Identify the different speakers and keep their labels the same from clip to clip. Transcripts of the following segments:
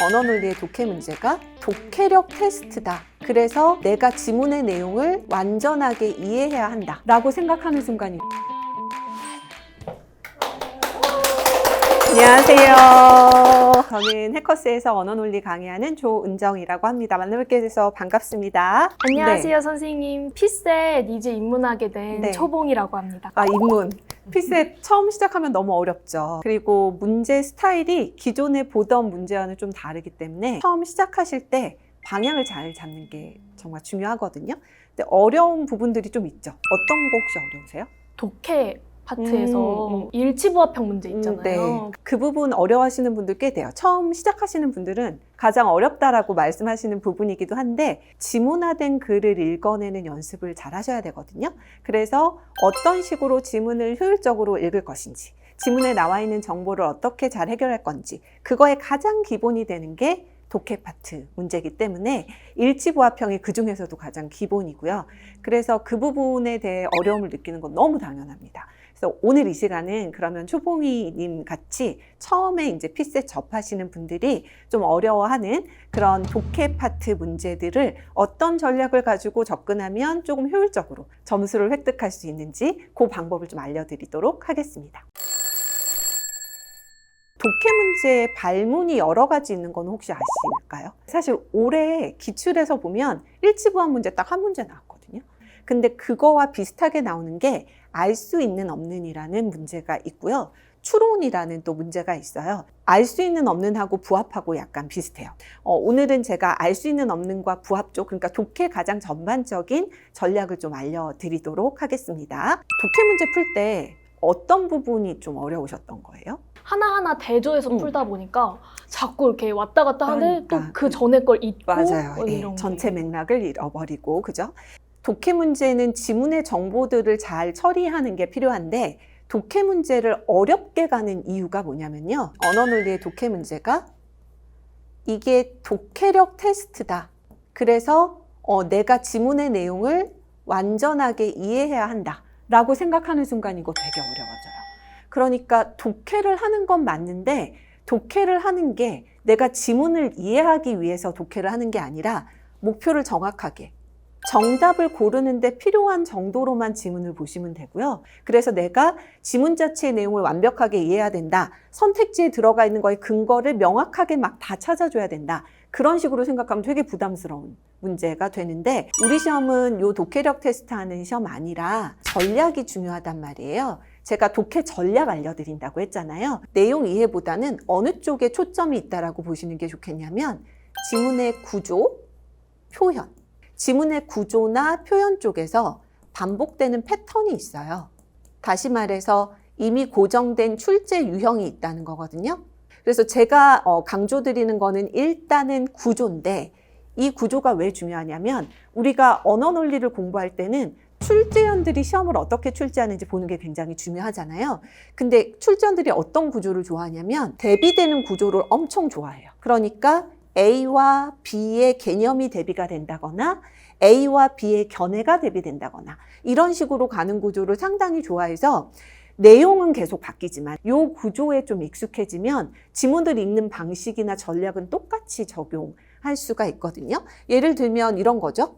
Speaker 1: 언어논리의 독해 문제가 독해력 테스트다. 그래서 내가 지문의 내용을 완전하게 이해해야 한다 라고 생각하는 순간이 안녕하세요. 저는 해커스에서 언어논리 강의하는 조은정이라고 합니다. 만나뵙게 돼서 반갑습니다.
Speaker 2: 안녕하세요, 선생님. 피셋 이제 입문하게 된
Speaker 1: 네.
Speaker 2: 초봉이라고 합니다.
Speaker 1: 입문. 피셋 처음 시작하면 너무 어렵죠. 그리고 문제 스타일이 기존에 보던 문제와는 좀 다르기 때문에 처음 시작하실 때 방향을 잘 잡는 게 정말 중요하거든요. 근데 어려운 부분들이 좀 있죠. 어떤 거 혹시 어려우세요?
Speaker 2: 독해 파트에서 일치부합형 문제 있잖아요.
Speaker 1: 네. 그 부분 어려워하시는 분들 꽤 돼요. 처음 시작하시는 분들은 가장 어렵다라고 말씀하시는 부분이기도 한데 지문화된 글을 읽어내는 연습을 잘 하셔야 되거든요. 그래서 어떤 식으로 지문을 효율적으로 읽을 것인지, 지문에 나와 있는 정보를 어떻게 잘 해결할 건지, 그거의 가장 기본이 되는 게 독해 파트 문제이기 때문에 일치부합형이 그 중에서도 가장 기본이고요. 그래서 그 부분에 대해 어려움을 느끼는 건 너무 당연합니다. 그래서 오늘 이 시간은 그러면 초봉이님 같이 처음에 이제 피셋 접하시는 분들이 좀 어려워하는 그런 독해 파트 문제들을 어떤 전략을 가지고 접근하면 조금 효율적으로 점수를 획득할 수 있는지 그 방법을 좀 알려드리도록 하겠습니다. 독해 문제의 발문이 여러 가지 있는 건 혹시 아실까요? 사실 올해 기출에서 보면 일치부합 문제 딱 한 문제 나왔거든요. 근데 그거와 비슷하게 나오는 게 알 수 있는 없는이라는 문제가 있고요. 추론이라는 또 문제가 있어요. 알 수 있는 없는하고 부합하고 약간 비슷해요. 오늘은 제가 알 수 있는 없는과 부합 쪽, 그러니까 독해 가장 전반적인 전략을 좀 알려드리도록 하겠습니다. 독해 문제 풀 때 어떤 부분이 좀 어려우셨던 거예요?
Speaker 2: 하나하나 대조해서 풀다 보니까 자꾸 이렇게 왔다 갔다 하는데
Speaker 1: 그러니까.
Speaker 2: 또 그 전에 걸 잊고
Speaker 1: 맞아요.
Speaker 2: 뭐
Speaker 1: 예,
Speaker 2: 이런
Speaker 1: 전체
Speaker 2: 게.
Speaker 1: 맥락을 잃어버리고, 그죠? 독해 문제는 지문의 정보들을 잘 처리하는 게 필요한데 독해 문제를 어렵게 가는 이유가 뭐냐면요. 언어논리의 독해 문제가 이게 독해력 테스트다. 그래서 내가 지문의 내용을 완전하게 이해해야 한다 라고 생각하는 순간 이거 되게 어려워져요. 그러니까 독해를 하는 건 맞는데 독해를 하는 게 내가 지문을 이해하기 위해서 독해를 하는 게 아니라 목표를 정확하게 정답을 고르는데 필요한 정도로만 지문을 보시면 되고요. 그래서 내가 지문 자체의 내용을 완벽하게 이해해야 된다. 선택지에 들어가 있는 거의 근거를 명확하게 막 다 찾아줘야 된다. 그런 식으로 생각하면 되게 부담스러운 문제가 되는데 우리 시험은 요 독해력 테스트 하는 시험 아니라 전략이 중요하단 말이에요. 제가 독해 전략 알려드린다고 했잖아요. 내용 이해보다는 어느 쪽에 초점이 있다라고 보시는 게 좋겠냐면 지문의 구조, 표현. 지문의 구조나 표현 쪽에서 반복되는 패턴이 있어요. 다시 말해서 이미 고정된 출제 유형이 있다는 거거든요. 그래서 제가 강조드리는 거는 일단은 구조인데 이 구조가 왜 중요하냐면 우리가 언어 논리를 공부할 때는 출제원들이 시험을 어떻게 출제하는지 보는 게 굉장히 중요하잖아요. 근데 출제원들이 어떤 구조를 좋아하냐면 대비되는 구조를 엄청 좋아해요. 그러니까 A와 B의 개념이 대비가 된다거나 A와 B의 견해가 대비된다거나 이런 식으로 가는 구조를 상당히 좋아해서 내용은 계속 바뀌지만 이 구조에 좀 익숙해지면 지문을 읽는 방식이나 전략은 똑같이 적용할 수가 있거든요. 예를 들면 이런 거죠.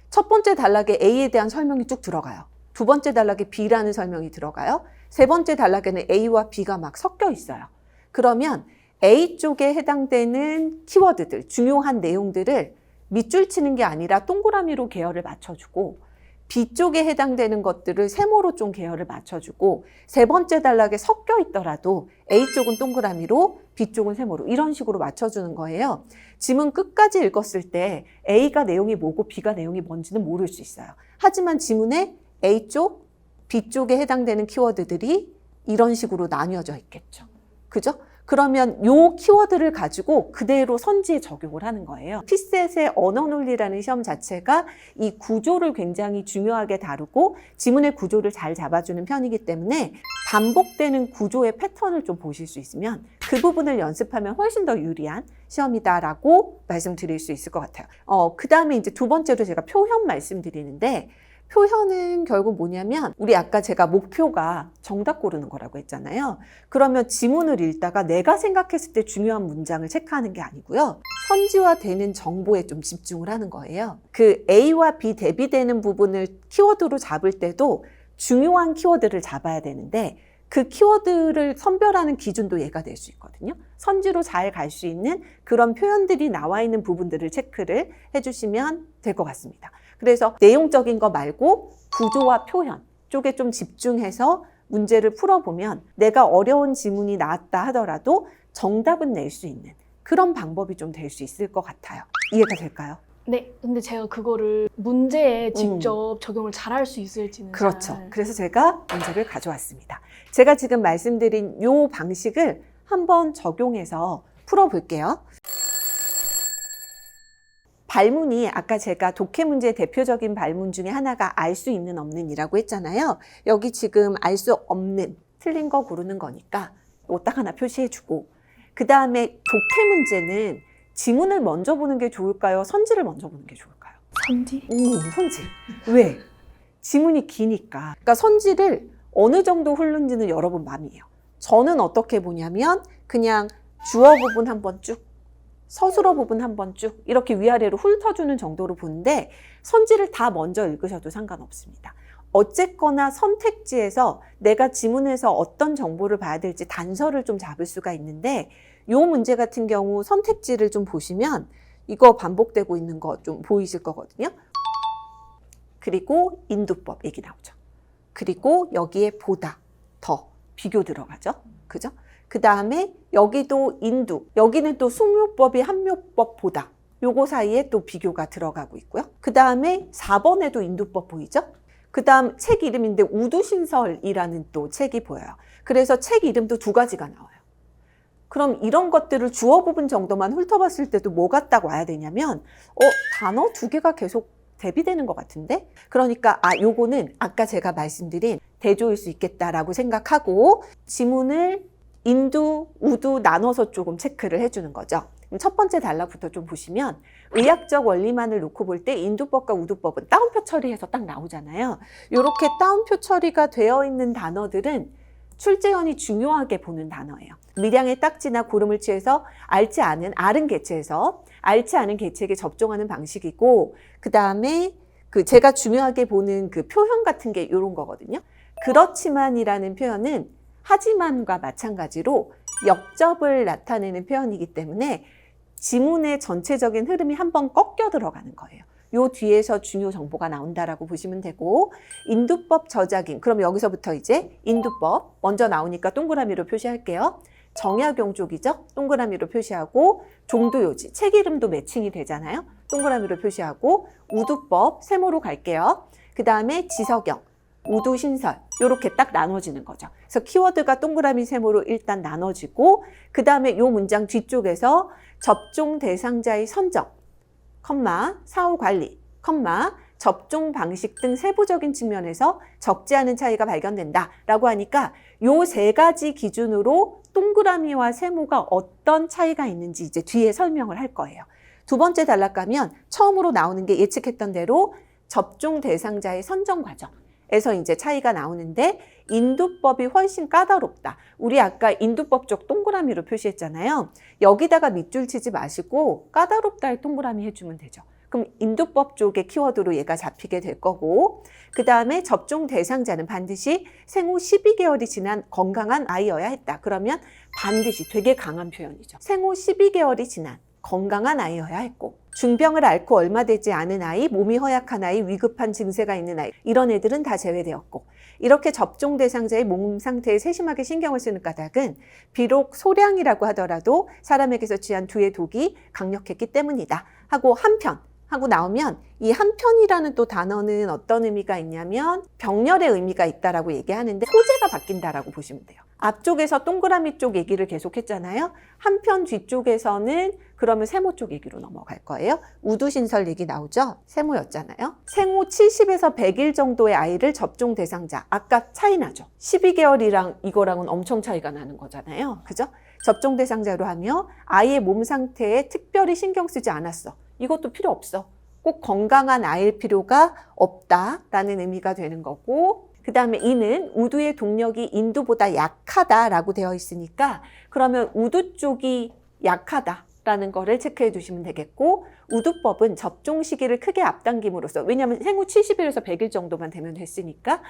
Speaker 1: 첫 번째 단락에 A에 대한 설명이 쭉 들어가요. 두 번째 단락에 B라는 설명이 들어가요. 세 번째 단락에는 A와 B가 막 섞여 있어요. 그러면 A 쪽에 해당되는 키워드들, 중요한 내용들을 밑줄 치는 게 아니라 동그라미로 계열을 맞춰주고 B 쪽에 해당되는 것들을 세모로 좀 계열을 맞춰주고 세 번째 단락에 섞여 있더라도 A 쪽은 동그라미로 B 쪽은 세모로 이런 식으로 맞춰주는 거예요. 지문 끝까지 읽었을 때 A가 내용이 뭐고 B가 내용이 뭔지는 모를 수 있어요. 하지만 지문에 A 쪽, B 쪽에 해당되는 키워드들이 이런 식으로 나뉘어져 있겠죠. 그죠? 그러면 요 키워드를 가지고 그대로 선지에 적용을 하는 거예요. 피셋의 언어논리라는 시험 자체가 이 구조를 굉장히 중요하게 다루고 지문의 구조를 잘 잡아주는 편이기 때문에 반복되는 구조의 패턴을 좀 보실 수 있으면 그 부분을 연습하면 훨씬 더 유리한 시험이다라고 말씀드릴 수 있을 것 같아요. 그 다음에 이제 두 번째로 제가 표현 말씀드리는데 표현은 결국 뭐냐면 우리 아까 제가 목표가 정답 고르는 거라고 했잖아요. 그러면 지문을 읽다가 내가 생각했을 때 중요한 문장을 체크하는 게 아니고요. 선지화되는 정보에 좀 집중을 하는 거예요. 그 A와 B 대비되는 부분을 키워드로 잡을 때도 중요한 키워드를 잡아야 되는데 그 키워드를 선별하는 기준도 얘가 될 수 있거든요. 선지로 잘 갈 수 있는 그런 표현들이 나와 있는 부분들을 체크를 해주시면 될 것 같습니다. 그래서 내용적인 거 말고 구조와 표현 쪽에 좀 집중해서 문제를 풀어보면 내가 어려운 지문이 나왔다 하더라도 정답은 낼 수 있는 그런 방법이 좀 될 수 있을 것 같아요. 이해가 될까요?
Speaker 2: 네, 근데 제가 그거를 문제에 직접 적용을 잘 할 수 있을지는
Speaker 1: 그렇죠.
Speaker 2: 잘...
Speaker 1: 그래서 제가 문제를 가져왔습니다. 제가 지금 말씀드린 이 방식을 한번 적용해서 풀어볼게요. 발문이 아까 제가 독해 문제의 대표적인 발문 중에 하나가 알 수 있는 없는이라고 했잖아요. 여기 지금 알 수 없는 틀린 거 고르는 거니까 이거 딱 하나 표시해주고 그 다음에 독해 문제는 지문을 먼저 보는 게 좋을까요? 선지를 먼저 보는 게 좋을까요?
Speaker 2: 선지?
Speaker 1: 선지. 왜? 지문이 기니까. 그러니까 선지를 어느 정도 훑는지는 여러분 맘이에요. 저는 어떻게 보냐면 그냥 주어 부분 한번 쭉 서술어 부분 한번 쭉 이렇게 위아래로 훑어주는 정도로 보는데 선지를 다 먼저 읽으셔도 상관없습니다. 어쨌거나 선택지에서 내가 지문에서 어떤 정보를 봐야 될지 단서를 좀 잡을 수가 있는데 이 문제 같은 경우 선택지를 좀 보시면 이거 반복되고 있는 거 좀 보이실 거거든요. 그리고 인두법 얘기 나오죠. 그리고 여기에 보다, 더 비교 들어가죠. 그죠? 그 다음에 여기도 인두, 여기는 또 숙묘법이 한묘법보다 요거 사이에 또 비교가 들어가고 있고요. 그 다음에 4번에도 인두법 보이죠? 그 다음 책 이름인데 우두신설이라는 또 책이 보여요. 그래서 책 이름도 두 가지가 나와요. 그럼 이런 것들을 주어 부분 정도만 훑어봤을 때도 뭐가 딱 와야 되냐면 단어 두 개가 계속 대비되는 것 같은데? 그러니까 요거는 아까 제가 말씀드린 대조일 수 있겠다라고 생각하고 지문을 인두, 우두 나눠서 조금 체크를 해주는 거죠. 그럼 첫 번째 단락부터 좀 보시면 의학적 원리만을 놓고 볼 때 인두법과 우두법은 따옴표 처리해서 딱 나오잖아요. 이렇게 따옴표 처리가 되어 있는 단어들은 출제원이 중요하게 보는 단어예요. 밀양의 딱지나 고름을 취해서 앓지 않은 개체에서 앓지 않은 개체에게 접종하는 방식이고 그 다음에 제가 중요하게 보는 그 표현 같은 게 이런 거거든요. 그렇지만이라는 표현은 하지만과 마찬가지로 역접을 나타내는 표현이기 때문에 지문의 전체적인 흐름이 한번 꺾여 들어가는 거예요. 요 뒤에서 중요 정보가 나온다라고 보시면 되고 인두법 저작인 그럼 여기서부터 이제 인두법 먼저 나오니까 동그라미로 표시할게요. 정약용 쪽이죠. 동그라미로 표시하고 종도요지 책 이름도 매칭이 되잖아요. 동그라미로 표시하고 우두법 세모로 갈게요. 그 다음에 지석영 우두신설 이렇게 딱 나눠지는 거죠. 그래서 키워드가 동그라미 세모로 일단 나눠지고 그 다음에 요 문장 뒤쪽에서 접종 대상자의 선정 사후 관리, 접종 방식 등 세부적인 측면에서 적지 않은 차이가 발견된다 라고 하니까 요 세 가지 기준으로 동그라미와 세모가 어떤 차이가 있는지 이제 뒤에 설명을 할 거예요. 두 번째 단락 가면 처음으로 나오는 게 예측했던 대로 접종 대상자의 선정 과정에서 이제 차이가 나오는데 인두법이 훨씬 까다롭다. 우리 아까 인두법 쪽 동그라미로 표시했잖아요. 여기다가 밑줄 치지 마시고 까다롭다에 동그라미 해주면 되죠. 그럼 인두법 쪽의 키워드로 얘가 잡히게 될 거고 그 다음에 접종 대상자는 반드시 생후 12개월이 지난 건강한 아이여야 했다. 그러면 반드시 되게 강한 표현이죠. 생후 12개월이 지난 건강한 아이여야 했고 중병을 앓고 얼마 되지 않은 아이, 몸이 허약한 아이, 위급한 증세가 있는 아이 이런 애들은 다 제외되었고 이렇게 접종 대상자의 몸 상태에 세심하게 신경을 쓰는 까닭은 비록 소량이라고 하더라도 사람에게서 취한 두의 독이 강력했기 때문이다 하고 한편 하고 나오면 이 한편이라는 또 단어는 어떤 의미가 있냐면 병렬의 의미가 있다라고 얘기하는데 소재가 바뀐다라고 보시면 돼요. 앞쪽에서 동그라미 쪽 얘기를 계속 했잖아요. 한편 뒤쪽에서는 그러면 세모 쪽 얘기로 넘어갈 거예요. 우두신설 얘기 나오죠? 세모였잖아요. 생후 70에서 100일 정도의 아이를 접종 대상자. 아까 차이 나죠? 12개월이랑 이거랑은 엄청 차이가 나는 거잖아요. 그죠? 접종 대상자로 하며 아이의 몸 상태에 특별히 신경 쓰지 않았어. 이것도 필요 없어. 꼭 건강한 아이일 필요가 없다라는 의미가 되는 거고, 그 다음에 이는 우두의 동력이 인두보다 약하다라고 되어 있으니까 그러면 우두 쪽이 약하다라는 거를 체크해 두시면 되겠고, 우두법은 접종 시기를 크게 앞당김으로써, 왜냐하면 생후 70일에서 100일 정도만 되면 됐으니까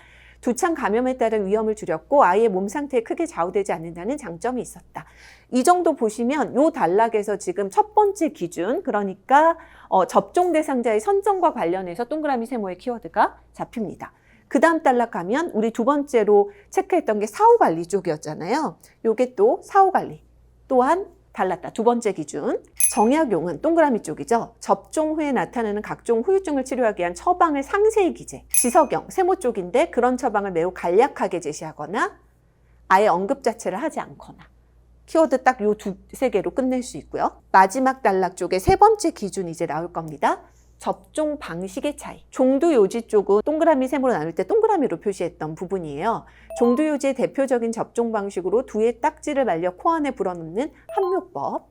Speaker 1: 두창 감염에 따른 위험을 줄였고 아이의 몸 상태에 크게 좌우되지 않는다는 장점이 있었다. 이 정도 보시면 요 단락에서 지금 첫 번째 기준, 그러니까 접종 대상자의 선정과 관련해서 동그라미 세모의 키워드가 잡힙니다. 그 다음 단락 가면 우리 두 번째로 체크했던 게 사후관리 쪽이었잖아요. 요게 또 사후관리 또한 달랐다. 두 번째 기준. 정약용은 동그라미 쪽이죠. 접종 후에 나타나는 각종 후유증을 치료하기 위한 처방을 상세히 기재. 지석영, 세모 쪽인데 그런 처방을 매우 간략하게 제시하거나 아예 언급 자체를 하지 않거나. 키워드 딱 요 두세 개로 끝낼 수 있고요. 마지막 단락 쪽에 세 번째 기준이 이제 나올 겁니다. 접종 방식의 차이. 종두요지 쪽은 동그라미 세모로 나눌 때 동그라미로 표시했던 부분이에요. 종두요지의 대표적인 접종 방식으로 두의 딱지를 말려 코 안에 불어넣는 함묘법,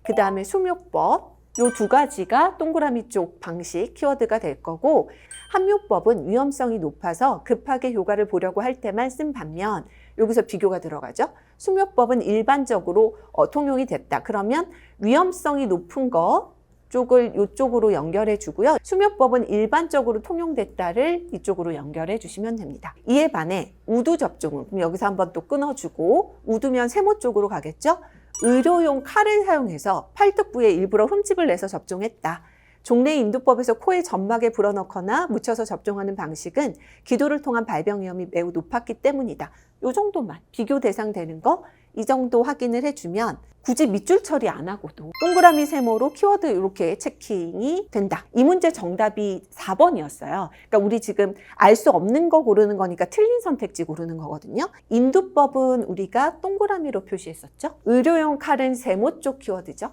Speaker 1: 그 다음에 수묘법, 요 두 가지가 동그라미 쪽 방식 키워드가 될 거고, 함묘법은 위험성이 높아서 급하게 효과를 보려고 할 때만 쓴 반면 여기서 비교가 들어가죠. 수묘법은 일반적으로 통용이 됐다. 그러면 위험성이 높은 거 쪽을 이쪽으로 연결해 주고요. 수묘법은 일반적으로 통용됐다를 이쪽으로 연결해 주시면 됩니다. 이에 반해 우두 접종은, 그럼 여기서 한번 또 끊어주고 우두면 세모 쪽으로 가겠죠. 의료용 칼을 사용해서 팔뚝부에 일부러 흠집을 내서 접종했다. 종래 인두법에서 코에 점막에 불어넣거나 묻혀서 접종하는 방식은 기도를 통한 발병 위험이 매우 높았기 때문이다. 이 정도만 비교 대상 되는 거, 이 정도 확인을 해주면 굳이 밑줄 처리 안 하고도 동그라미 세모로 키워드 이렇게 체킹이 된다. 이 문제 정답이 4번이었어요. 그러니까 우리 지금 알 수 없는 거 고르는 거니까 틀린 선택지 고르는 거거든요. 인두법은 우리가 동그라미로 표시했었죠. 의료용 칼은 세모 쪽 키워드죠.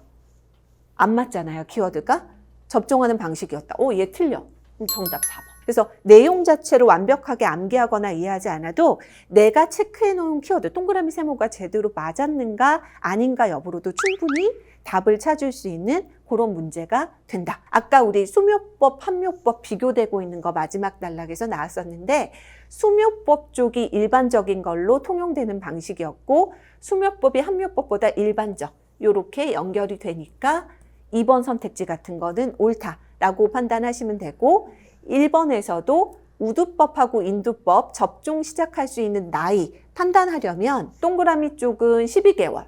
Speaker 1: 안 맞잖아요, 키워드가. 접종하는 방식이었다. 얘 틀려. 그럼 정답 4번. 그래서 내용 자체로 완벽하게 암기하거나 이해하지 않아도 내가 체크해 놓은 키워드, 동그라미 세모가 제대로 맞았는가 아닌가 여부로도 충분히 답을 찾을 수 있는 그런 문제가 된다. 아까 우리 수묘법, 함묘법 비교되고 있는 거 마지막 단락에서 나왔었는데, 수묘법 쪽이 일반적인 걸로 통용되는 방식이었고 수묘법이 함묘법보다 일반적, 이렇게 연결이 되니까 2번 선택지 같은 거는 옳다라고 판단하시면 되고, 1번에서도 우두법하고 인두법 접종 시작할 수 있는 나이 판단하려면 동그라미 쪽은 12개월,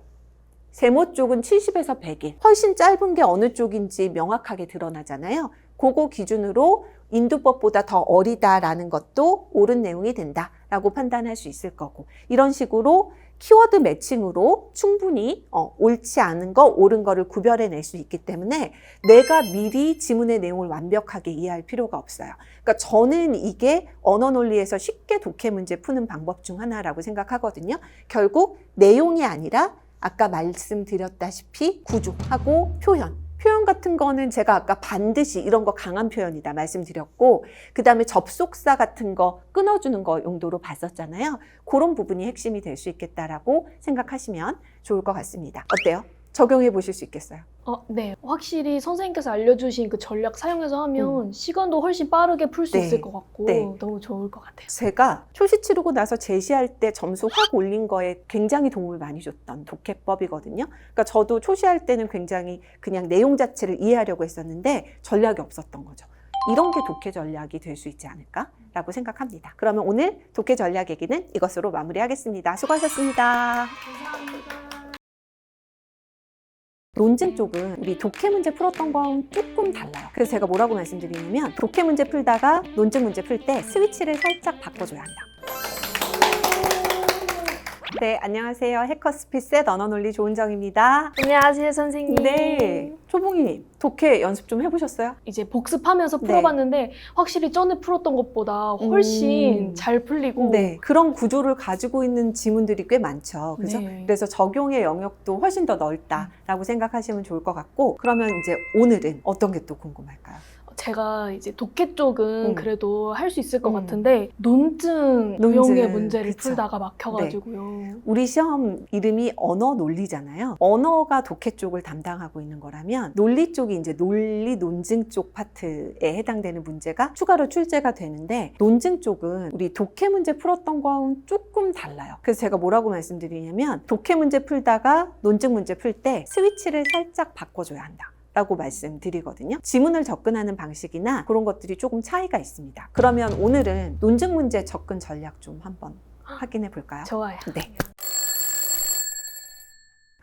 Speaker 1: 세모 쪽은 70에서 100일, 훨씬 짧은 게 어느 쪽인지 명확하게 드러나잖아요. 그거 기준으로 인두법보다 더 어리다라는 것도 옳은 내용이 된다라고 판단할 수 있을 거고, 이런 식으로 키워드 매칭으로 충분히 옳지 않은 거, 옳은 거를 구별해낼 수 있기 때문에 내가 미리 지문의 내용을 완벽하게 이해할 필요가 없어요. 그러니까 저는 이게 언어 논리에서 쉽게 독해 문제 푸는 방법 중 하나라고 생각하거든요. 결국 내용이 아니라 아까 말씀드렸다시피 구조하고 표현 같은 거는 제가 아까 반드시 이런 거 강한 표현이다 말씀드렸고, 그 다음에 접속사 같은 거 끊어주는 거 용도로 봤었잖아요. 그런 부분이 핵심이 될 수 있겠다라고 생각하시면 좋을 것 같습니다. 어때요? 적용해 보실 수 있겠어요?
Speaker 2: 네. 확실히 선생님께서 알려주신 그 전략 사용해서 하면 시간도 훨씬 빠르게 풀 수
Speaker 1: 네.
Speaker 2: 있을 것 같고
Speaker 1: 네.
Speaker 2: 너무 좋을 것 같아요.
Speaker 1: 제가 초시 치르고 나서 제시할 때 점수 확 올린 거에 굉장히 도움을 많이 줬던 독해법이거든요. 그러니까 저도 초시할 때는 굉장히 그냥 내용 자체를 이해하려고 했었는데 전략이 없었던 거죠. 이런 게 독해 전략이 될 수 있지 않을까라고 생각합니다. 그러면 오늘 독해 전략 얘기는 이것으로 마무리하겠습니다. 수고하셨습니다.
Speaker 2: 감사합니다.
Speaker 1: 논증 쪽은 우리 독해 문제 풀었던 건 조금 달라요. 그래서 제가 뭐라고 말씀드리냐면, 독해 문제 풀다가 논증 문제 풀 때 스위치를 살짝 바꿔줘야 한다. 네, 안녕하세요. 해커스피스의 언어논리 조은정입니다.
Speaker 2: 안녕하세요, 선생님.
Speaker 1: 네, 초봉이님 독해 연습 좀 해보셨어요?
Speaker 2: 이제 복습하면서
Speaker 1: 네.
Speaker 2: 풀어봤는데 확실히 전에 풀었던 것보다 훨씬 잘 풀리고
Speaker 1: 네, 그런 구조를 가지고 있는 지문들이 꽤 많죠. 그죠?
Speaker 2: 네.
Speaker 1: 그래서 적용의 영역도 훨씬 더 넓다라고 생각하시면 좋을 것 같고, 그러면 이제 오늘은 어떤 게 또 궁금할까요?
Speaker 2: 제가 이제 독해 쪽은 그래도 할 수 있을 것 같은데
Speaker 1: 논증,
Speaker 2: 유형의 문제를
Speaker 1: 그쵸.
Speaker 2: 풀다가 막혀가지고요.
Speaker 1: 우리 시험 이름이 언어 논리잖아요. 언어가 독해 쪽을 담당하고 있는 거라면 논리 쪽이 이제 논리 논증 쪽 파트에 해당되는 문제가 추가로 출제가 되는데 논증 쪽은 우리 독해 문제 풀었던 거하고는 조금 달라요. 그래서 제가 뭐라고 말씀드리냐면 독해 문제 풀다가 논증 문제 풀 때 스위치를 살짝 바꿔줘야 한다 라고 말씀드리거든요. 지문을 접근하는 방식이나 그런 것들이 조금 차이가 있습니다. 그러면 오늘은 논증 문제 접근 전략 좀 한번 확인해 볼까요?
Speaker 2: 좋아요.
Speaker 1: 네.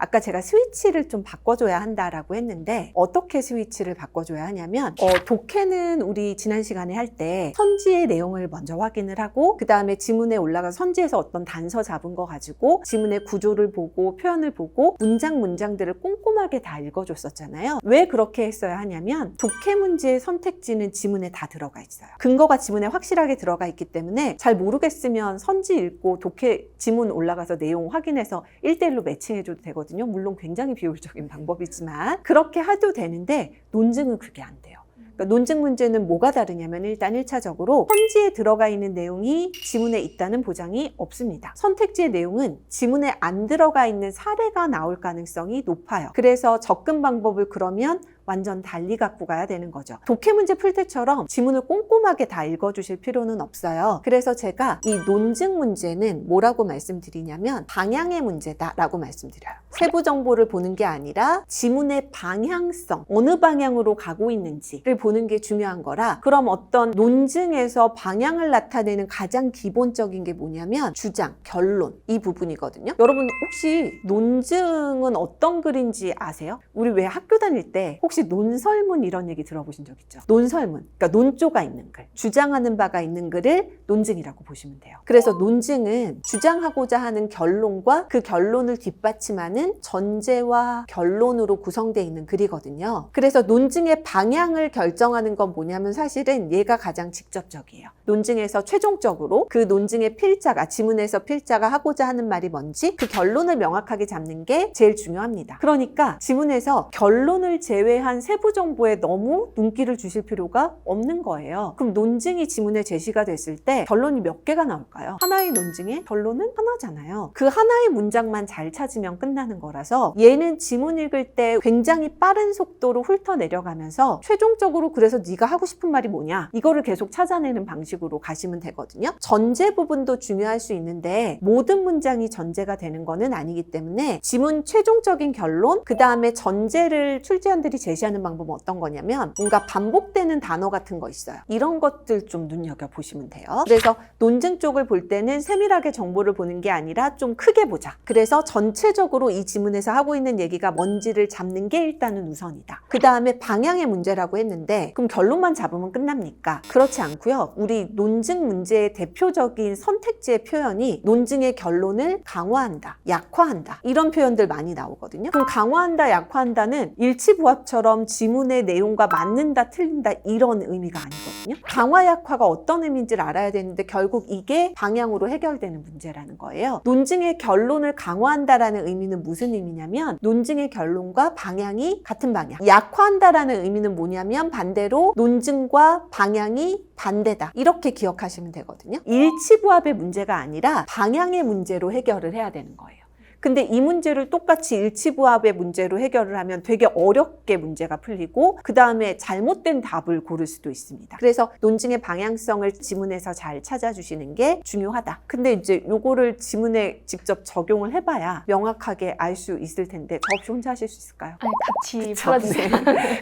Speaker 1: 아까 제가 스위치를 좀 바꿔줘야 한다라고 했는데 어떻게 스위치를 바꿔줘야 하냐면 독해는 우리 지난 시간에 할 때 선지의 내용을 먼저 확인을 하고 그 다음에 지문에 올라가 선지에서 어떤 단서 잡은 거 가지고 지문의 구조를 보고 표현을 보고 문장들을 꼼꼼하게 다 읽어줬었잖아요. 왜 그렇게 했어야 하냐면 독해 문제의 선택지는 지문에 다 들어가 있어요. 근거가 지문에 확실하게 들어가 있기 때문에 잘 모르겠으면 선지 읽고 독해 지문 올라가서 내용 확인해서 1대1로 매칭해줘도 되거든요. 물론 굉장히 비효율적인 방법이지만 그렇게 해도 되는데 논증은 그게 안 돼요. 그러니까 논증 문제는 뭐가 다르냐면 일단 1차적으로 선지에 들어가 있는 내용이 지문에 있다는 보장이 없습니다. 선택지의 내용은 지문에 안 들어가 있는 사례가 나올 가능성이 높아요. 그래서 접근 방법을 그러면 완전 달리 갖고 가야 되는 거죠. 독해 문제 풀 때처럼 지문을 꼼꼼하게 다 읽어주실 필요는 없어요. 그래서 제가 이 논증 문제는 뭐라고 말씀드리냐면 방향의 문제다라고 말씀드려요. 세부 정보를 보는 게 아니라 지문의 방향성, 어느 방향으로 가고 있는지를 보는 게 중요한 거라 그럼 어떤 논증에서 방향을 나타내는 가장 기본적인 게 뭐냐면 주장, 결론 이 부분이거든요. 여러분 혹시 논증은 어떤 글인지 아세요? 우리 왜 학교 다닐 때 혹시 논설문 이런 얘기 들어보신 적 있죠? 논설문, 그러니까 논조가 있는 글, 주장하는 바가 있는 글을 논증이라고 보시면 돼요. 그래서 논증은 주장하고자 하는 결론과 그 결론을 뒷받침하는 전제와 결론으로 구성되어 있는 글이거든요. 그래서 논증의 방향을 결정하는 건 뭐냐면 사실은 얘가 가장 직접적이에요. 논증에서 최종적으로 그 논증의 필자가, 지문에서 필자가 하고자 하는 말이 뭔지 그 결론을 명확하게 잡는 게 제일 중요합니다. 그러니까 지문에서 결론을 제외한 세부 정보에 너무 눈길을 주실 필요가 없는 거예요. 그럼 논증이 지문에 제시가 됐을 때 결론이 몇 개가 나올까요? 하나의 논증의 결론은 하나잖아요. 그 하나의 문장만 잘 찾으면 끝나는 거라서 얘는 지문 읽을 때 굉장히 빠른 속도로 훑어 내려가면서 최종적으로 그래서 네가 하고 싶은 말이 뭐냐 이거를 계속 찾아내는 방식으로 가시면 되거든요. 전제 부분도 중요할 수 있는데 모든 문장이 전제가 되는 거는 아니기 때문에 지문 최종적인 결론 그 다음에 전제를 출제원들이 제시하는 방법은 어떤 거냐면 뭔가 반복되는 단어 같은 거 있어요. 이런 것들 좀 눈여겨보시면 돼요. 그래서 논증 쪽을 볼 때는 세밀하게 정보를 보는 게 아니라 좀 크게 보자. 그래서 전체적으로 이 지문에서 하고 있는 얘기가 뭔지를 잡는 게 일단은 우선이다. 그 다음에 방향의 문제라고 했는데 그럼 결론만 잡으면 끝납니까? 그렇지 않고요. 우리 논증 문제의 대표적인 선택지의 표현이 논증의 결론을 강화한다, 약화한다 이런 표현들 많이 나오거든요. 그럼 강화한다, 약화한다는 일치부합처럼 지문의 내용과 맞는다, 틀린다 이런 의미가 아니거든요. 강화, 약화가 어떤 의미인지를 알아야 되는데 결국 이게 방향으로 해결되는 문제라는 거예요. 논증의 결론을 강화한다라는 의미는 무슨 의미냐면 논증의 결론과 방향이 같은 방향. 약화한다라는 의미는 뭐냐면 반대로 논증과 방향이 반대다. 이렇게 기억하시면 되거든요. 일치부합의 문제가 아니라 방향의 문제로 해결을 해야 되는 거예요. 근데 이 문제를 똑같이 일치부합의 문제로 해결을 하면 되게 어렵게 문제가 풀리고 그 다음에 잘못된 답을 고를 수도 있습니다. 그래서 논증의 방향성을 지문에서 잘 찾아주시는 게 중요하다. 근데 이제 요거를 지문에 직접 적용을 해봐야 명확하게 알 수 있을 텐데 저 없이 혼자 하실 수 있을까요?
Speaker 2: 아니 같이 풀어주세요.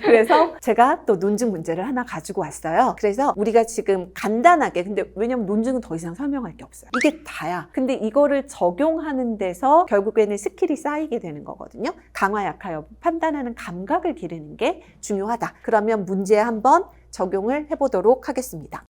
Speaker 1: 그래서 제가 또 논증 문제를 하나 가지고 왔어요. 그래서 우리가 지금 간단하게 근데 왜냐면 논증은 더 이상 설명할 게 없어요. 이게 다야. 근데 이거를 적용하는 데서 결국에는 스킬이 쌓이게 되는 거거든요. 강화, 약화 여부 판단하는 감각을 기르는 게 중요하다. 그러면 문제에 한번 적용을 해보도록 하겠습니다.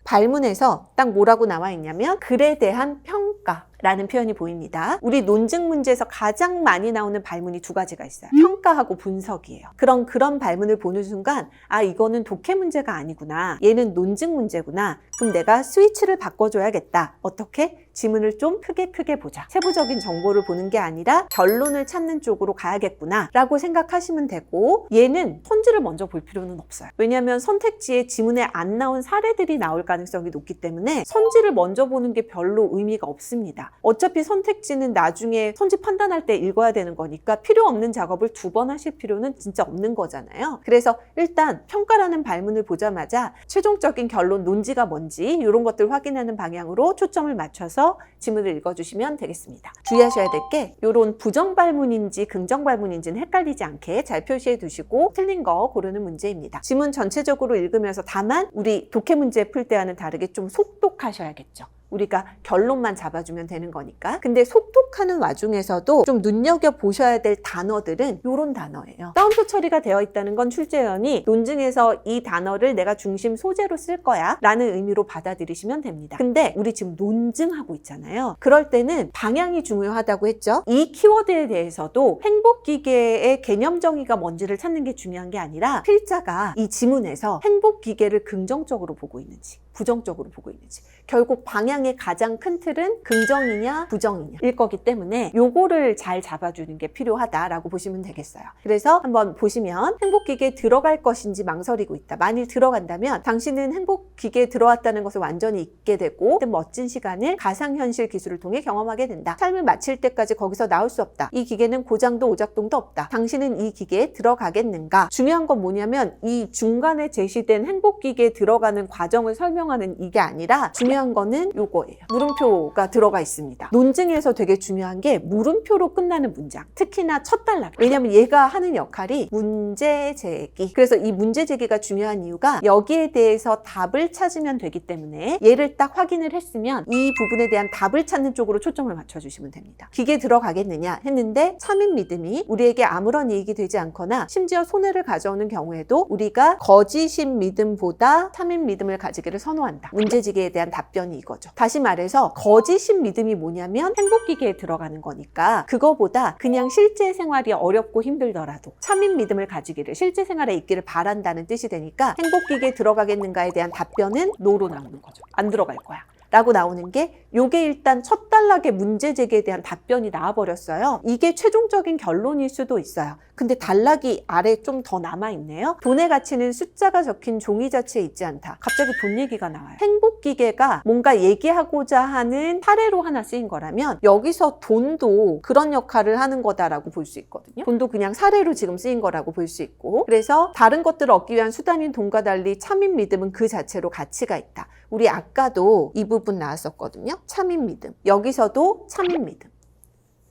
Speaker 1: 발문에서 딱 뭐라고 나와 있냐면 글에 대한 평가라는 표현이 보입니다. 우리 논증 문제에서 가장 많이 나오는 발문이 두 가지가 있어요. 평가하고 분석이에요. 그런 발문을 보는 순간 아 이거는 독해 문제가 아니구나. 얘는 논증 문제구나. 그럼 내가 스위치를 바꿔줘야겠다. 어떻게? 지문을 좀 크게 보자. 세부적인 정보를 보는 게 아니라 결론을 찾는 쪽으로 가야겠구나 라고 생각하시면 되고, 얘는 선지를 먼저 볼 필요는 없어요. 왜냐하면 선택지에 지문에 안 나온 사례들이 나올 가능성이 높기 때문에 선지를 먼저 보는 게 별로 의미가 없습니다. 어차피 선택지는 나중에 선지 판단할 때 읽어야 되는 거니까 필요 없는 작업을 2번 하실 필요는 진짜 없는 거잖아요. 그래서 일단 평가라는 발문을 보자마자 최종적인 결론, 논지가 뭔지 이런 것들 확인하는 방향으로 초점을 맞춰서 지문을 읽어주시면 되겠습니다. 주의하셔야 될 게 이런 부정 발문인지 긍정 발문인지는 헷갈리지 않게 잘 표시해 두시고 틀린 거 고르는 문제입니다. 지문 전체적으로 읽으면서 다만 우리 독해 문제 풀 때와는 다르게 좀 속독하셔야겠죠. 우리가 결론만 잡아주면 되는 거니까. 근데 속독하는 와중에서도 좀 눈여겨보셔야 될 단어들은 이런 단어예요. 따옴표 처리가 되어 있다는 건 출제원이 논증에서 이 단어를 내가 중심 소재로 쓸 거야 라는 의미로 받아들이시면 됩니다. 근데 우리 지금 논증하고 있잖아요. 그럴 때는 방향이 중요하다고 했죠. 이 키워드에 대해서도 행복기계의 개념 정의가 뭔지를 찾는 게 중요한 게 아니라 필자가 이 지문에서 행복기계를 긍정적으로 보고 있는지 부정적으로 보고 있는지, 결국 방향의 가장 큰 틀은 긍정이냐 부정이냐일 거기 때문에 요거를 잘 잡아주는 게 필요하다라고 보시면 되겠어요. 그래서 한번 보시면 행복기계에 들어갈 것인지 망설이고 있다. 만일 들어간다면 당신은 행복기계에 들어왔다는 것을 완전히 잊게 되고 멋진 시간을 가상현실 기술을 통해 경험하게 된다. 삶을 마칠 때까지 거기서 나올 수 없다. 이 기계는 고장도 오작동도 없다. 당신은 이 기계에 들어가겠는가? 중요한 건 뭐냐면 이 중간에 제시된 행복기계에 들어가는 과정을 설명하는 이게 아니라 중요한 거는 요거예요. 물음표가 들어가 있습니다. 논증에서 되게 중요한 게 물음표로 끝나는 문장. 특히나 첫 단락. 왜냐면 얘가 하는 역할이 문제 제기. 그래서 이 문제 제기가 중요한 이유가 여기에 대해서 답을 찾으면 되기 때문에 얘를 딱 확인을 했으면 이 부분에 대한 답을 찾는 쪽으로 초점을 맞춰주시면 됩니다. 기계에 들어가겠느냐 했는데 참인 믿음이 우리에게 아무런 이익이 되지 않거나 심지어 손해를 가져오는 경우에도 우리가 거짓인 믿음보다 참인 믿음을 가지기를 선호한다. 문제지기에 대한 답변이 이거죠. 다시 말해서 거짓인 믿음이 뭐냐면 행복기계에 들어가는 거니까 그거보다 그냥 실제 생활이 어렵고 힘들더라도 참인 믿음을 가지기를, 실제 생활에 있기를 바란다는 뜻이 되니까 행복기계에 들어가겠는가에 대한 답변은 노로 나오는 거죠. 안 들어갈 거야 라고 나오는 게, 요게 일단 첫 단락의 문제 제기에 대한 답변이 나와버렸어요. 이게 최종적인 결론일 수도 있어요. 근데 단락이 아래 좀 더 남아있네요. 돈의 가치는 숫자가 적힌 종이 자체에 있지 않다. 갑자기 돈 얘기가 나와요. 행복기계가 뭔가 얘기하고자 하는 사례로 하나 쓰인 거라면 여기서 돈도 그런 역할을 하는 거다라고 볼 수 있거든요. 돈도 그냥 사례로 지금 쓰인 거라고 볼 수 있고, 그래서 다른 것들을 얻기 위한 수단인 돈과 달리 참인 믿음은 그 자체로 가치가 있다. 우리 아까도 이 부분 나왔었거든요. 참인 믿음. 여기서도 참인 믿음.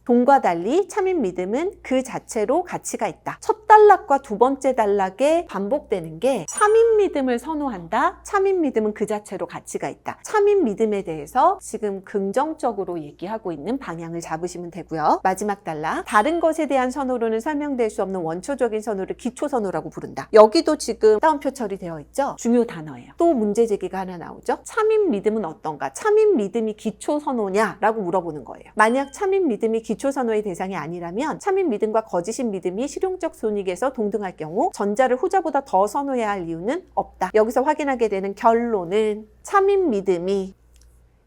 Speaker 1: 돈과 달리 참인 믿음은 그 자체로 가치가 있다. 첫 단락과 두 번째 단락에 반복되는 게 참인 믿음을 선호한다. 참인 믿음은 그 자체로 가치가 있다. 참인 믿음에 대해서 지금 긍정적으로 얘기하고 있는 방향을 잡으시면 되고요. 마지막 단락. 다른 것에 대한 선호로는 설명될 수 없는 원초적인 선호를 기초선호라고 부른다. 여기도 지금 따옴표 처리되어 있죠? 중요 단어예요. 또 문제 제기가 하나 나오죠? 참인 믿음은 어떤가? 참인 믿음이 기초선호냐? 라고 물어보는 거예요. 만약 참인 믿음이 기초선호의 대상이 아니라면 참인 믿음과 거짓인 믿음이 실용적 손익에서 동등할 경우 전자를 후자보다 더 선호해야 할 이유는 없다. 여기서 확인하게 되는 결론은 참인 믿음이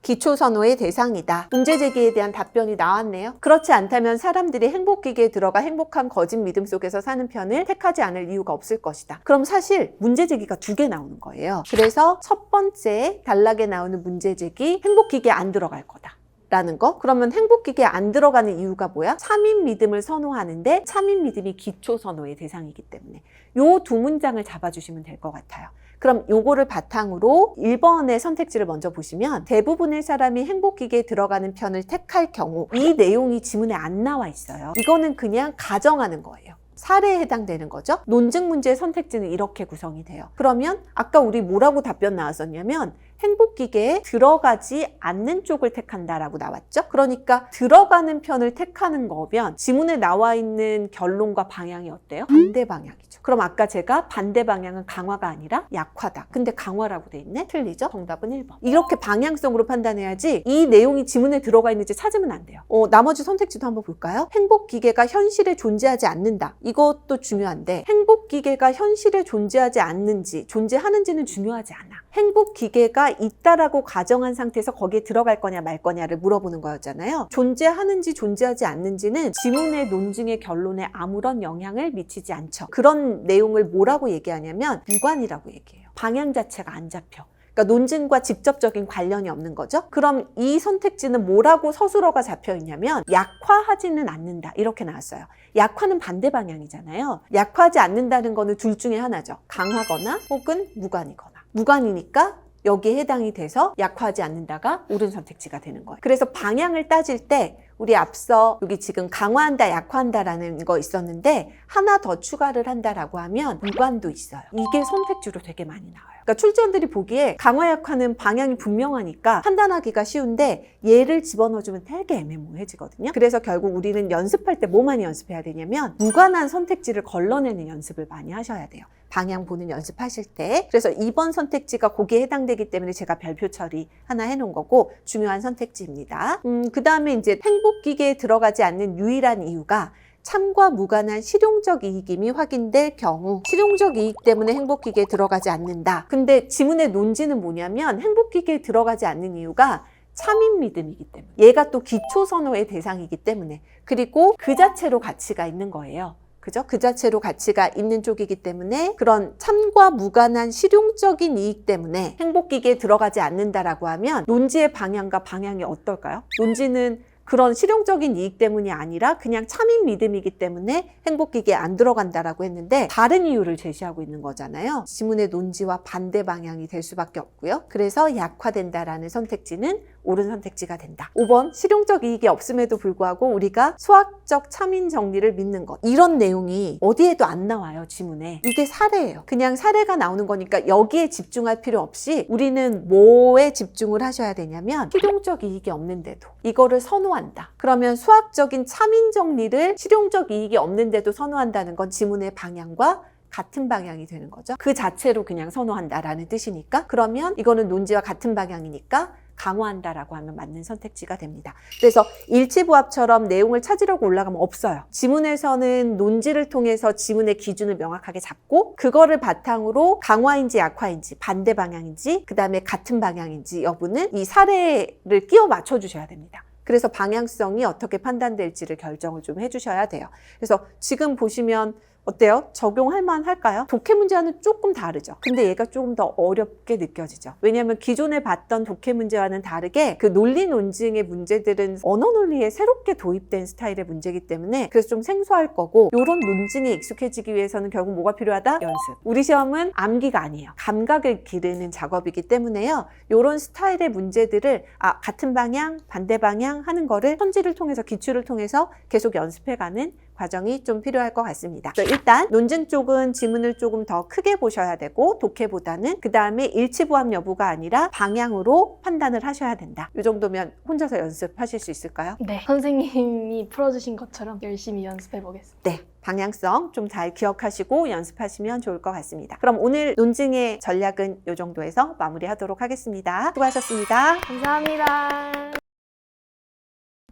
Speaker 1: 기초선호의 대상이다. 문제 제기에 대한 답변이 나왔네요. 그렇지 않다면 사람들이 행복기계에 들어가 행복한 거짓 믿음 속에서 사는 편을 택하지 않을 이유가 없을 것이다. 그럼 사실 문제 제기가 2개 나오는 거예요. 그래서 첫 번째 단락에 나오는 문제 제기, 행복기계에 안 들어갈 거다 라는 거. 그러면 행복기계에 안 들어가는 이유가 뭐야? 참인 믿음을 선호하는데 참인 믿음이 기초 선호의 대상이기 때문에 요 2문장을 잡아주시면 될 것 같아요. 그럼 요거를 바탕으로 1번의 선택지를 먼저 보시면 대부분의 사람이 행복기계에 들어가는 편을 택할 경우, 이 내용이 지문에 안 나와 있어요. 이거는 그냥 가정하는 거예요. 사례에 해당되는 거죠. 논증 문제의 선택지는 이렇게 구성이 돼요. 그러면 아까 우리 뭐라고 답변 나왔었냐면 행복기계에 들어가지 않는 쪽을 택한다라고 나왔죠. 그러니까 들어가는 편을 택하는 거면 지문에 나와 있는 결론과 방향이 어때요? 반대 방향이죠. 그럼 아까 제가 반대 방향은 강화가 아니라 약화다. 근데 강화라고 돼 있네? 틀리죠? 정답은 1번. 이렇게 방향성으로 판단해야지 이 내용이 지문에 들어가 있는지 찾으면 안 돼요. 나머지 선택지도 한번 볼까요? 행복기계가 현실에 존재하지 않는다. 이것도 중요한데 행복기계가 현실에 존재하지 않는지, 존재하는지는 중요하지 않아. 행복 기계가 있다라고 가정한 상태에서 거기에 들어갈 거냐 말 거냐를 물어보는 거였잖아요. 존재하는지 존재하지 않는지는 지문의 논증의 결론에 아무런 영향을 미치지 않죠. 그런 내용을 뭐라고 얘기하냐면 무관이라고 얘기해요. 방향 자체가 안 잡혀. 그러니까 논증과 직접적인 관련이 없는 거죠. 그럼 이 선택지는 뭐라고 서술어가 잡혀 있냐면 약화하지는 않는다 이렇게 나왔어요. 약화는 반대 방향이잖아요. 약화하지 않는다는 거는 둘 중에 하나죠. 강하거나 혹은 무관이거나. 무관이니까 여기에 해당이 돼서 약화하지 않는다가 옳은 선택지가 되는 거예요. 그래서 방향을 따질 때 우리 앞서 여기 지금 강화한다, 약화한다라는 거 있었는데 하나 더 추가를 한다라고 하면 무관도 있어요. 이게 선택지로 되게 많이 나와요. 그러니까 출제원들이 보기에 강화, 약화는 방향이 분명하니까 판단하기가 쉬운데 얘를 집어넣어주면 되게 애매모호해지거든요. 그래서 결국 우리는 연습할 때 뭐 많이 연습해야 되냐면 무관한 선택지를 걸러내는 연습을 많이 하셔야 돼요. 방향 보는 연습하실 때. 그래서 2번 선택지가 거기에 해당되기 때문에 제가 별표 처리 하나 해놓은 거고 중요한 선택지입니다. 그 다음에 이제 행복기계에 들어가지 않는 유일한 이유가 참과 무관한 실용적 이익임이 확인될 경우 실용적 이익 때문에 행복기계에 들어가지 않는다. 근데 지문의 논지는 뭐냐면 행복기계에 들어가지 않는 이유가 참인 믿음이기 때문에 얘가 또 기초선호의 대상이기 때문에 그리고 그 자체로 가치가 있는 거예요. 그죠? 그 자체로 가치가 있는 쪽이기 때문에 그런 참과 무관한 실용적인 이익 때문에 행복기계에 들어가지 않는다라고 하면 논지의 방향과 방향이 어떨까요? 논지는 그런 실용적인 이익 때문이 아니라 그냥 참인 믿음이기 때문에 행복기계에 안 들어간다라고 했는데 다른 이유를 제시하고 있는 거잖아요. 지문의 논지와 반대 방향이 될 수밖에 없고요. 그래서 약화된다라는 선택지는 옳은 선택지가 된다. 5번 실용적 이익이 없음에도 불구하고 우리가 수학적 참인 정리를 믿는 것. 이런 내용이 어디에도 안 나와요. 지문에. 이게 사례예요. 그냥 사례가 나오는 거니까 여기에 집중할 필요 없이 우리는 뭐에 집중을 하셔야 되냐면 실용적 이익이 없는데도 이거를 선호한다. 그러면 수학적인 참인 정리를 실용적 이익이 없는데도 선호한다는 건 지문의 방향과 같은 방향이 되는 거죠. 그 자체로 그냥 선호한다라는 뜻이니까 그러면 이거는 논지와 같은 방향이니까 강화한다라고 하면 맞는 선택지가 됩니다. 그래서 일치부합처럼 내용을 찾으려고 올라가면 없어요. 지문에서는 논지를 통해서 지문의 기준을 명확하게 잡고 그거를 바탕으로 강화인지 약화인지 반대 방향인지 그 다음에 같은 방향인지 여부는 이 사례를 끼워 맞춰주셔야 됩니다. 그래서 방향성이 어떻게 판단될지를 결정을 좀 해주셔야 돼요. 그래서 지금 보시면 어때요? 적용할 만할까요? 독해 문제와는 조금 다르죠. 근데 얘가 조금 더 어렵게 느껴지죠. 왜냐하면 기존에 봤던 독해 문제와는 다르게 그 논리 논증의 문제들은 언어 논리에 새롭게 도입된 스타일의 문제이기 때문에 그래서 좀 생소할 거고 이런 논증에 익숙해지기 위해서는 결국 뭐가 필요하다? 연습. 우리 시험은 암기가 아니에요. 감각을 기르는 작업이기 때문에요. 이런 스타일의 문제들을 같은 방향, 반대 방향 하는 거를 선지를 통해서 기출을 통해서 계속 연습해가는 과정이 좀 필요할 것 같습니다. 일단 논증 쪽은 지문을 조금 더 크게 보셔야 되고 독해보다는 그 다음에 일치부합 여부가 아니라 방향으로 판단을 하셔야 된다. 이 정도면 혼자서 연습하실 수 있을까요?
Speaker 2: 네, 선생님이 풀어주신 것처럼 열심히 연습해 보겠습니다.
Speaker 1: 네, 방향성 좀 잘 기억하시고 연습하시면 좋을 것 같습니다. 그럼 오늘 논증의 전략은 이 정도에서 마무리하도록 하겠습니다. 수고하셨습니다.
Speaker 2: 감사합니다.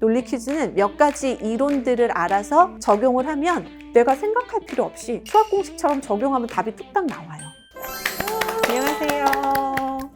Speaker 1: 논리 퀴즈는 몇 가지 이론들을 알아서 적용을 하면 내가 생각할 필요 없이 수학 공식처럼 적용하면 답이 뚝딱 나와요. 안녕하세요.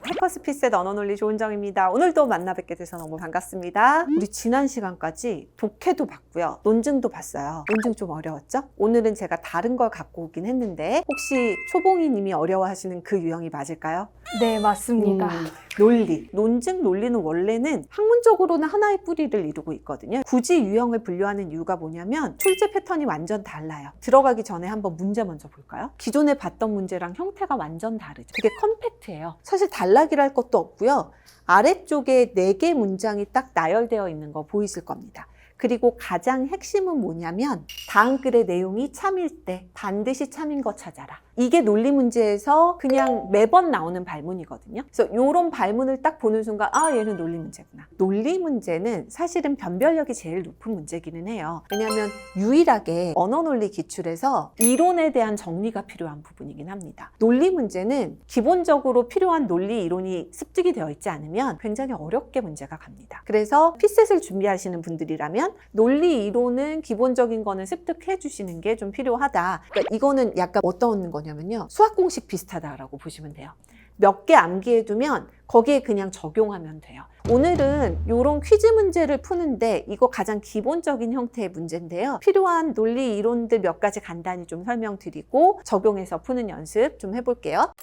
Speaker 1: 해커스피스의 언어논리 조은정입니다. 오늘도 만나 뵙게 돼서 너무 반갑습니다. 우리 지난 시간까지 독해도 봤고요. 논증도 봤어요. 논증 좀 어려웠죠? 오늘은 제가 다른 걸 갖고 오긴 했는데 혹시 초봉이 님이 어려워하시는 그 유형이 맞을까요?
Speaker 2: 네, 맞습니다.
Speaker 1: 논리. 논증, 논리는 원래는 학문적으로는 하나의 뿌리를 이루고 있거든요. 굳이 유형을 분류하는 이유가 뭐냐면 출제 패턴이 완전 달라요. 들어가기 전에 한번 문제 먼저 볼까요? 기존에 봤던 문제랑 형태가 완전 다르죠. 되게 컴팩트해요. 사실 단락이랄 것도 없고요. 아래쪽에 4개 문장이 딱 나열되어 있는 거 보이실 겁니다. 그리고 가장 핵심은 뭐냐면 다음 글의 내용이 참일 때 반드시 참인 거 찾아라. 이게 논리 문제에서 그냥 매번 나오는 발문이거든요. 그래서 이런 발문을 딱 보는 순간 얘는 논리 문제구나. 논리 문제는 사실은 변별력이 제일 높은 문제기는 해요. 왜냐하면 유일하게 언어 논리 기출에서 이론에 대한 정리가 필요한 부분이긴 합니다. 논리 문제는 기본적으로 필요한 논리 이론이 습득이 되어 있지 않으면 굉장히 어렵게 문제가 갑니다. 그래서 피셋을 준비하시는 분들이라면 논리 이론은 기본적인 거는 습득해 주시는 게 좀 필요하다. 그러니까 이거는 약간 어떤 거냐면요. 수학 공식 비슷하다라고 보시면 돼요. 몇 개 암기해두면 거기에 그냥 적용하면 돼요. 오늘은 이런 퀴즈 문제를 푸는데 이거 가장 기본적인 형태의 문제인데요. 필요한 논리 이론들 몇 가지 간단히 좀 설명드리고 적용해서 푸는 연습 좀 해볼게요.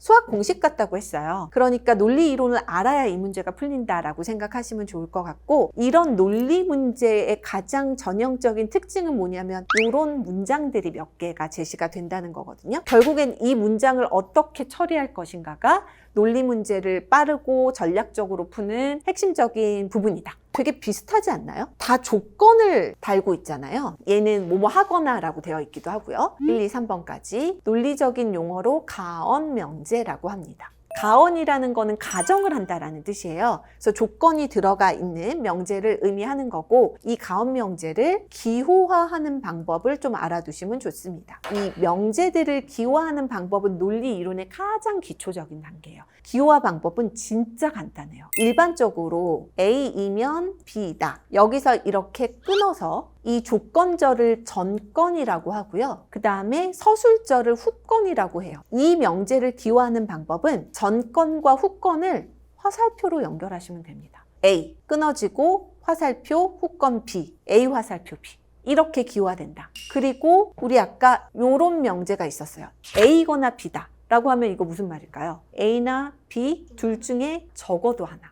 Speaker 1: 수학 공식 같다고 했어요. 그러니까 논리 이론을 알아야 이 문제가 풀린다라고 생각하시면 좋을 것 같고, 이런 논리 문제의 가장 전형적인 특징은 뭐냐면 이런 문장들이 몇 개가 제시가 된다는 거거든요. 결국엔 이 문장을 어떻게 처리할 것인가가 논리 문제를 빠르고 전략적으로 푸는 핵심적인 부분이다. 되게 비슷하지 않나요? 다 조건을 달고 있잖아요. 얘는 뭐뭐 하거나 라고 되어 있기도 하고요. 1, 2, 3번까지 논리적인 용어로 가언명제라고 합니다. 가언이라는 거는 가정을 한다라는 뜻이에요. 그래서 조건이 들어가 있는 명제를 의미하는 거고, 이 가언 명제를 기호화하는 방법을 좀 알아두시면 좋습니다. 이 명제들을 기호화하는 방법은 논리 이론의 가장 기초적인 단계예요. 기호화 방법은 진짜 간단해요. 일반적으로 A이면 B다. 여기서 이렇게 끊어서 이 조건절을 전건이라고 하고요. 그 다음에 서술절을 후건이라고 해요. 이 명제를 기호하는 방법은 전건과 후건을 화살표로 연결하시면 됩니다. A 끊어지고 화살표 후건 B, A 화살표 B. 이렇게 기호화된다. 그리고 우리 아까 요런 명제가 있었어요. A거나 B다 라고 하면 이거 무슨 말일까요? A나 B 둘 중에 적어도 하나.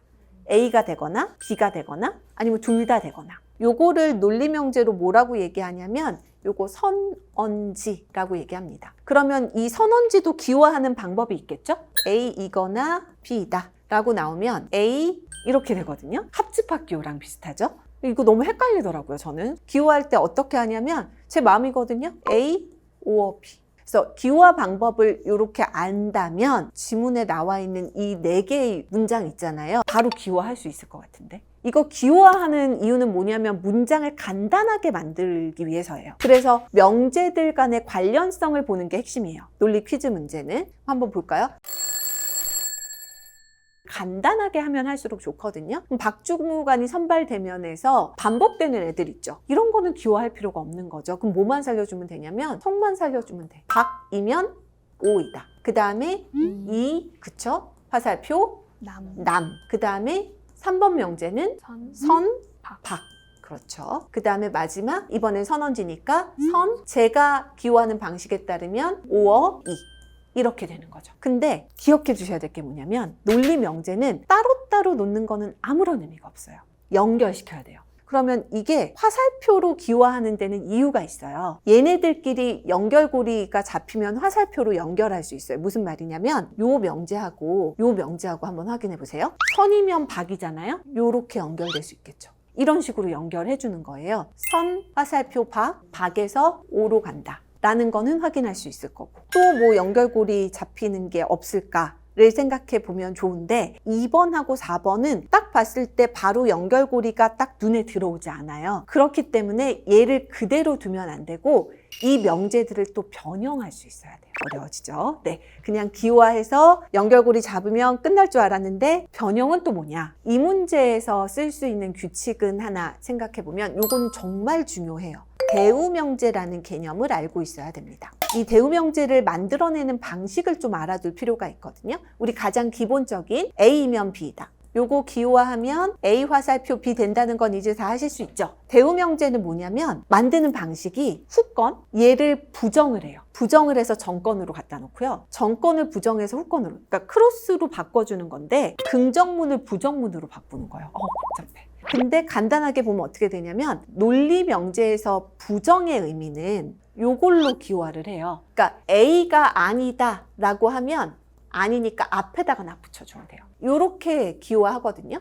Speaker 1: A가 되거나 B가 되거나 아니면 둘 다 되거나. 요거를 논리명제로 뭐라고 얘기하냐면 요거 선언지라고 얘기합니다. 그러면 이 선언지도 기호화하는 방법이 있겠죠? A이거나 B이다 라고 나오면 A 이렇게 되거든요. 합집합 기호랑 비슷하죠? 이거 너무 헷갈리더라고요. 저는 기호할 때 어떻게 하냐면 제 마음이거든요. A or B. 그래서 기호화 방법을 이렇게 안다면 지문에 나와 있는 이 4개의 문장 있잖아요. 바로 기호화할 수 있을 것 같은데. 이거 기호화하는 이유는 뭐냐면 문장을 간단하게 만들기 위해서예요. 그래서 명제들 간의 관련성을 보는 게 핵심이에요. 논리 퀴즈 문제는 한번 볼까요? 간단하게 하면 할수록 좋거든요. 박주무관이 선발대면에서 반복되는 애들 있죠. 이런 거는 기호할 필요가 없는 거죠. 그럼 뭐만 살려주면 되냐면 성만 살려주면 돼. 박이면 오이다. 그 다음에 이, 그쵸? 화살표 남. 그 다음에 3번 명제는 선, 박. 그렇죠. 그 다음에 마지막, 이번엔 선언지니까 선, 제가 기호하는 방식에 따르면 오어, 이. 이렇게 되는 거죠. 근데 기억해 주셔야 될 게 뭐냐면 논리 명제는 따로따로 놓는 거는 아무런 의미가 없어요. 연결시켜야 돼요. 그러면 이게 화살표로 기호화하는 데는 이유가 있어요. 얘네들끼리 연결고리가 잡히면 화살표로 연결할 수 있어요. 무슨 말이냐면 요 명제하고 한번 확인해 보세요. 선이면 박이잖아요. 요렇게 연결될 수 있겠죠. 이런 식으로 연결해 주는 거예요. 선, 화살표 박, 박에서 오로 간다 라는 거는 확인할 수 있을 거고, 또 뭐 연결고리 잡히는 게 없을까를 생각해 보면 좋은데 2번하고 4번은 딱 봤을 때 바로 연결고리가 딱 눈에 들어오지 않아요. 그렇기 때문에 얘를 그대로 두면 안 되고 이 명제들을 또 변형할 수 있어야 돼요. 어려워지죠? 네, 그냥 기호화해서 연결고리 잡으면 끝날 줄 알았는데 변형은 또 뭐냐? 이 문제에서 쓸 수 있는 규칙은 하나 생각해 보면 이건 정말 중요해요. 대우명제라는 개념을 알고 있어야 됩니다. 이 대우명제를 만들어내는 방식을 좀 알아둘 필요가 있거든요. 우리 가장 기본적인 A면 B다. 요거 기호화하면 A 화살표 B 된다는 건 이제 다 하실 수 있죠. 대우명제는 뭐냐면 만드는 방식이 후건, 얘를 부정을 해요. 부정을 해서 정건으로 갖다 놓고요. 정건을 부정해서 후건으로, 그러니까 크로스로 바꿔주는 건데 긍정문을 부정문으로 바꾸는 거예요. 복잡해. 근데 간단하게 보면 어떻게 되냐면 논리 명제에서 부정의 의미는 요걸로 기호화를 해요. 그러니까 A가 아니다 라고 하면 아니니까 앞에다가 나 붙여주면 돼요. 요렇게 기호화하거든요.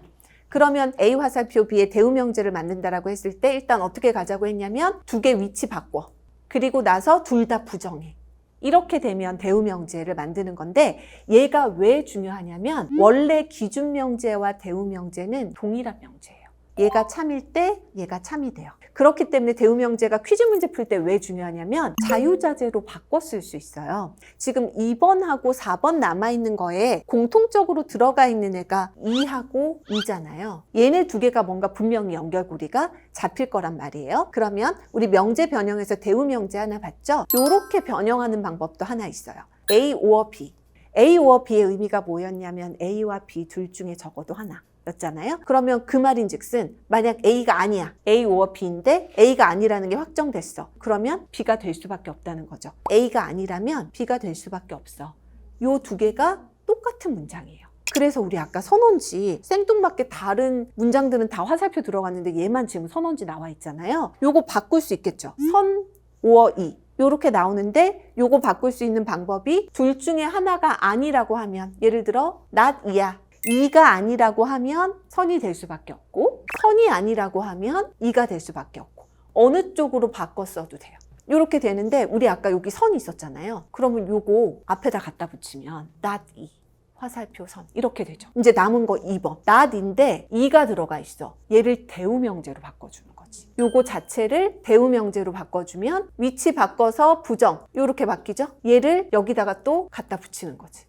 Speaker 1: 그러면 A 화살표 B의 대우명제를 만든다라고 했을 때 일단 어떻게 가자고 했냐면 2개 위치 바꿔. 그리고 나서 둘 다 부정해. 이렇게 되면 대우명제를 만드는 건데 얘가 왜 중요하냐면 원래 기준명제와 대우명제는 동일한 명제예요. 얘가 참일 때 얘가 참이 돼요. 그렇기 때문에 대우명제가 퀴즈 문제 풀 때 왜 중요하냐면 자유자재로 바꿔 쓸 수 있어요. 지금 2번하고 4번 남아있는 거에 공통적으로 들어가 있는 애가 2하고 2잖아요. 얘네 2개가 뭔가 분명히 연결고리가 잡힐 거란 말이에요. 그러면 우리 명제 변형에서 대우명제 하나 봤죠? 요렇게 변형하는 방법도 하나 있어요. A or B. A or B의 의미가 뭐였냐면 A와 B 둘 중에 적어도 하나. 였잖아요. 그러면 그 말인즉슨 만약 A가 아니야. A or B인데 A가 아니라는 게 확정됐어. 그러면 B가 될 수밖에 없다는 거죠. A가 아니라면 B가 될 수밖에 없어. 요 두 개가 똑같은 문장이에요. 그래서 우리 아까 선언지 생뚱맞게 다른 문장들은 다 화살표 들어갔는데 얘만 지금 선언지 나와 있잖아요. 요거 바꿀 수 있겠죠. 선 or 이. 요렇게 나오는데 요거 바꿀 수 있는 방법이 둘 중에 하나가 아니라고 하면 예를 들어 not 이야. 이가 아니라고 하면 선이 될 수밖에 없고 선이 아니라고 하면 이가 될 수밖에 없고 어느 쪽으로 바꿔 써도 돼요. 이렇게 되는데 우리 아까 여기 선이 있었잖아요. 그러면 요거 앞에다 갖다 붙이면 not 이 화살표 선 이렇게 되죠. 이제 남은 거 2번 not인데 이가 들어가 있어. 얘를 대우명제로 바꿔주는 거지. 요거 자체를 대우명제로 바꿔주면 위치 바꿔서 부정 이렇게 바뀌죠. 얘를 여기다가 또 갖다 붙이는 거지.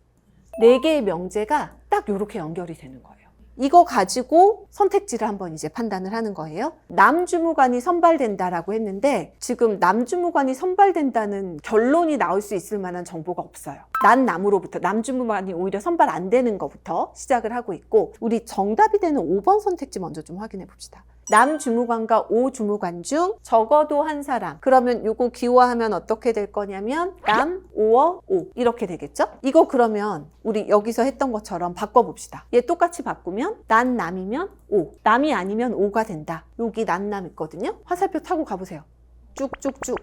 Speaker 1: 4개의 명제가 딱 이렇게 연결이 되는 거예요. 이거 가지고 선택지를 한번 이제 판단을 하는 거예요. 남주무관이 선발된다라고 했는데 지금 남주무관이 선발된다는 결론이 나올 수 있을 만한 정보가 없어요. 남으로부터 남주무관이 오히려 선발 안 되는 것부터 시작을 하고 있고 우리 정답이 되는 5번 선택지 먼저 좀 확인해 봅시다. 남주무관과 오주무관 중 적어도 한 사람. 그러면 요거 기호화하면 어떻게 될 거냐면 남, 오어, 오 이렇게 되겠죠? 이거 그러면 우리 여기서 했던 것처럼 바꿔봅시다. 얘 똑같이 바꾸면 난 남이면 오, 남이 아니면 오가 된다. 여기 난 남 있거든요? 화살표 타고 가보세요. 쭉쭉쭉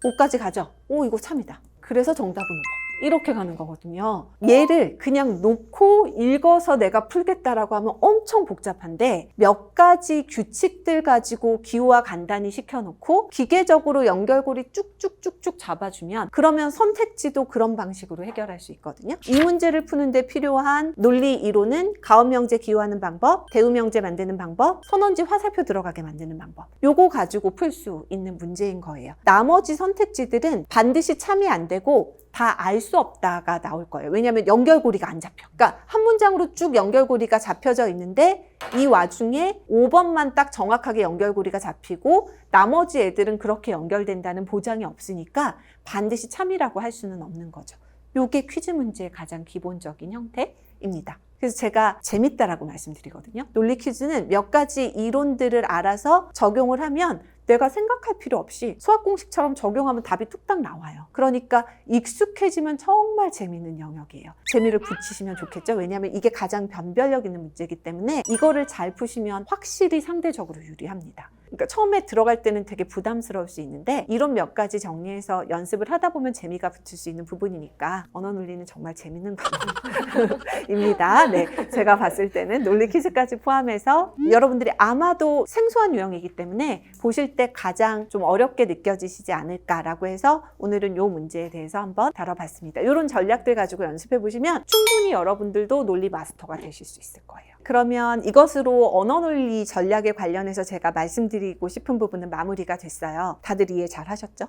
Speaker 1: 오까지 가죠? 오 이거 참이다. 그래서 정답은 5번. 이렇게 가는 거거든요. 얘를 그냥 놓고 읽어서 내가 풀겠다라고 하면 엄청 복잡한데 몇 가지 규칙들 가지고 기호화 간단히 시켜놓고 기계적으로 연결고리 쭉쭉쭉쭉 잡아주면 그러면 선택지도 그런 방식으로 해결할 수 있거든요. 이 문제를 푸는데 필요한 논리 이론은 가업명제 기호하는 방법, 대우명제 만드는 방법, 선언지 화살표 들어가게 만드는 방법 요거 가지고 풀 수 있는 문제인 거예요. 나머지 선택지들은 반드시 참이 안 되고 다 알 수 없다가 나올 거예요. 왜냐하면 연결고리가 안 잡혀. 그러니까 한 문장으로 쭉 연결고리가 잡혀져 있는데 이 와중에 5번만 딱 정확하게 연결고리가 잡히고 나머지 애들은 그렇게 연결된다는 보장이 없으니까 반드시 참이라고 할 수는 없는 거죠. 이게 퀴즈 문제의 가장 기본적인 형태입니다. 그래서 제가 재밌다라고 말씀드리거든요. 논리 퀴즈는 몇 가지 이론들을 알아서 적용을 하면 내가 생각할 필요 없이 수학 공식처럼 적용하면 답이 뚝딱 나와요. 그러니까 익숙해지면 정말 재미있는 영역이에요. 재미를 붙이시면 좋겠죠. 왜냐하면 이게 가장 변별력 있는 문제이기 때문에 이거를 잘 푸시면 확실히 상대적으로 유리합니다. 그러니까 처음에 들어갈 때는 되게 부담스러울 수 있는데 이론 몇 가지 정리해서 연습을 하다 보면 재미가 붙을 수 있는 부분이니까 언어 논리는 정말 재밌는 과목입니다. 네, 제가 봤을 때는 논리 퀴즈까지 포함해서 여러분들이 아마도 생소한 유형이기 때문에 보실 때 가장 좀 어렵게 느껴지시지 않을까라고 해서 오늘은 이 문제에 대해서 한번 다뤄봤습니다. 이런 전략들 가지고 연습해 보시면 충분히 여러분들도 논리 마스터가 되실 수 있을 거예요. 그러면 이것으로 언어 논리 전략에 관련해서 제가 말씀드리고 싶은 부분은 마무리가 됐어요. 다들 이해 잘 하셨죠?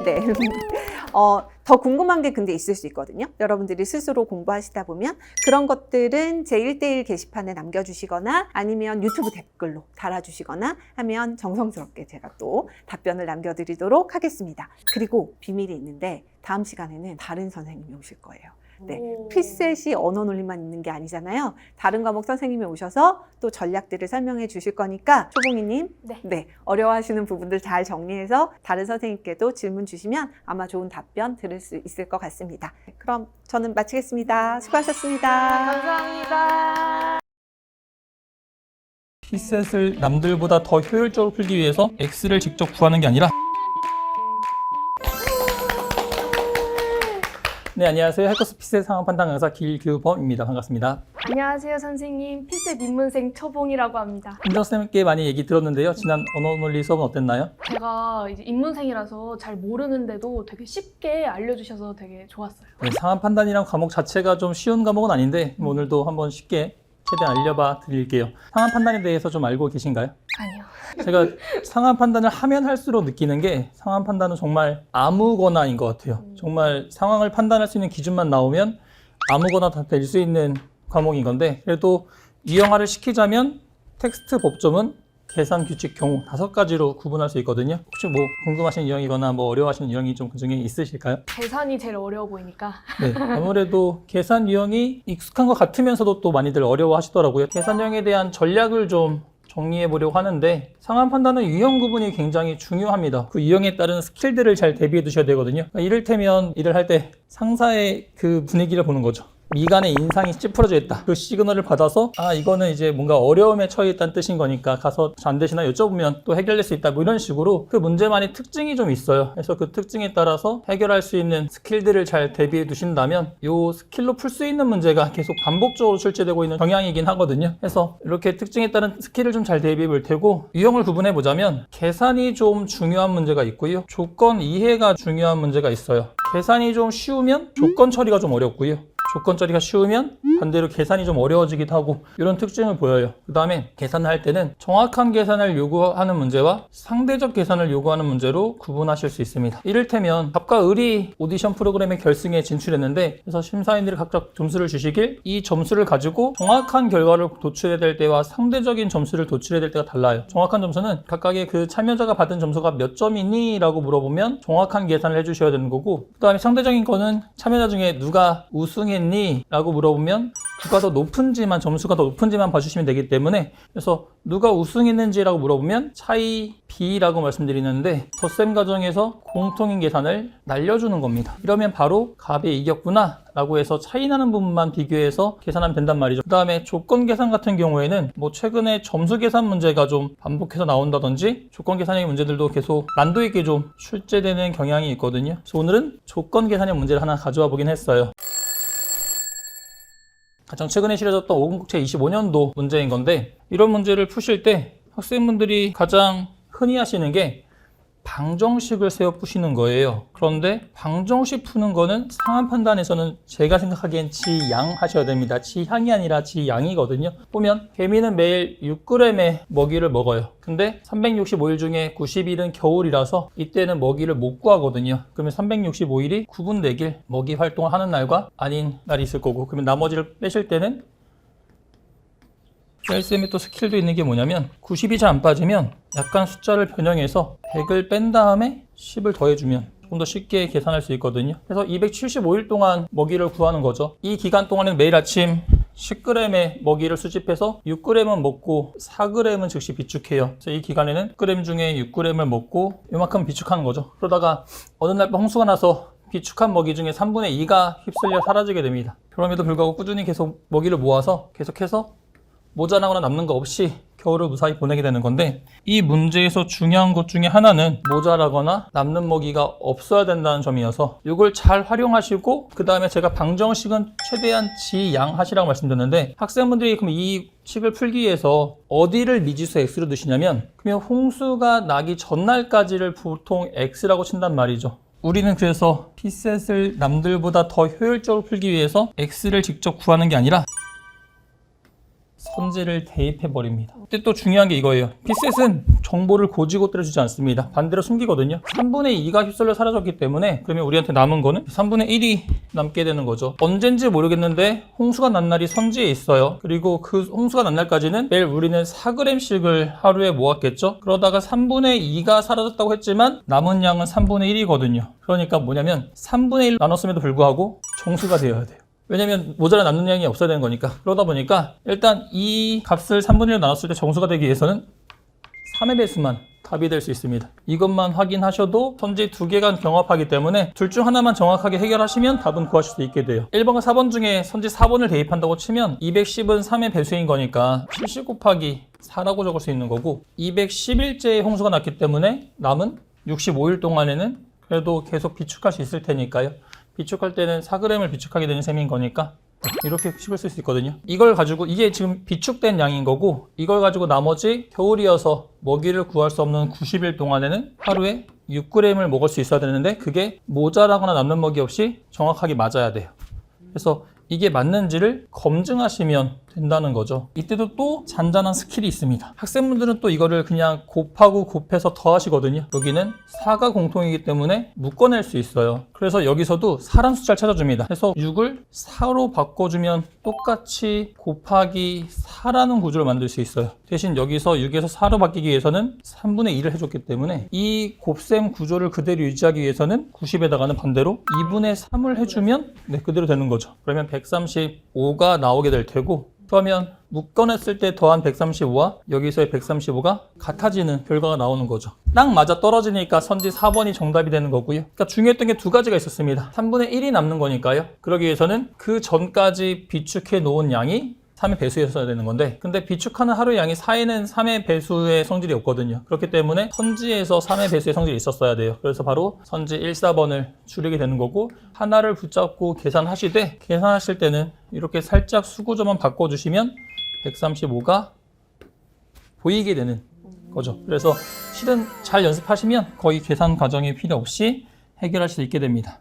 Speaker 1: 네. 더 궁금한 게 근데 있을 수 있거든요. 여러분들이 스스로 공부하시다 보면 그런 것들은 제 1:1 게시판에 남겨주시거나 아니면 유튜브 댓글로 달아주시거나 하면 정성스럽게 제가 또 답변을 남겨드리도록 하겠습니다. 그리고 비밀이 있는데 다음 시간에는 다른 선생님이 오실 거예요. 네, 필셋이 언어 논리만 있는 게 아니잖아요. 다른 과목 선생님이 오셔서 또 전략들을 설명해 주실 거니까 초봉이님, 네, 어려워하시는 부분들 잘 정리해서 다른 선생님께도 질문 주시면 아마 좋은 답변 들을 수 있을 것 같습니다. 그럼 저는 마치겠습니다. 수고하셨습니다.
Speaker 2: 감사합니다.
Speaker 3: 필셋을 남들보다 더 효율적으로 풀기 위해서 X를 직접 구하는 게 아니라 네, 안녕하세요. 해커스 필셋 상황 판단 강사 길규범입니다. 반갑습니다.
Speaker 2: 안녕하세요 선생님. 필셋 입문생 초봉이라고 합니다.
Speaker 3: 김정 선생님께 많이 얘기 들었는데요. 지난 언어 논리 수업은 어땠나요?
Speaker 2: 제가 이제 입문생이라서 잘 모르는데도 되게 쉽게 알려주셔서 되게 좋았어요.
Speaker 3: 네, 상황 판단이란 과목 자체가 좀 쉬운 과목은 아닌데 오늘도 한번 쉽게 최대한 알려봐 드릴게요. 상황 판단에 대해서 좀 알고 계신가요?
Speaker 2: 아니요.
Speaker 3: 제가 상황 판단을 하면 할수록 느끼는 게 상황 판단은 정말 아무거나인 것 같아요. 정말 상황을 판단할 수 있는 기준만 나오면 아무거나 다 될 수 있는 과목인 건데 그래도 유형화를 시키자면 텍스트 법조문 계산 규칙 경우 5가지로 구분할 수 있거든요. 혹시 뭐 궁금하신 유형이거나 뭐 어려워하시는 유형이 좀 그중에 있으실까요?
Speaker 2: 계산이 제일 어려워 보이니까.
Speaker 3: 네, 아무래도 계산 유형이 익숙한 것 같으면서도 또 많이들 어려워하시더라고요. 계산형에 대한 전략을 좀 정리해 보려고 하는데, 상한 판단은 유형 구분이 굉장히 중요합니다. 그 유형에 따른 스킬들을 잘 대비해 두셔야 되거든요. 그러니까 이를테면 일을 할 때 상사의 그 분위기를 보는 거죠. 미간의 인상이 찌푸러져 있다. 그 시그널을 받아서 이거는 이제 뭔가 어려움에 처해 있다는 뜻인 거니까 가서 안 되시나 여쭤보면 또 해결될 수 있다. 뭐 이런 식으로 그 문제만의 특징이 좀 있어요. 그래서 그 특징에 따라서 해결할 수 있는 스킬들을 잘 대비해 두신다면 이 스킬로 풀 수 있는 문제가 계속 반복적으로 출제되고 있는 경향이긴 하거든요. 그래서 이렇게 특징에 따른 스킬을 좀 잘 대비해 볼 테고, 유형을 구분해 보자면 계산이 좀 중요한 문제가 있고요. 조건 이해가 중요한 문제가 있어요. 계산이 좀 쉬우면 조건 처리가 좀 어렵고요. 조건 처리가 쉬우면 반대로 계산이 좀 어려워지기도 하고, 이런 특징을 보여요. 그 다음에 계산을 할 때는 정확한 계산을 요구하는 문제와 상대적 계산을 요구하는 문제로 구분하실 수 있습니다. 이를테면 갑과 을이 오디션 프로그램의 결승에 진출했는데, 그래서 심사위원들이 각각 점수를 주시길 이 점수를 가지고 정확한 결과를 도출해야 될 때와 상대적인 점수를 도출해야 될 때가 달라요. 정확한 점수는 각각의 그 참여자가 받은 점수가 몇 점이니? 라고 물어보면 정확한 계산을 해주셔야 되는 거고, 그 다음에 상대적인 거는 참여자 중에 누가 우승했니? 라고 물어보면 누가 더 높은지만, 점수가 더 높은지만 봐주시면 되기 때문에, 그래서 누가 우승했는지라고 물어보면 차이 B라고 말씀드리는데, 덧셈 과정에서 공통인 계산을 날려주는 겁니다. 이러면 바로 갑이 이겼구나 라고 해서 차이 나는 부분만 비교해서 계산하면 된단 말이죠. 그 다음에 조건 계산 같은 경우에는 뭐 최근에 점수 계산 문제가 좀 반복해서 나온다든지 조건 계산의 문제들도 계속 난도 있게 좀 출제되는 경향이 있거든요. 그래서 오늘은 조건 계산의 문제를 하나 가져와 보긴 했어요. 가장 최근에 실어졌던 5급 국제 25년도 문제인 건데, 이런 문제를 푸실 때 학생분들이 가장 흔히 하시는 게 방정식을 세워 푸시는 거예요. 그런데 방정식 푸는 거는 상한 판단에서는 제가 생각하기엔 지양 하셔야 됩니다. 지향이 아니라 지양이거든요. 보면 개미는 매일 6g의 먹이를 먹어요. 근데 365일 중에 90일은 겨울이라서 이때는 먹이를 못 구하거든요. 그러면 365일이 구분되길 먹이 활동을 하는 날과 아닌 날이 있을 거고, 그러면 나머지를 빼실 때는 셀쌤이 또 스킬도 있는 게 뭐냐면, 90이 잘 안 빠지면 약간 숫자를 변형해서 100을 뺀 다음에 10을 더해주면 조금 더 쉽게 계산할 수 있거든요. 그래서 275일 동안 먹이를 구하는 거죠. 이 기간 동안은 매일 아침 10g의 먹이를 수집해서 6g은 먹고 4g은 즉시 비축해요. 그래서 이 기간에는 6g 중에 6g을 먹고 이만큼 비축하는 거죠. 그러다가 어느 날 홍수가 나서 비축한 먹이 중에 3분의 2가 휩쓸려 사라지게 됩니다. 그럼에도 불구하고 꾸준히 계속 먹이를 모아서 계속해서 모자라거나 남는 거 없이 겨울을 무사히 보내게 되는 건데, 이 문제에서 중요한 것 중에 하나는 모자라거나 남는 먹이가 없어야 된다는 점이어서 이걸 잘 활용하시고, 그 다음에 제가 방정식은 최대한 지양 하시라고 말씀드렸는데, 학생분들이 그럼 이 식을 풀기 위해서 어디를 미지수 x로 두시냐면, 그러면 홍수가 나기 전날까지를 보통 x라고 친단 말이죠. 우리는 그래서 P셋을 남들보다 더 효율적으로 풀기 위해서 x를 직접 구하는 게 아니라 선지를 대입해버립니다. 근데 또 중요한 게 이거예요. P셋은 정보를 고지고 때려주지 않습니다. 반대로 숨기거든요. 3분의 2가 휩쓸려 사라졌기 때문에, 그러면 우리한테 남은 거는 3분의 1이 남게 되는 거죠. 언젠지 모르겠는데 홍수가 난 날이 선지에 있어요. 그리고 그 홍수가 난 날까지는 매일 우리는 4g씩을 하루에 모았겠죠. 그러다가 3분의 2가 사라졌다고 했지만 남은 양은 3분의 1이거든요. 그러니까 뭐냐면 3분의 1 나눴음에도 불구하고 정수가 되어야 돼요. 왜냐면 모자라 남는 양이 없어야 되는 거니까. 그러다 보니까 일단 이 값을 3분의 1로 나눴을 때 정수가 되기 위해서는 3의 배수만 답이 될 수 있습니다. 이것만 확인하셔도 선지 2개가 경합하기 때문에 둘 중 하나만 정확하게 해결하시면 답은 구하실 수 있게 돼요. 1번과 4번 중에 선지 4번을 대입한다고 치면 210은 3의 배수인 거니까 70 곱하기 4라고 적을 수 있는 거고, 211일째에 홍수가 났기 때문에 남은 65일 동안에는 그래도 계속 비축할 수 있을 테니까요. 비축할 때는 4g을 비축하게 되는 셈인 거니까 이렇게 식을 쓸 수 있거든요. 이걸 가지고, 이게 지금 비축된 양인 거고, 이걸 가지고 나머지 겨울이어서 먹이를 구할 수 없는 90일 동안에는 하루에 6g을 먹을 수 있어야 되는데, 그게 모자라거나 남는 먹이 없이 정확하게 맞아야 돼요. 그래서 이게 맞는지를 검증하시면 된다는 거죠. 이때도 또 잔잔한 스킬이 있습니다. 학생분들은 또 이거를 그냥 곱하고 곱해서 더하시거든요. 여기는 4가 공통이기 때문에 묶어낼 수 있어요. 그래서 여기서도 4란 숫자를 찾아줍니다. 그래서 6을 4로 바꿔주면 똑같이 곱하기 4라는 구조를 만들 수 있어요. 대신 여기서 6에서 4로 바뀌기 위해서는 3분의 2를 해줬기 때문에 이 곱셈 구조를 그대로 유지하기 위해서는 90에다가는 반대로 2분의 3을 해주면 그대로 되는 거죠. 그러면 135가 나오게 될 테고, 그러면 묶어냈을 때 더한 135와 여기서의 135가 같아지는 결과가 나오는 거죠. 딱 맞아 떨어지니까 선지 4번이 정답이 되는 거고요. 그러니까 중요했던 게 두 가지가 있었습니다. 3분의 1이 남는 거니까요. 그러기 위해서는 그 전까지 비축해 놓은 양이 3의 배수였어야 되는 건데, 근데 비축하는 하루의 양이 4에는 3의 배수의 성질이 없거든요. 그렇기 때문에 선지에서 3의 배수의 성질이 있었어야 돼요. 그래서 바로 선지 1, 4번을 줄이게 되는 거고, 하나를 붙잡고 계산하시되, 계산하실 때는 이렇게 살짝 수구조만 바꿔주시면 135가 보이게 되는 거죠. 그래서 실은 잘 연습하시면 거의 계산 과정이 필요 없이 해결할 수 있게 됩니다.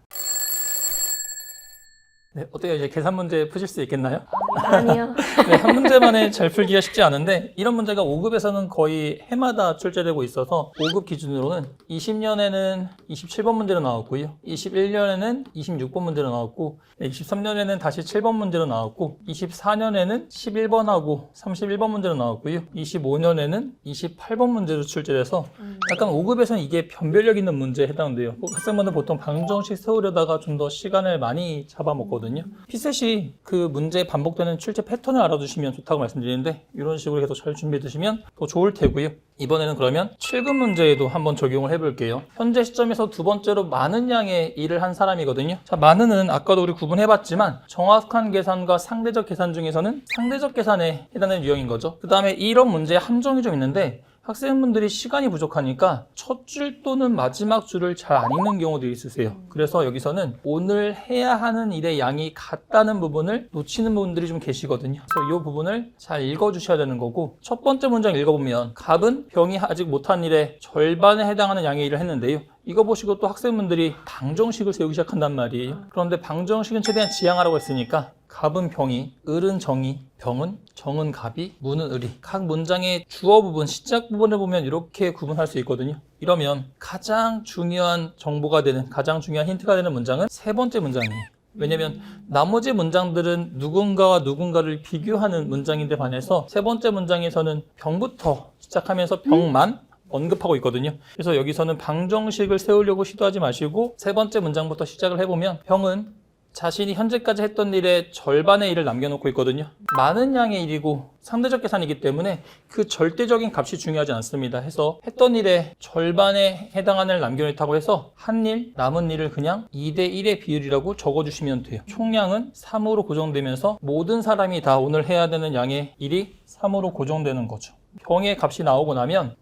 Speaker 3: 네, 어때요? 이제 계산 문제 푸실 수 있겠나요?
Speaker 2: 아니요.
Speaker 3: 네, 한 문제만에 잘 풀기가 쉽지 않은데, 이런 문제가 5급에서는 거의 해마다 출제되고 있어서 5급 기준으로는 20년에는 27번 문제로 나왔고요, 21년에는 26번 문제로 나왔고, 23년에는 다시 7번 문제로 나왔고, 24년에는 11번하고 31번 문제로 나왔고요, 25년에는 28번 문제로 출제돼서 약간 5급에서는 이게 변별력 있는 문제에 해당돼요. 학생분들 보통 방정식 세우려다가 좀 더 시간을 많이 잡아먹거든요. 피셋이 그 문제에 반복되는 출제 패턴을 알아두시면 좋다고 말씀드리는데, 이런 식으로 계속 잘 준비해 두시면 더 좋을 테고요. 이번에는 그러면 7급 문제에도 한번 적용을 해볼게요. 현재 시점에서 두 번째로 많은 양의 일을 한 사람이거든요. 자, 많은은 아까도 우리 구분해봤지만 정확한 계산과 상대적 계산 중에서는 상대적 계산에 해당되는 유형인 거죠. 그 다음에 이런 문제에 함정이 좀 있는데, 학생분들이 시간이 부족하니까 첫 줄 또는 마지막 줄을 잘 안 읽는 경우들이 있으세요. 그래서 여기서는 오늘 해야 하는 일의 양이 같다는 부분을 놓치는 분들이 좀 계시거든요. 그래서 이 부분을 잘 읽어주셔야 되는 거고, 첫 번째 문장 읽어보면 갑은 병이 아직 못한 일의 절반에 해당하는 양의 일을 했는데요. 이거 보시고 또 학생분들이 방정식을 세우기 시작한단 말이에요. 그런데 방정식은 최대한 지양하라고 했으니까 갑은 병이, 을은 정이, 병은 정은 갑이, 무는 을이, 각 문장의 주어 부분, 시작 부분을 보면 이렇게 구분할 수 있거든요. 이러면 가장 중요한 정보가 되는, 가장 중요한 힌트가 되는 문장은 세 번째 문장이에요. 왜냐면 나머지 문장들은 누군가와 누군가를 비교하는 문장인데 반해서 세 번째 문장에서는 병부터 시작하면서 병만 언급하고 있거든요. 그래서 여기서는 방정식을 세우려고 시도하지 마시고 세 번째 문장부터 시작을 해보면, 병은 자신이 현재까지 했던 일의 절반의 일을 남겨놓고 있거든요. 많은 양의 일이고 상대적 계산이기 때문에 그 절대적인 값이 중요하지 않습니다. 해서 했던 일의 절반에 해당하는 일 남겨놓다고 해서 한 일, 남은 일을 그냥 2대1의 비율이라고 적어주시면 돼요. 총량은 3으로 고정되면서 모든 사람이 다 오늘 해야 되는 양의 일이 3으로 고정되는 거죠. 병의 값이 나오고 나면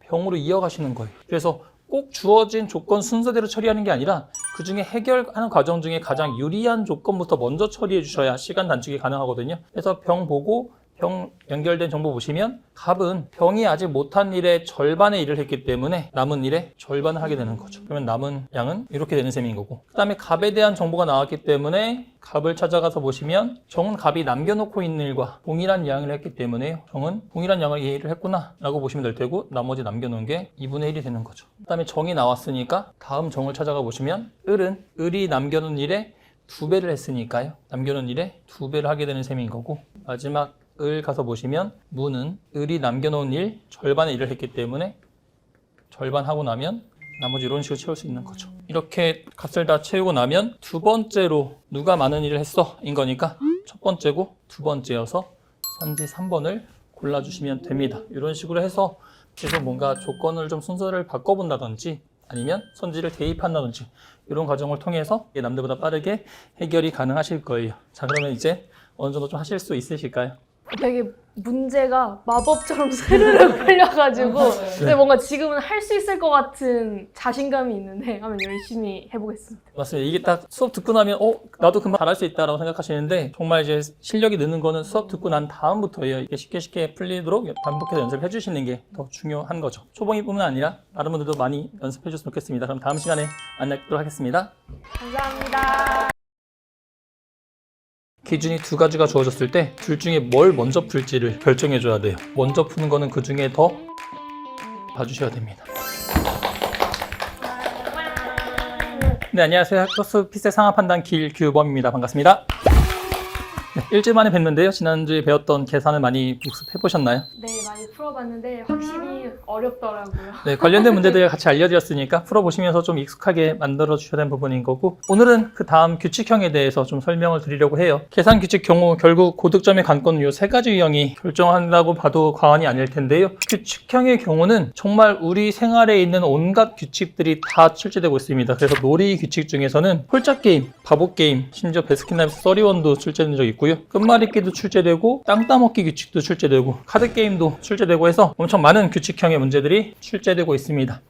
Speaker 3: 병으로 이어가시는 거예요. 그래서 꼭 주어진 조건 순서대로 처리하는 게 아니라 그 중에 해결하는 과정 중에 가장 유리한 조건부터 먼저 처리해 주셔야 시간 단축이 가능하거든요. 그래서 병 보고 병 연결된 정보 보시면 갑은 병이 아직 못한 일의 절반의 일을 했기 때문에 남은 일의 절반을 하게 되는 거죠. 그러면 남은 양은 이렇게 되는 셈인 거고, 그 다음에 갑에 대한 정보가 나왔기 때문에 갑을 찾아가서 보시면 정은 갑이 남겨놓고 있는 일과 동일한 양을 했기 때문에 정은 동일한 양을 이 일을 했구나 라고 보시면 될 테고, 나머지 남겨놓은 게 2분의 1이 되는 거죠. 그 다음에 정이 나왔으니까 다음 정을 찾아가 보시면 을은 을이 남겨놓은 일에 2배를 했으니까요, 남겨놓은 일에 2배를 하게 되는 셈인 거고, 마지막 을 가서 보시면 무는 을이 남겨놓은 일 절반의 일을 했기 때문에 절반 하고 나면 나머지 이런 식으로 채울 수 있는 거죠. 이렇게 값을 다 채우고 나면 두 번째로 누가 많은 일을 했어 인 거니까 첫 번째고 두 번째여서 선지 3번을 골라주시면 됩니다. 이런 식으로 해서 계속 뭔가 조건을 좀 순서를 바꿔본다든지 아니면 선지를 대입한다든지 이런 과정을 통해서 남들보다 빠르게 해결이 가능하실 거예요. 자, 그러면 이제 어느 정도 좀 하실 수 있으실까요?
Speaker 2: 되게 문제가 마법처럼 스르르 풀려가지고 근데 뭔가 지금은 할 수 있을 것 같은 자신감이 있는데 한번 열심히 해보겠습니다.
Speaker 3: 맞습니다. 이게 딱 수업 듣고 나면 나도 금방 잘할 수 있다라고 생각하시는데, 정말 이제 실력이 느는 거는 수업 듣고 난 다음부터예요. 이게 쉽게 풀리도록 반복해서 연습을 해주시는 게 더 중요한 거죠. 초봉이뿐만 아니라 다른 분들도 많이 연습해 주셨으면 좋겠습니다. 그럼 다음 시간에 만나도록 하겠습니다.
Speaker 2: 감사합니다.
Speaker 3: 기준이 두 가지가 주어졌을 때 둘 중에 뭘 먼저 풀지를 결정해 줘야 돼요. 먼저 푸는 거는 그 중에 더 봐주셔야 됩니다. 네, 안녕하세요. 학버스 피세 상하 판단 길규범입니다. 반갑습니다. 네, 일주일 만에 뵀는데요. 지난주에 배웠던 계산을 많이 복습해 보셨나요?
Speaker 2: 네, 많이 풀어봤는데 확실히 어렵더라고요.
Speaker 3: 네, 관련된 문제들 같이 알려드렸으니까 풀어보시면서 좀 익숙하게 만들어 주셔야 되는 부분인 거고, 오늘은 그 다음 규칙형에 대해서 좀 설명을 드리려고 해요. 계산 규칙 경우 결국 고득점의 관건은 이 세 가지 유형이 결정한다고 봐도 과언이 아닐 텐데요. 규칙형의 경우는 정말 우리 생활에 있는 온갖 규칙들이 다 출제되고 있습니다. 그래서 놀이 규칙 중에서는 홀짝 게임, 바보 게임, 심지어 베스킨라빈스 31도 출제된 적이 있고요. 끝말잇기도 출제되고 땅 따먹기 규칙도 출제되고 카드 게임도 출제되고 해서 엄청 많은 규칙형의 문제들이 출제되고 있습니다.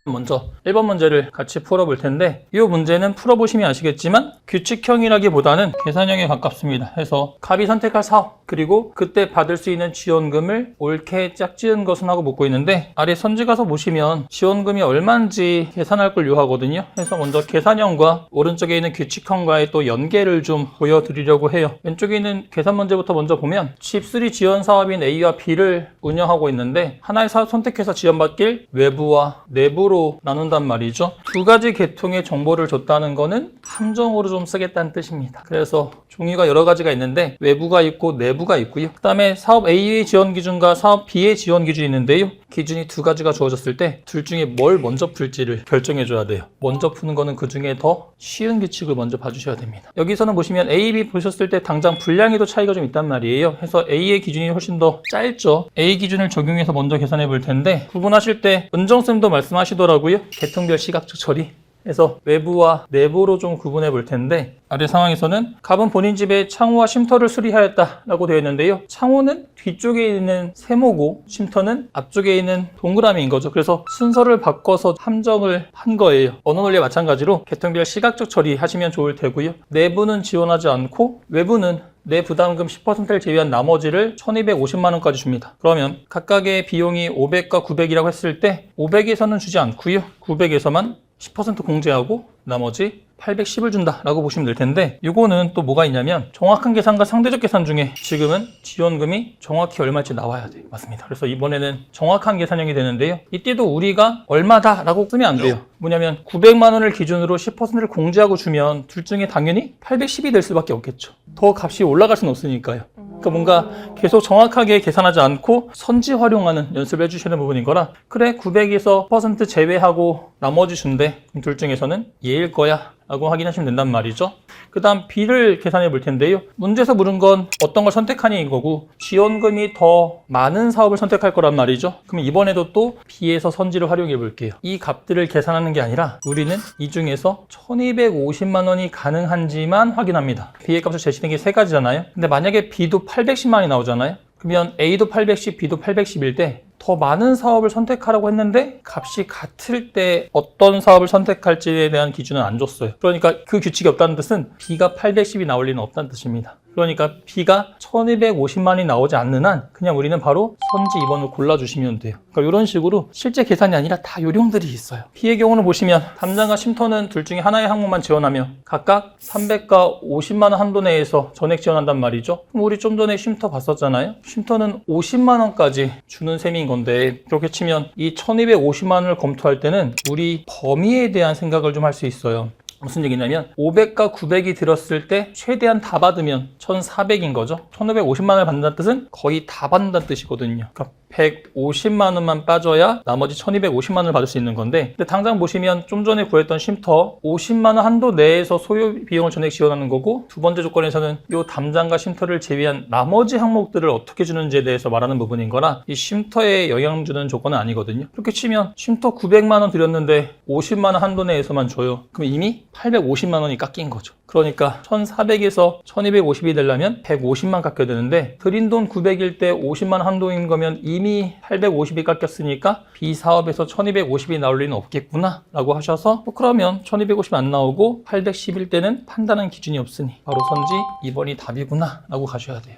Speaker 3: 먼저 1번 문제를 같이 풀어볼 텐데, 이 문제는 풀어보시면 아시겠지만 규칙형이라기보다는 계산형에 가깝습니다. 해서 갑이 선택할 사업, 그리고 그때 받을 수 있는 지원금을 옳게 짝지은 것은 하고 묻고 있는데, 아래 선지 가서 보시면 지원금이 얼마인지 계산할 걸 요하거든요. 그래서 먼저 계산형과 오른쪽에 있는 규칙형과의 또 연계를 좀 보여드리려고 해요. 왼쪽에 있는 계산 문제부터 먼저 보면 집3 지원 사업인 A와 B를 운영하고 있는데, 하나의 사업 선택해서 지원받길 외부와 내부로 나눈단 말이죠. 두 가지 계통의 정보를 줬다는 거는 함정으로 좀 쓰겠다는 뜻입니다. 그래서 종류가 여러 가지가 있는데 외부가 있고 내부가 있고요. 그 다음에 사업 A의 지원 기준과 사업 B의 지원 기준이 있는데요. 기준이 두 가지가 주어졌을 때 둘 중에 뭘 먼저 풀지를 결정해 줘야 돼요. 먼저 푸는 거는 그 중에 더 쉬운 규칙을 먼저 봐주셔야 됩니다. 여기서는 보시면 A, B 보셨을 때 당장 분량에도 차이가 좀 있단 말이에요. 그래서 A의 기준이 훨씬 더 짧죠. A 기준을 적용해서 먼저 계산해 볼 텐데, 구분하실 때 은정쌤도 말씀하시더라고요. 계통별 시각적 처리. 그래서 외부와 내부로 좀 구분해 볼 텐데, 아래 상황에서는 갑은 본인 집에 창호와 쉼터를 수리하였다라고 되어 있는데요. 창호는 뒤쪽에 있는 세모고 쉼터는 앞쪽에 있는 동그라미인 거죠. 그래서 순서를 바꿔서 함정을 한 거예요. 언어 논리와 마찬가지로 계통별 시각적 처리 하시면 좋을 테고요. 내부는 지원하지 않고 외부는 내 부담금 10%를 제외한 나머지를 1250만 원까지 줍니다. 그러면 각각의 비용이 500과 900이라고 했을 때 500에서는 주지 않고요. 900에서만 10% 공제하고 나머지 810을 준다라고 보시면 될 텐데, 이거는 또 뭐가 있냐면 정확한 계산과 상대적 계산 중에 지금은 지원금이 정확히 얼마일지 나와야 돼요. 맞습니다. 그래서 이번에는 정확한 계산형이 되는데요. 이때도 우리가 얼마다라고 쓰면 안 돼요. 뭐냐면 900만 원을 기준으로 10%를 공제하고 주면 둘 중에 당연히 810이 될 수밖에 없겠죠. 더 값이 올라갈 수는 없으니까요. 그러니까 뭔가 계속 정확하게 계산하지 않고 선지 활용하는 연습을 해주시는 부분인 거라, 그래 900에서 10% 제외하고 나머지 준대, 둘 중에서는 얘일 거야 라고 확인하시면 된단 말이죠. 그 다음 B를 계산해 볼 텐데요. 문제에서 물은 건 어떤 걸 선택하니 이거고, 지원금이 더 많은 사업을 선택할 거란 말이죠. 그럼 이번에도 또 B에서 선지를 활용해 볼게요. 이 값들을 계산하는 게 아니라 우리는 이 중에서 1250만 원이 가능한지만 확인합니다. B의 값을 제시된 게 세 가지잖아요. 근데 만약에 B도 810만 원이 나오잖아요. 그러면 A도 810, B도 810일 때 더 많은 사업을 선택하라고 했는데 값이 같을 때 어떤 사업을 선택할지에 대한 기준은 안 줬어요. 그러니까 그 규칙이 없다는 뜻은 B가 810이 나올 리는 없다는 뜻입니다. 그러니까 B가 1250만이 나오지 않는 한 그냥 우리는 바로 선지 2번을 골라주시면 돼요. 그러니까 이런 식으로 실제 계산이 아니라 다 요령들이 있어요. B의 경우는 보시면 담장과 쉼터는 둘 중에 하나의 항목만 지원하며 각각 300과 50만 원 한도 내에서 전액 지원한단 말이죠. 그럼 우리 좀 전에 쉼터 봤었잖아요. 쉼터는 50만 원까지 주는 셈인 건데, 그렇게 치면 이 1250만 원을 검토할 때는 우리 범위에 대한 생각을 좀 할 수 있어요. 무슨 얘기냐면 500과 900이 들었을 때 최대한 다 받으면 1400인 거죠. 1550만 원을 받는다는 뜻은 거의 다 받는다는 뜻이거든요. 그러니까 150만 원만 빠져야 나머지 1250만 원을 받을 수 있는 건데, 근데 당장 보시면 좀 전에 구했던 쉼터 50만 원 한도 내에서 소요 비용을 전액 지원하는 거고, 두 번째 조건에서는 이 담장과 쉼터를 제외한 나머지 항목들을 어떻게 주는지에 대해서 말하는 부분인 거라 이 쉼터에 영향 주는 조건은 아니거든요. 그렇게 치면 쉼터 900만 원 드렸는데 50만 원 한도 내에서만 줘요. 그럼 이미 850만 원이 깎인 거죠. 그러니까 1400에서 1250이 되려면 150만 깎여야 되는데, 드린 돈 900일 때 50만 한도인 거면 이미 850이 깎였으니까 B 사업에서 1250이 나올 리는 없겠구나 라고 하셔서, 그러면 1250이 안 나오고 810일 때는 판단한 기준이 없으니 바로 선지 2번이 답이구나 라고 가셔야 돼요.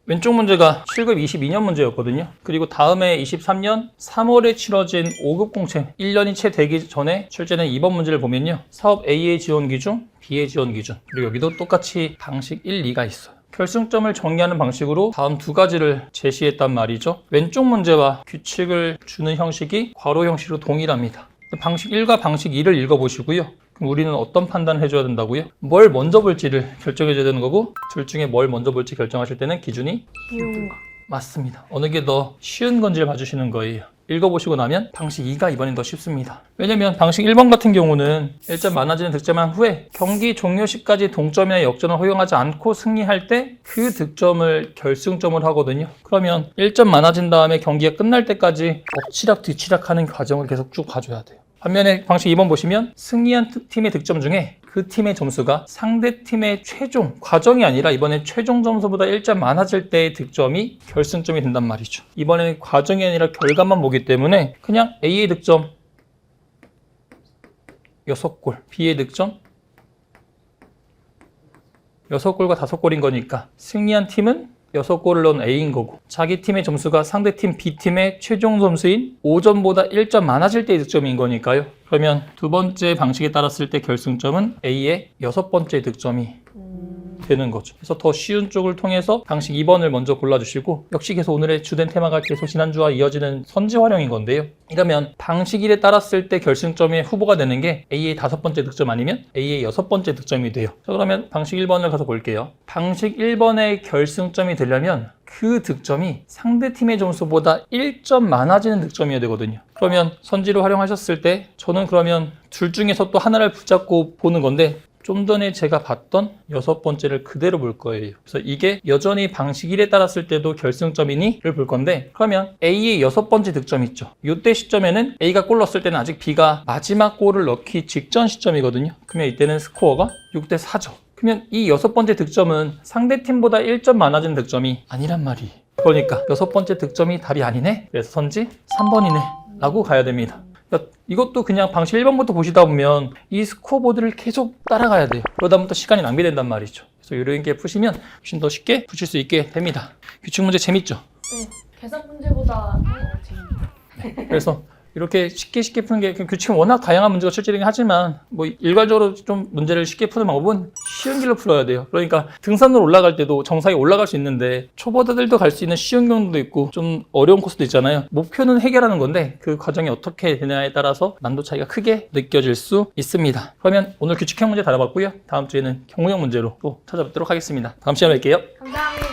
Speaker 3: 왼쪽 문제가 7급 22년 문제였거든요. 그리고 다음에 23년 3월에 치러진 5급 공채 1년이 채 되기 전에 출제된 이번 문제를 보면요. 사업 A의 지원 기준, B의 지원 기준, 그리고 여기도 똑같이 방식 1, 2가 있어요. 결승점을 정리하는 방식으로 다음 두 가지를 제시했단 말이죠. 왼쪽 문제와 규칙을 주는 형식이 괄호 형식으로 동일합니다. 방식 1과 방식 2를 읽어보시고요. 그럼 우리는 어떤 판단을 해줘야 된다고요? 뭘 먼저 볼지를 결정해줘야 되는 거고, 둘 중에 뭘 먼저 볼지 결정하실 때는 기준이
Speaker 2: 이유가.
Speaker 3: 맞습니다. 어느 게 더 쉬운 건지를 봐주시는 거예요. 읽어보시고 나면 방식 2가 이번엔 더 쉽습니다. 왜냐면 방식 1번 같은 경우는 1점 많아지는 득점한 후에 경기 종료 시까지 동점이나 역전을 허용하지 않고 승리할 때 그 득점을 결승점을 하거든요. 그러면 1점 많아진 다음에 경기가 끝날 때까지 엎치락 뒤치락하는 과정을 계속 쭉 봐줘야 돼요. 반면에 방식 2번 보시면 승리한 팀의 득점 중에 그 팀의 점수가 상대 팀의 최종 과정이 아니라 이번엔 최종 점수보다 1점 많아질 때의 득점이 결승점이 된단 말이죠. 이번에는 과정이 아니라 결과만 보기 때문에 그냥 A의 득점 6골, B의 득점 6골과 5골인 거니까 승리한 팀은 6골을 넣은 A인 거고, 자기 팀의 점수가 상대 팀 B팀의 최종 점수인 5점보다 1점 많아질 때의 득점인 거니까요. 그러면 두 번째 방식에 따랐을 때 결승점은 A의 6번째 득점이 되는 거죠. 그래서 더 쉬운 쪽을 통해서 방식 2번을 먼저 골라주시고, 역시 계속 오늘의 주된 테마가 계속 지난주와 이어지는 선지 활용인 건데요. 이러면 방식 1에 따랐을 때 결승점의 후보가 되는 게 A의 5번째 득점 아니면 A의 6번째 득점이 돼요. 자, 그러면 방식 1번을 가서 볼게요. 방식 1번의 결승점이 되려면 그 득점이 상대팀의 점수보다 1점 많아지는 득점이어야 되거든요. 그러면 선지를 활용하셨을 때 저는 그러면 둘 중에서 또 하나를 붙잡고 보는 건데, 좀 전에 제가 봤던 6번째를 그대로 볼 거예요. 그래서 이게 여전히 방식 1에 따랐을 때도 결승점이니?를 볼 건데, 그러면 A의 6번째 득점 있죠. 이때 시점에는 A가 골 넣었을 때는 아직 B가 마지막 골을 넣기 직전 시점이거든요. 그러면 이때는 스코어가 6대 4죠. 그러면 이 6번째 득점은 상대팀보다 1점 많아진 득점이 아니란 말이에요. 그러니까 6번째 득점이 답이 아니네? 그래서 선지 3번이네 라고 가야 됩니다. 이것도 그냥 방식 1번부터 보시다 보면 이 스코어보드를 계속 따라가야 돼요. 그러다부터 시간이 낭비된단 말이죠. 그래서 이런 게 푸시면 훨씬 더 쉽게 푸실 수 있게 됩니다. 규칙 문제 재밌죠?
Speaker 2: 네, 계산 문제보다 재밌네요.
Speaker 3: 그래서 이렇게 쉽게 푸는 게, 규칙은 워낙 다양한 문제가 출제되긴 하지만 뭐 일괄적으로 좀 문제를 쉽게 푸는 방법은 쉬운 길로 풀어야 돼요. 그러니까 등산으로 올라갈 때도 정상에 올라갈 수 있는데 초보자들도 갈 수 있는 쉬운 경우도 있고 좀 어려운 코스도 있잖아요. 목표는 해결하는 건데 그 과정이 어떻게 되냐에 따라서 난도 차이가 크게 느껴질 수 있습니다. 그러면 오늘 규칙형 문제 다뤄봤고요. 다음 주에는 경우형 문제로 또 찾아뵙도록 하겠습니다. 다음 시간에 뵐게요.
Speaker 2: 감사합니다.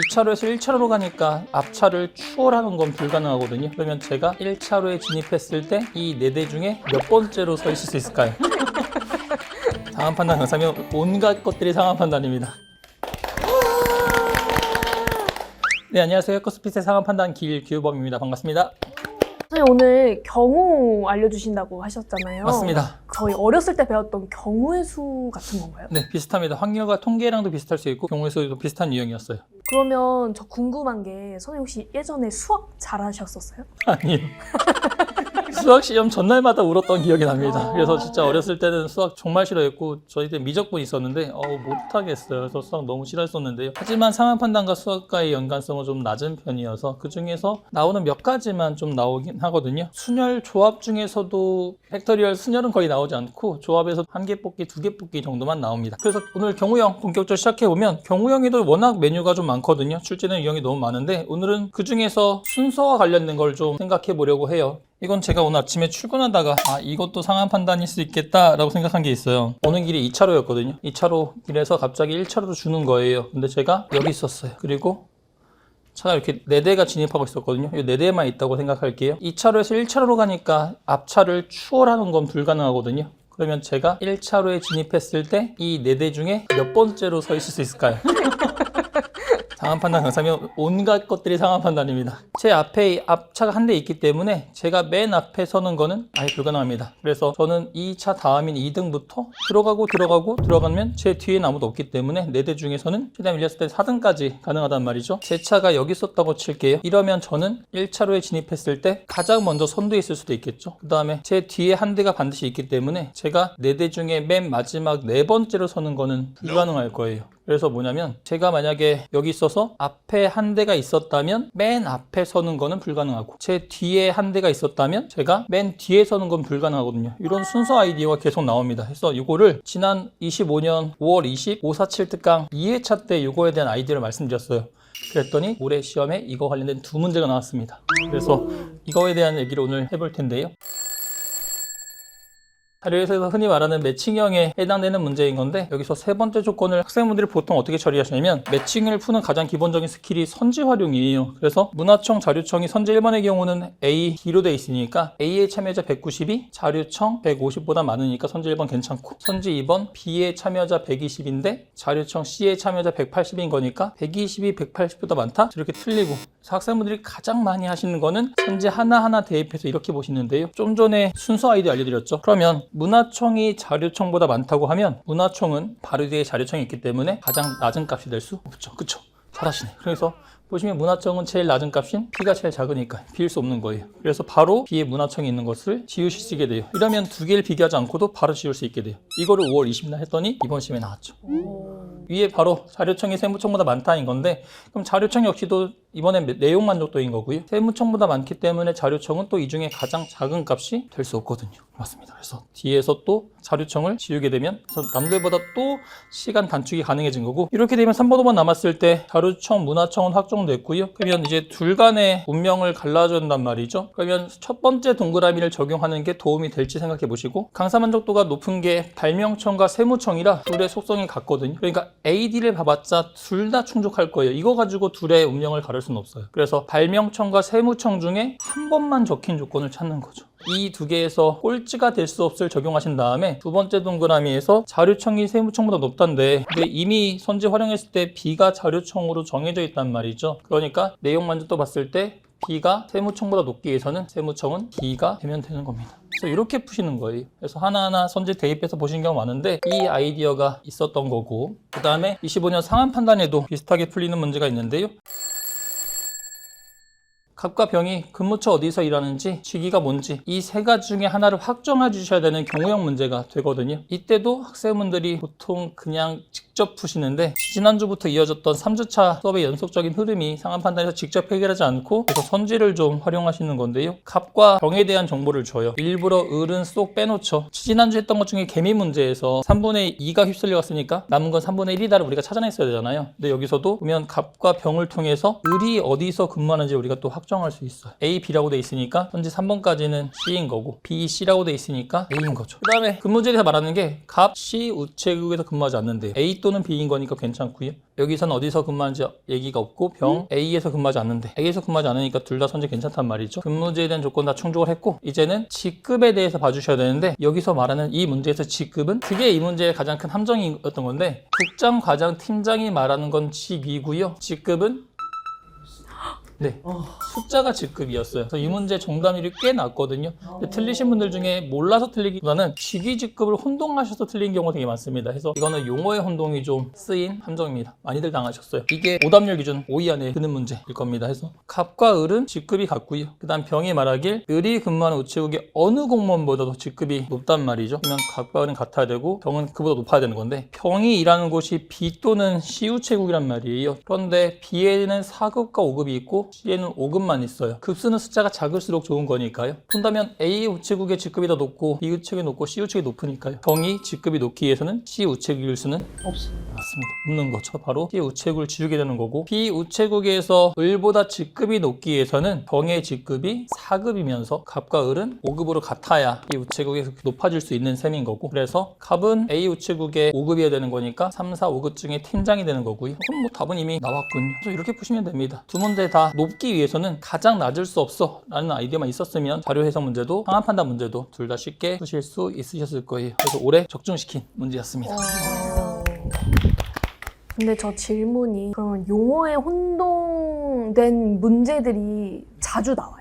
Speaker 3: 2차로에서 1차로로 가니까 앞차를 추월하는 건 불가능하거든요. 그러면 제가 1차로에 진입했을 때 이 4대 중에 몇 번째로 서 있을 수 있을까요? 상황 판단 강사면 온갖 것들이 상황 판단입니다. 네, 안녕하세요. 에코스핏의 상황 판단 길규범입니다. 반갑습니다.
Speaker 2: 선생님 오늘 경우 알려주신다고 하셨잖아요.
Speaker 3: 맞습니다.
Speaker 2: 저희 어렸을 때 배웠던 경우의 수 같은 건가요?
Speaker 3: 네, 비슷합니다. 확률과 통계랑도 비슷할 수 있고 경우의 수도 비슷한 유형이었어요.
Speaker 2: 그러면 저 궁금한 게 선생님 혹시 예전에 수학 잘하셨었어요?
Speaker 3: 아니요. 수학 시험 전날마다 울었던 기억이 납니다. 그래서 진짜 어렸을 때는 수학 정말 싫어했고 저희 때 미적분 있었는데 못하겠어요. 그래서 수학 너무 싫어했었는데요. 하지만 상황 판단과 수학과의 연관성은 좀 낮은 편이어서 그 중에서 나오는 몇 가지만 좀 나오긴 하거든요. 순열 조합 중에서도 팩토리얼 순열은 거의 나오지 않고 조합에서 1개 뽑기, 2개 뽑기 정도만 나옵니다. 그래서 오늘 경우형 본격적으로 시작해보면 경우형에도 워낙 메뉴가 좀 많거든요. 출제는 유형이 너무 많은데 오늘은 그 중에서 순서와 관련된 걸 좀 생각해 보려고 해요. 이건 제가 오늘 아침에 출근하다가 이것도 상황 판단일 수 있겠다 라고 생각한 게 있어요. 오는 길이 2차로였거든요. 2차로 길에서 갑자기 1차로로 주는 거예요. 근데 제가 여기 있었어요. 그리고 차가 이렇게 4대가 진입하고 있었거든요. 이 4대만 있다고 생각할게요. 2차로에서 1차로로 가니까 앞차를 추월하는 건 불가능하거든요. 그러면 제가 1차로에 진입했을 때 이 4대 중에 몇 번째로 서 있을 수 있을까요? 상황 판단 강사면 온갖 것들이 상황 판단입니다. 제 앞에 앞차가 한 대 있기 때문에 제가 맨 앞에 서는 거는 아예 불가능합니다. 그래서 저는 2차 다음인 2등부터 들어가면 제 뒤에는 아무도 없기 때문에 4대 중에서는 최대한 밀렸을 때 4등까지 가능하단 말이죠. 제 차가 여기 있었다고 칠게요. 이러면 저는 1차로에 진입했을 때 가장 먼저 선두에 있을 수도 있겠죠. 그 다음에 제 뒤에 한 대가 반드시 있기 때문에 제가 4대 중에 맨 마지막 4번째로 서는 거는 불가능할 거예요. 그래서 뭐냐면 제가 만약에 여기 있어서 앞에 한 대가 있었다면 맨 앞에 서는 거는 불가능하고 제 뒤에 한 대가 있었다면 제가 맨 뒤에 서는 건 불가능하거든요. 이런 순서 아이디어가 계속 나옵니다. 그래서 이거를 지난 25년 5월 20 547 특강 2회차 때 이거에 대한 아이디어를 말씀드렸어요. 그랬더니 올해 시험에 이거 관련된 2문제가 나왔습니다. 그래서 이거에 대한 얘기를 오늘 해볼 텐데요. 자료에서 흔히 말하는 매칭형에 해당되는 문제인 건데 여기서 세 번째 조건을 학생분들이 보통 어떻게 처리하시냐면 매칭을 푸는 가장 기본적인 스킬이 선지 활용이에요. 그래서 문화청 자료청이 선지 1번의 경우는 A, D로 돼 있으니까 A의 참여자 190이 자료청 150보다 많으니까 선지 1번 괜찮고 선지 2번 B의 참여자 120인데 자료청 C의 참여자 180인 거니까 120이 180보다 많다? 저렇게 틀리고 학생분들이 가장 많이 하시는 거는 선지 하나하나 대입해서 이렇게 보시는데요. 좀 전에 순서 아이디어 알려드렸죠. 그러면 문화청이 자료청보다 많다고 하면 문화청은 바로 뒤에 자료청이 있기 때문에 가장 낮은 값이 될 수 없죠. 그쵸? 잘하시네. 그래서 보시면 문화청은 제일 낮은 값인 B가 제일 작으니까 비일 수 없는 거예요. 그래서 바로 B에 문화청이 있는 것을 지우실 수 있게 돼요. 이러면 두 개를 비교하지 않고도 바로 지울 수 있게 돼요. 이거를 5월 20일 날 했더니 이번 시험에 나왔죠. 위에 바로 자료청이 세무청보다 많다는 건데 그럼 자료청 역시도 이번에 내용 만족도인 거고요. 세무청보다 많기 때문에 자료청은 또 이 중에 가장 작은 값이 될 수 없거든요. 맞습니다. 그래서 뒤에서 또 자료청을 지우게 되면 그래서 남들보다 또 시간 단축이 가능해진 거고 이렇게 되면 3번, 5번 남았을 때 자료청, 문화청은 확정됐고요. 그러면 이제 둘 간의 운명을 갈라준단 말이죠. 그러면 첫 번째 동그라미를 적용하는 게 도움이 될지 생각해 보시고 강사 만족도가 높은 게 발명청과 세무청이라 둘의 속성이 같거든요. 그러니까 AD를 봐봤자 둘 다 충족할 거예요. 이거 가지고 둘의 운명을 가를 수는 없어요. 그래서 발명청과 세무청 중에 한 번만 적힌 조건을 찾는 거죠. 이 두 개에서 꼴찌가 될 수 없을 적용하신 다음에 두 번째 동그라미에서 자료청이 세무청보다 높단데 근데 이미 선지 활용했을 때 B가 자료청으로 정해져 있단 말이죠. 그러니까 내용 만족도 봤을 때 B가 세무청보다 높기 위해서는 세무청은 B가 되면 되는 겁니다. 그래서 이렇게 푸시는 거예요. 그래서 하나하나 선지 대입해서 보신 경우 많은데 이 아이디어가 있었던 거고 그 다음에 25년 상한 판단에도 비슷하게 풀리는 문제가 있는데요. 값과 병이 근무처 어디서 일하는지, 직위가 뭔지 이 세 가지 중에 하나를 확정해 주셔야 되는 경우형 문제가 되거든요. 이때도 학생분들이 보통 그냥 직접 푸시는데 지난주부터 이어졌던 3주차 수업의 연속적인 흐름이 상한 판단에서 직접 해결하지 않고 그래서 선지를 좀 활용하시는 건데요. 값과 병에 대한 정보를 줘요. 일부러 을은 쏙 빼놓죠. 지난주 했던 것 중에 개미 문제에서 3분의 2가 휩쓸려 갔으니까 남은 건 3분의 1이다를 우리가 찾아냈어야 되잖아요. 근데 여기서도 보면 값과 병을 통해서 을이 어디서 근무하는지 우리가 또 확정할 수 있어요. A, B라고 돼 있으니까 현재 3번까지는 C인 거고 B, C라고 돼 있으니까 A인 거죠. 그 다음에 근무지에 대해서 말하는 게 값 C 우체국에서 근무하지 않는데 A 또는 B인 거니까 괜찮고요. 여기서는 어디서 근무하는지 얘기가 없고 병 A에서 근무하지 않는데 A에서 근무하지 않으니까 둘 다 선지 괜찮단 말이죠. 근무지에 대한 조건 다 충족을 했고 이제는 직급에 대해서 봐주셔야 되는데 여기서 말하는 이 문제에서 직급은 그게 이 문제의 가장 큰 함정이었던 건데 국장, 과장, 팀장이 말하는 건 직위고요. 직급은 네, 숫자가 직급이었어요. 그래서 이 문제 정답률이 꽤 낮거든요. 근데 틀리신 분들 중에 몰라서 틀리기보다는 직위 직급을 혼동하셔서 틀린 경우가 되게 많습니다. 그래서 이거는 용어의 혼동이 좀 쓰인 함정입니다. 많이들 당하셨어요. 이게 오답률 기준 5위 안에 드는 문제일 겁니다. 그래서 갑과 을은 직급이 같고요. 그 다음 병이 말하길 을이 근무하는 우체국의 어느 공무원보다도 직급이 높단 말이죠. 그러면 갑과 을은 같아야 되고 병은 그보다 높아야 되는 건데 병이 일하는 곳이 B 또는 C 우체국이란 말이에요. 그런데 B에는 4급과 5급이 있고 C에는 5급만 있어요. 급수는 숫자가 작을수록 좋은 거니까요. 본다면 A 우체국의 직급이 더 높고 B 우체국이 높고 C 우체국이 높으니까요. 병이 직급이 높기 위해서는 C 우체국일 수는 없습니다. 맞습니다. 없는 거죠. 바로 C 우체국을 지우게 되는 거고 B 우체국에서 을보다 직급이 높기 위해서는 병의 직급이 4급이면서 갑과 을은 5급으로 같아야 이 우체국에서 높아질 수 있는 셈인 거고 그래서 갑은 A 우체국의 5급이어야 되는 거니까 3, 4, 5급 중에 팀장이 되는 거고요. 그럼 뭐 답은 이미 나왔군요. 그래서 이렇게 푸시면 됩니다. 두 문제 다 높기 위해서는 가장 낮을 수 없어 라는 아이디어만 있었으면 자료 해석 문제도 상한 판단 문제도 둘 다 쉽게 푸실 수 있으셨을 거예요. 그래서 올해 적중시킨 문제였습니다.
Speaker 2: 근데 저 질문이 그러면 용어에 혼동된 문제들이 자주 나와요?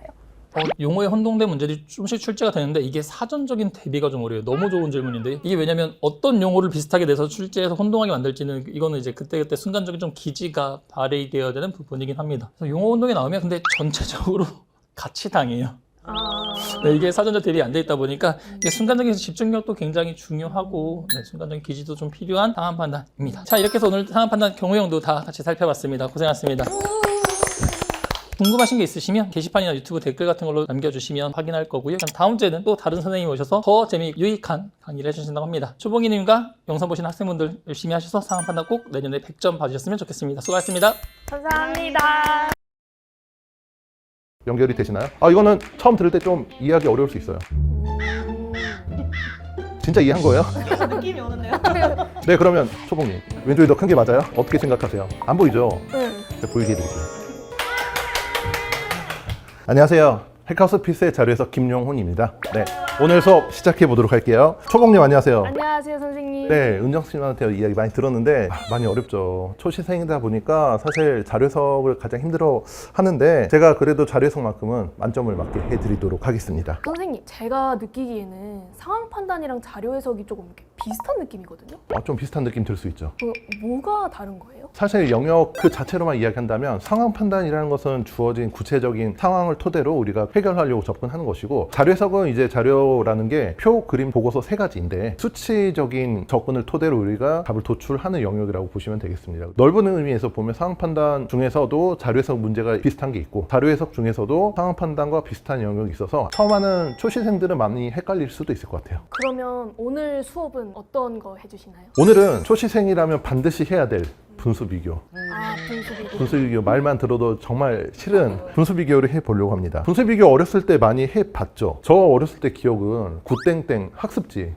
Speaker 3: 용어에 혼동된 문제들이 조금씩 출제가 되는데 이게 사전적인 대비가 좀 어려워요. 너무 좋은 질문인데 이게 왜냐면 어떤 용어를 비슷하게 내서 출제해서 혼동하게 만들지는 이거는 이제 그때그때 순간적인 좀 기지가 발휘되어야 되는 부분이긴 합니다. 그래서 용어 혼동이 나오면 근데 전체적으로 같이 당해요. 네, 이게 사전적 대비 안 돼 있다 보니까 이게 순간적인 집중력도 굉장히 중요하고 네, 순간적인 기지도 좀 필요한 상황 판단입니다. 자, 이렇게 해서 오늘 상황 판단 경우형도 다 같이 살펴봤습니다. 고생하셨습니다. 궁금하신 게 있으시면 게시판이나 유튜브 댓글 같은 걸로 남겨주시면 확인할 거고요. 다음 주에는 또 다른 선생님이 오셔서 더 재미있고 유익한 강의를 해주신다고 합니다. 초봉이님과 영상 보신 학생분들 열심히 하셔서 상황 판단 꼭 내년에 100점 받으셨으면 좋겠습니다. 수고하셨습니다.
Speaker 2: 감사합니다.
Speaker 4: 연결이 되시나요? 이거는 처음 들을 때 좀 이해하기 어려울 수 있어요. 진짜 이해한 거예요?
Speaker 5: 느낌이 오는데요?
Speaker 4: 네, 그러면 초봉님 왼쪽이 더 큰 게 맞아요? 어떻게 생각하세요? 안 보이죠?
Speaker 2: 네.
Speaker 4: 제가 보이게 해드릴게요. 안녕하세요. 핵하우스 필수의 자료에서 김용훈입니다. 네, 오늘 수업 시작해 보도록 할게요. 초봉님 안녕하세요.
Speaker 2: 안녕하세요, 선생님.
Speaker 4: 네, 은정씨한테 이야기 많이 들었는데 많이 어렵죠. 초시생이다 보니까 사실 자료 해석을 가장 힘들어 하는데 제가 그래도 자료 해석만큼은 만점을 맞게 해드리도록 하겠습니다.
Speaker 2: 선생님, 제가 느끼기에는 상황 판단이랑 자료 해석이 조금 이렇게 비슷한 느낌이거든요.
Speaker 4: 좀 비슷한 느낌 들 수 있죠.
Speaker 2: 뭐가 다른 거예요?
Speaker 4: 사실 영역 그 자체로만 이야기한다면 상황 판단이라는 것은 주어진 구체적인 상황을 토대로 우리가 해결하려고 접근하는 것이고, 자료 해석은 이제 자료라는 게 표, 그림, 보고서 세 가지인데 수치적인 접근을 토대로 우리가 답을 도출하는 영역이라고 보시면 되겠습니다. 넓은 의미에서 보면 상황 판단 중에서도 자료 해석 문제가 비슷한 게 있고, 자료 해석 중에서도 상황 판단과 비슷한 영역이 있어서 처음 하는 초시생들은 많이 헷갈릴 수도 있을 것 같아요.
Speaker 2: 그러면 오늘 수업은 어떤 거 해주시나요?
Speaker 4: 오늘은 초시생이라면 반드시 해야 될 분수 비교.
Speaker 2: 분수 비교.
Speaker 4: 분수 비교 말만 들어도 정말 싫은 분수 비교를 해보려고 합니다. 분수 비교 어렸을 때 많이 해봤죠. 저 어렸을 때 기억은 굿땡땡 학습지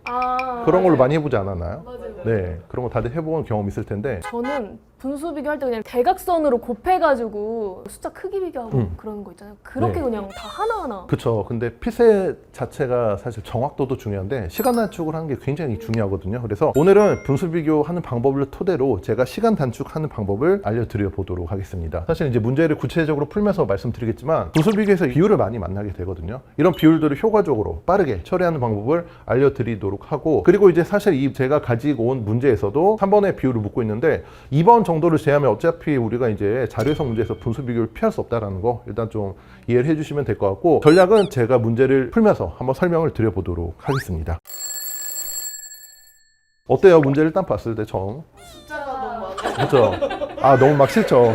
Speaker 4: 그런 걸로 많이 해보지 않았나요?
Speaker 2: 맞아요.
Speaker 4: 네, 그런 거 다들 해본 경험 있을 텐데
Speaker 2: 저는 분수 비교할 때 그냥 대각선으로 곱해가지고 숫자 크기 비교하고 그러는 거 있잖아요. 그렇게
Speaker 4: 네.
Speaker 2: 그냥 다 하나하나.
Speaker 4: 그쵸. 근데 필세 자체가 사실 정확도도 중요한데 시간 단축을 하는 게 굉장히 중요하거든요. 그래서 오늘은 분수 비교하는 방법을 토대로 제가 시간 단축하는 방법을 알려드려 보도록 하겠습니다. 사실 이제 문제를 구체적으로 풀면서 말씀드리겠지만 분수 비교에서 비율을 많이 만나게 되거든요. 이런 비율들을 효과적으로 빠르게 처리하는 방법을 알려드리도록 하고, 그리고 이제 사실 이 제가 가지고 온 문제에서도 3번의 비율을 묻고 있는데 2번 정도를 제하면 어차피 우리가 이제 자료 해석 문제에서 분수 비교를 피할 수 없다는 거 일단 좀 이해를 해주시면 될 것 같고, 전략은 제가 문제를 풀면서 한번 설명을 드려보도록 하겠습니다. 어때요? 문제를 일단 봤을 때 처음?
Speaker 5: 숫자가 너무 많아요.
Speaker 4: 그렇죠? 너무 막 싫죠?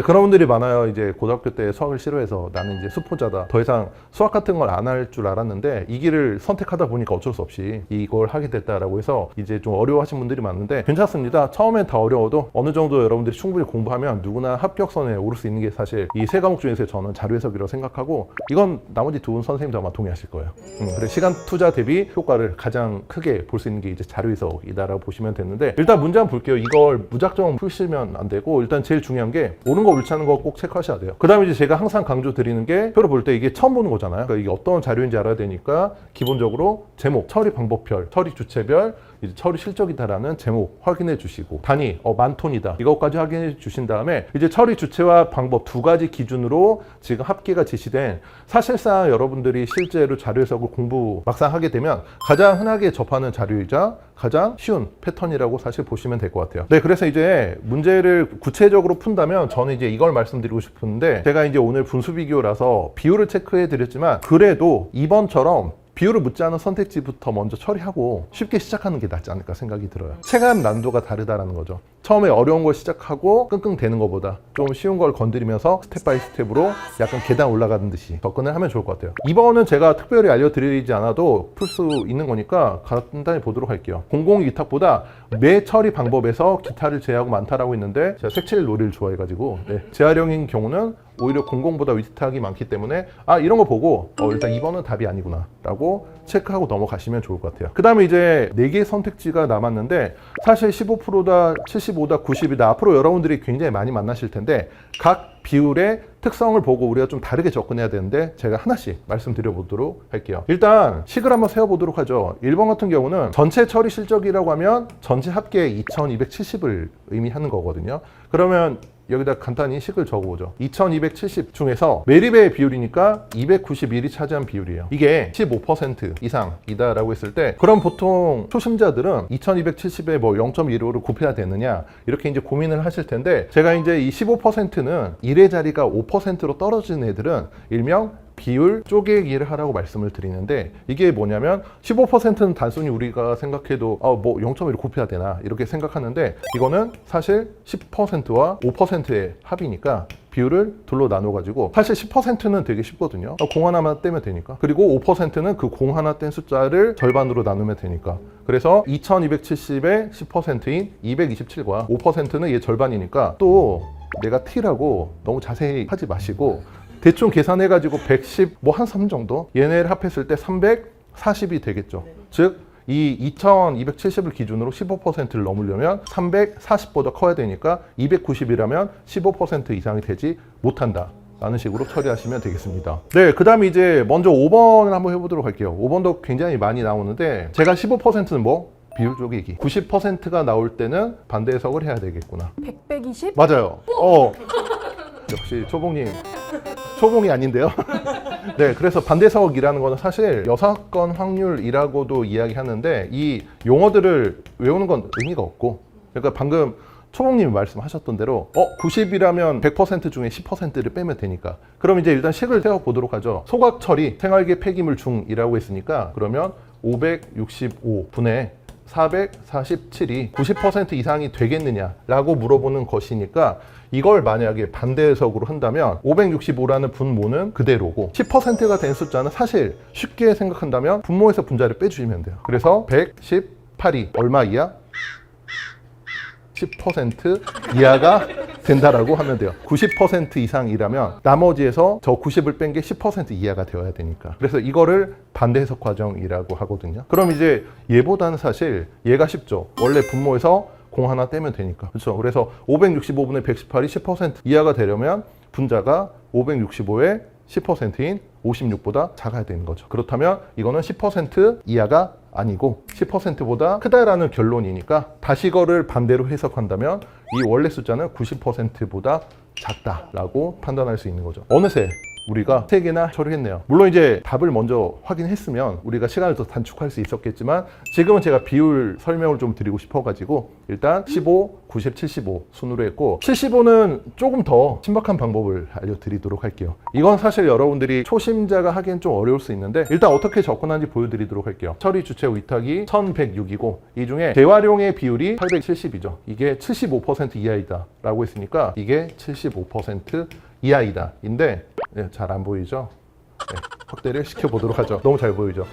Speaker 4: 그런 분들이 많아요. 이제 고등학교 때 수학을 싫어해서 나는 이제 수포자다, 더 이상 수학 같은 걸 안 할 줄 알았는데 이 길을 선택하다 보니까 어쩔 수 없이 이걸 하게 됐다라고 해서 이제 좀 어려워하신 분들이 많은데 괜찮습니다. 처음엔 다 어려워도 어느 정도 여러분들이 충분히 공부하면 누구나 합격선에 오를 수 있는 게 사실 이 세 과목 중에서 저는 자료 해석이라고 생각하고, 이건 나머지 두 분 선생님도 아마 동의하실 거예요. 그래서 시간 투자 대비 효과를 가장 크게 볼 수 있는 게 이제 자료 해석이다라고 보시면 되는데, 일단 문제 한번 볼게요. 이걸 무작정 푸시면 안 되고 일단 제일 중요한 게 옳은 거 옳지 않은 거 꼭 체크하셔야 돼요. 그 다음에 이제 제가 항상 강조 드리는 게, 표를 볼 때 이게 처음 보는 거잖아요. 그러니까 이게 어떤 자료인지 알아야 되니까 기본적으로 제목, 처리 방법별, 처리 주체별, 이제 처리 실적이다라는 제목 확인해 주시고, 단위, 만톤이다, 이것까지 확인해 주신 다음에 이제 처리 주체와 방법 두 가지 기준으로 지금 합계가 제시된, 사실상 여러분들이 실제로 자료 해석을 공부 막상 하게 되면 가장 흔하게 접하는 자료이자 가장 쉬운 패턴이라고 사실 보시면 될 것 같아요. 네, 그래서 이제 문제를 구체적으로 푼다면 저는 이제 이걸 말씀드리고 싶은데, 제가 이제 오늘 분수 비교라서 비율을 체크해 드렸지만 그래도 2번처럼 비율을 묻지 않은 선택지부터 먼저 처리하고 쉽게 시작하는 게 낫지 않을까 생각이 들어요. 체감 난도가 다르다라는 거죠. 처음에 어려운 걸 시작하고 끙끙대는 것보다 좀 쉬운 걸 건드리면서 스텝 바이 스텝으로 약간 계단 올라가는 듯이 접근을 하면 좋을 것 같아요. 이번은 제가 특별히 알려드리지 않아도 풀 수 있는 거니까 간단히 보도록 할게요. 공공 위탁보다 매 처리 방법에서 기타를 제외하고 많다라고 했는데 제가 색칠 놀이를 좋아해가지고 재활용인 경우는 오히려 공공보다 위탁이 많기 때문에 이런 거 보고 일단 2번은 답이 아니구나 라고 체크하고 넘어가시면 좋을 것 같아요. 그 다음에 이제 4개의 선택지가 남았는데 사실 15%다, 75다, 90이다 앞으로 여러분들이 굉장히 많이 만나실 텐데 각 비율의 특성을 보고 우리가 좀 다르게 접근해야 되는데 제가 하나씩 말씀드려 보도록 할게요. 일단 식을 한번 세워보도록 하죠. 1번 같은 경우는 전체 처리 실적이라고 하면 전체 합계 2270을 의미하는 거거든요. 그러면 여기다 간단히 식을 적어보죠. 2270 중에서 매립의 비율이니까 291이 차지한 비율이에요. 이게 15% 이상이다라고 했을 때, 그럼 보통 초심자들은 2270에 뭐 0.15를 곱해야 되느냐 이렇게 이제 고민을 하실 텐데, 제가 이제 이 15%는 1의 자리가 5%로 떨어진 애들은 일명 비율 쪼개기를 하라고 말씀을 드리는데, 이게 뭐냐면 15%는 단순히 우리가 생각해도 뭐 0.1 곱해야 되나 이렇게 생각하는데, 이거는 사실 10%와 5%의 합이니까 비율을 둘로 나눠가지고, 사실 10%는 되게 쉽거든요. 공 하나만 떼면 되니까. 그리고 5%는 그 공 하나 뗀 숫자를 절반으로 나누면 되니까. 그래서 2270의 10%인 227과 5%는 얘 절반이니까, 또 내가 T라고 너무 자세히 하지 마시고 대충 계산해가지고 110, 뭐 한 3 정도? 얘네를 합했을 때 340이 되겠죠. 즉, 이 2270을 기준으로 15%를 넘으려면 340보다 커야 되니까 290이라면 15% 이상이 되지 못한다 라는 식으로 처리하시면 되겠습니다. 네, 그 다음에 이제 먼저 5번을 한번 해보도록 할게요. 5번도 굉장히 많이 나오는데, 제가 15%는 뭐? 비율 쪼개기. 90%가 나올 때는 반대 해석을 해야 되겠구나.
Speaker 2: 100, 120?
Speaker 4: 맞아요. 역시 초봉이 아닌데요. 네, 그래서 반대석이라는 거는 사실 여사건 확률이라고도 이야기하는데, 이 용어들을 외우는 건 의미가 없고, 그러니까 방금 초봉님이 말씀하셨던 대로 90이라면 100% 중에 10%를 빼면 되니까, 그럼 이제 일단 식을 세워보도록 하죠. 소각 처리, 생활계 폐기물 중이라고 했으니까, 그러면 565분의 447이 90% 이상이 되겠느냐라고 물어보는 것이니까, 이걸 만약에 반대해석으로 한다면 565라는 분모는 그대로고 10%가 된 숫자는 사실 쉽게 생각한다면 분모에서 분자를 빼주시면 돼요. 그래서 118이 얼마 이하? 10% 이하가 된다라고 하면 돼요. 90% 이상이라면 나머지에서 저 90을 뺀 게 10% 이하가 되어야 되니까. 그래서 이거를 반대 해석 과정이라고 하거든요. 그럼 이제 얘보다는 사실 얘가 쉽죠. 원래 분모에서 공 하나 떼면 되니까. 그렇죠. 그래서 565분의 118이 10% 이하가 되려면 분자가 565의 10%인 56보다 작아야 되는 거죠. 그렇다면 이거는 10% 이하가 아니고 10%보다 크다라는 결론이니까, 다시 이거를 반대로 해석한다면 이 원래 숫자는 90%보다 작다라고 판단할 수 있는 거죠. 어느새 우리가 3개나 처리했네요. 물론 이제 답을 먼저 확인했으면 우리가 시간을 더 단축할 수 있었겠지만, 지금은 제가 비율 설명을 좀 드리고 싶어가지고 일단 15, 90, 75 순으로 했고, 75는 조금 더 신박한 방법을 알려드리도록 할게요. 이건 사실 여러분들이 초심자가 하기엔 좀 어려울 수 있는데, 일단 어떻게 접근하는지 보여드리도록 할게요. 처리 주체 위탁이 1106이고 이 중에 재활용의 비율이 870이죠. 이게 75% 이하이다 라고 했으니까 이게 75% 이하이다 인데, 네, 잘 안 보이죠? 네, 확대를 시켜보도록 하죠. 너무 잘 보이죠?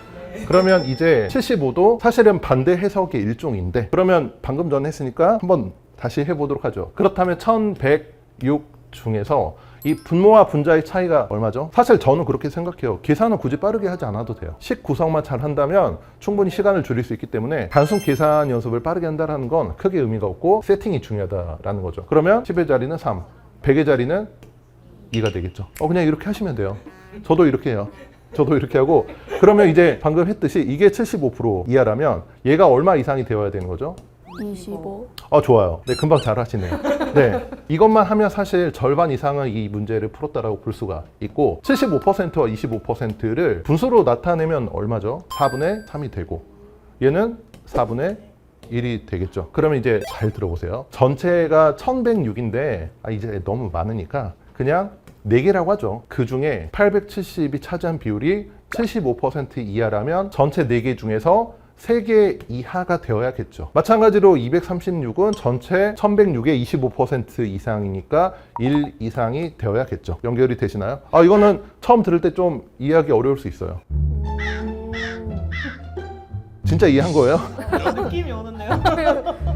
Speaker 4: 그러면 이제 75도 사실은 반대 해석의 일종인데, 그러면 방금 전에 했으니까 한번 다시 해보도록 하죠. 그렇다면 1106 중에서 이 분모와 분자의 차이가 얼마죠? 사실 저는 그렇게 생각해요. 계산은 굳이 빠르게 하지 않아도 돼요. 식 구성만 잘 한다면 충분히 시간을 줄일 수 있기 때문에 단순 계산 연습을 빠르게 한다는 건 크게 의미가 없고 세팅이 중요하다라는 거죠. 그러면 10의 자리는 3, 100의 자리는 2가 되겠죠. 그냥 이렇게 하시면 돼요. 저도 이렇게 해요. 저도 이렇게 하고, 그러면 이제 방금 했듯이 이게 75% 이하라면 얘가 얼마 이상이 되어야 되는 거죠?
Speaker 2: 25.
Speaker 4: 좋아요. 네, 금방 잘 하시네요. 네, 이것만 하면 사실 절반 이상은 이 문제를 풀었다라고 볼 수가 있고, 75%와 25%를 분수로 나타내면 얼마죠? 4분의 3이 되고, 얘는 4분의 1이 되겠죠. 그러면 이제 잘 들어보세요. 전체가 1106인데 이제 너무 많으니까 그냥 4개라고 하죠. 그 중에 870이 차지한 비율이 75% 이하라면 전체 4개 중에서 3개 이하가 되어야겠죠. 마찬가지로 236은 전체 1106의 25% 이상이니까 1 이상이 되어야겠죠. 연결이 되시나요? 이거는 처음 들을 때 좀 이해하기 어려울 수 있어요. 진짜 이해한 거예요?
Speaker 5: 그런 느낌이 오는데요.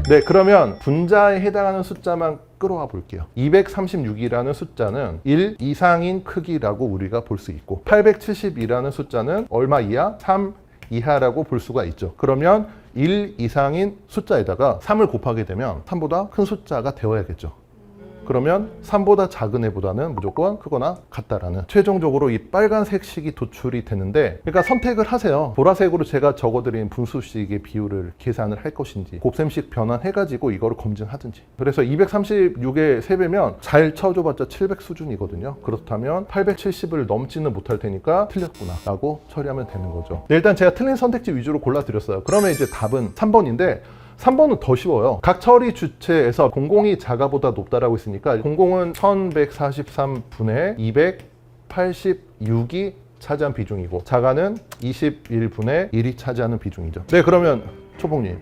Speaker 4: 네, 그러면 분자에 해당하는 숫자만 끌어와 볼게요. 236이라는 숫자는 1 이상인 크기라고 우리가 볼 수 있고, 870이라는 숫자는 얼마 이하? 3 이하라고 볼 수가 있죠. 그러면 1 이상인 숫자에다가 3을 곱하게 되면 3보다 큰 숫자가 되어야겠죠. 그러면 3보다 작은 애보다는 무조건 크거나 같다라는, 최종적으로 이 빨간색 식이 도출이 되는데, 그러니까 선택을 하세요. 보라색으로 제가 적어드린 분수식의 비율을 계산을 할 것인지, 곱셈식 변환해가지고 이거를 검증하든지. 그래서 236의 3배면 잘 쳐줘봤자 700 수준이거든요. 그렇다면 870을 넘지는 못할 테니까 틀렸구나 라고 처리하면 되는 거죠. 네, 일단 제가 틀린 선택지 위주로 골라드렸어요. 그러면 이제 답은 3번인데 3번은 더 쉬워요. 각 처리 주체에서 공공이 자가보다 높다라고 했으니까 공공은 1143분의 286이 차지한 비중이고 자가는 21분의 1이 차지하는 비중이죠. 네, 그러면 초봉님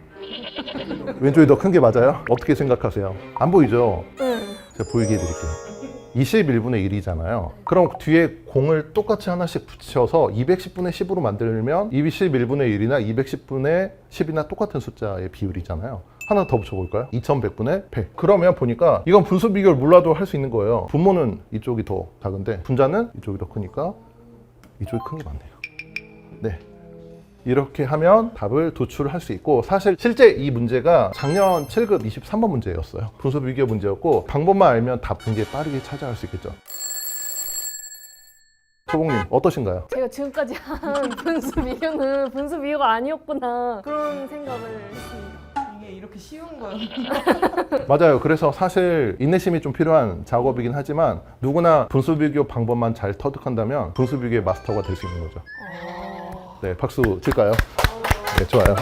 Speaker 4: 왼쪽이 더 큰 게 맞아요? 어떻게 생각하세요? 안 보이죠? 제가 보이게 해드릴게요. 21분의 1이잖아요. 그럼 뒤에 공을 똑같이 하나씩 붙여서 210분의 10으로 만들면 21분의 1이나 210분의 10이나 똑같은 숫자의 비율이잖아요. 하나 더 붙여볼까요? 2100분의 100. 그러면 보니까 이건 분수 비교를 몰라도 할 수 있는 거예요. 분모는 이쪽이 더 작은데 분자는 이쪽이 더 크니까 이쪽이 큰 게 맞네요. 네. 이렇게 하면 답을 도출할 수 있고, 사실 실제 이 문제가 작년 7급 23번 문제였어요. 분수 비교 문제였고 방법만 알면 답 굉장히 빠르게 찾아갈 수 있겠죠. 초봉님 어떠신가요?
Speaker 2: 제가 지금까지 한 분수 비교는 분수 비교가 아니었구나 그런 생각을 했습니다.
Speaker 5: 이게 이렇게 쉬운 거예요.
Speaker 4: 맞아요. 그래서 사실 인내심이 좀 필요한 작업이긴 하지만 누구나 분수 비교 방법만 잘 터득한다면 분수 비교의 마스터가 될 수 있는 거죠. 네, 박수 칠까요? 네, 좋아요.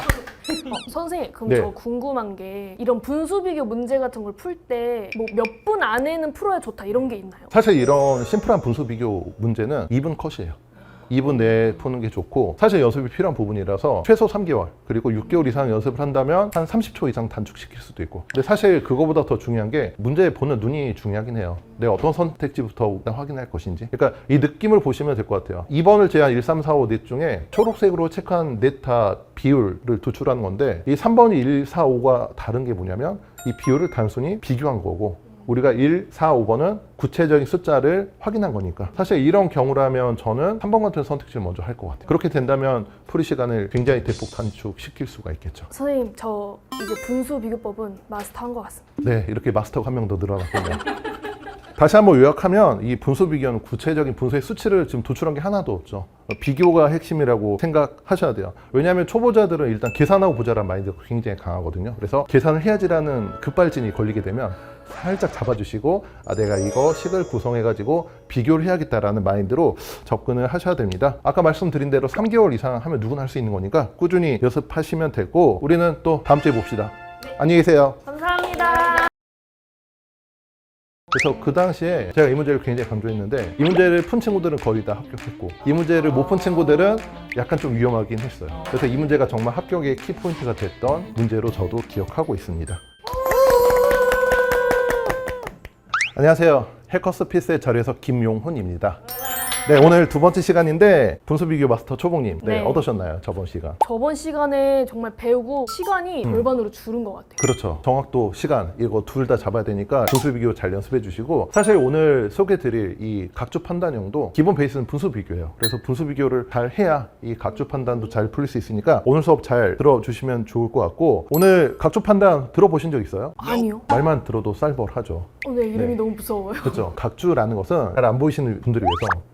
Speaker 2: 선생님, 그럼
Speaker 4: 네.
Speaker 2: 저 궁금한 게 이런 분수 비교 문제 같은 걸 풀 때 뭐 몇 분 안에는 풀어야 좋다 이런 게 있나요?
Speaker 4: 사실 이런 심플한 분수 비교 문제는 2분 컷이에요. 2분 내에 푸는 게 좋고, 사실 연습이 필요한 부분이라서 최소 3개월 그리고 6개월 이상 연습을 한다면 한 30초 이상 단축시킬 수도 있고, 근데 사실 그거보다 더 중요한 게 문제 보는 눈이 중요하긴 해요. 내가 어떤 선택지부터 일단 확인할 것인지. 그러니까 이 느낌을 보시면 될 것 같아요. 2번을 제한 1, 3, 4, 5 넷 중에 초록색으로 체크한 넷 다 비율을 도출하는 건데, 이 3번이 1, 4, 5가 다른 게 뭐냐면 이 비율을 단순히 비교한 거고, 우리가 1, 4, 5번은 구체적인 숫자를 확인한 거니까, 사실 이런 경우라면 저는 3번 같은 선택지를 먼저 할 것 같아요. 그렇게 된다면 풀이 시간을 굉장히 대폭 단축시킬 수가 있겠죠.
Speaker 2: 선생님, 저 이제 분수 비교법은 마스터한 것 같습니다.
Speaker 4: 네, 이렇게 마스터가 한 명 더 늘어났군요. 다시 한번 요약하면 이 분수 비교는 구체적인 분수의 수치를 지금 도출한 게 하나도 없죠. 비교가 핵심이라고 생각하셔야 돼요. 왜냐하면 초보자들은 일단 계산하고 보자라는 마인드가 굉장히 강하거든요. 그래서 계산을 해야지라는 급발진이 걸리게 되면 살짝 잡아주시고, 내가 이거 식을 구성해가지고 비교를 해야겠다라는 마인드로 접근을 하셔야 됩니다. 아까 말씀드린 대로 3개월 이상 하면 누구나 할 수 있는 거니까 꾸준히 연습하시면 되고, 우리는 또 다음 주에 봅시다. 안녕히 계세요.
Speaker 2: 감사합니다.
Speaker 4: 그래서 그 당시에 제가 이 문제를 굉장히 강조했는데, 이 문제를 푼 친구들은 거의 다 합격했고, 이 문제를 못 푼 친구들은 약간 좀 위험하긴 했어요. 그래서 이 문제가 정말 합격의 키포인트가 됐던 문제로 저도 기억하고 있습니다. 안녕하세요. 해커스 필스의 자리에서 김용훈입니다. 네, 오늘 두 번째 시간인데 분수 비교 마스터 초봉님, 네,
Speaker 2: 네.
Speaker 4: 어떠셨나요? 저번 시간?
Speaker 2: 저번 시간에 정말 배우고 시간이 절반으로 줄은 것 같아요.
Speaker 4: 그렇죠. 정확도, 시간 이거 둘 다 잡아야 되니까 분수 비교 잘 연습해 주시고, 사실 오늘 소개드릴 이 각주 판단형도 기본 베이스는 분수 비교예요. 그래서 분수 비교를 잘 해야 이 각주 판단도 잘 풀릴 수 있으니까 오늘 수업 잘 들어주시면 좋을 것 같고, 오늘 각주 판단 들어보신 적 있어요?
Speaker 2: 아니요.
Speaker 4: 말만 들어도 쌀벌하죠.
Speaker 2: 네, 이름이
Speaker 4: 네.
Speaker 2: 너무 무서워요.
Speaker 4: 그렇죠. 각주라는 것은 잘 안 보이시는 분들을 위해서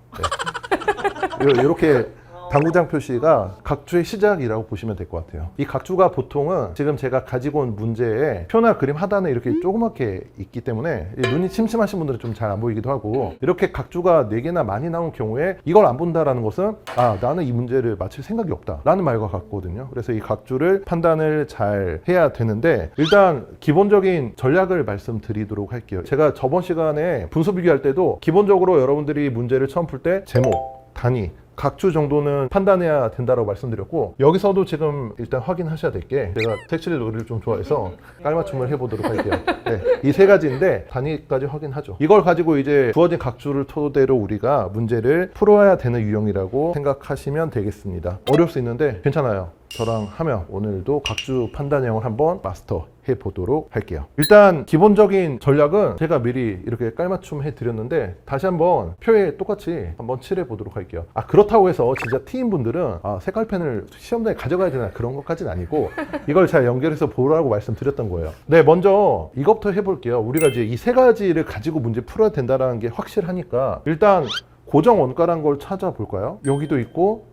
Speaker 4: 이렇게 당구장 표시가 각주의 시작이라고 보시면 될 것 같아요. 이 각주가 보통은 지금 제가 가지고 온 문제에 표나 그림 하단에 이렇게 조그맣게 있기 때문에 눈이 침침하신 분들은 좀 잘 안 보이기도 하고, 이렇게 각주가 4개나 많이 나온 경우에 이걸 안 본다라는 것은 나는 이 문제를 맞힐 생각이 없다 라는 말과 같거든요. 그래서 이 각주를 판단을 잘 해야 되는데, 일단 기본적인 전략을 말씀드리도록 할게요. 제가 저번 시간에 분수 비교할 때도 기본적으로 여러분들이 문제를 처음 풀 때 제목, 단위, 각주 정도는 판단해야 된다고 말씀드렸고, 여기서도 지금 일단 확인하셔야 될 게, 제가 색칠 놀이를 좀 좋아해서 깔맞춤을 해보도록 할게요. 네, 이 세 가지인데 단위까지 확인하죠. 이걸 가지고 이제 주어진 각주를 토대로 우리가 문제를 풀어야 되는 유형이라고 생각하시면 되겠습니다. 어려울 수 있는데 괜찮아요. 저랑 하면 오늘도 각주 판단형을 한번 마스터해 보도록 할게요. 일단 기본적인 전략은 제가 미리 이렇게 깔맞춤 해드렸는데, 다시 한번 표에 똑같이 한번 칠해 보도록 할게요. 그렇다고 해서 진짜 T인분들은 색깔펜을 시험장에 가져가야 되나 그런 것까지는 아니고, 이걸 잘 연결해서 보라고 말씀드렸던 거예요. 네, 먼저 이것부터 해볼게요. 우리가 이제 이 세 가지를 가지고 문제 풀어야 된다는 게 확실하니까 일단 고정 원가란 걸 찾아볼까요? 여기도 있고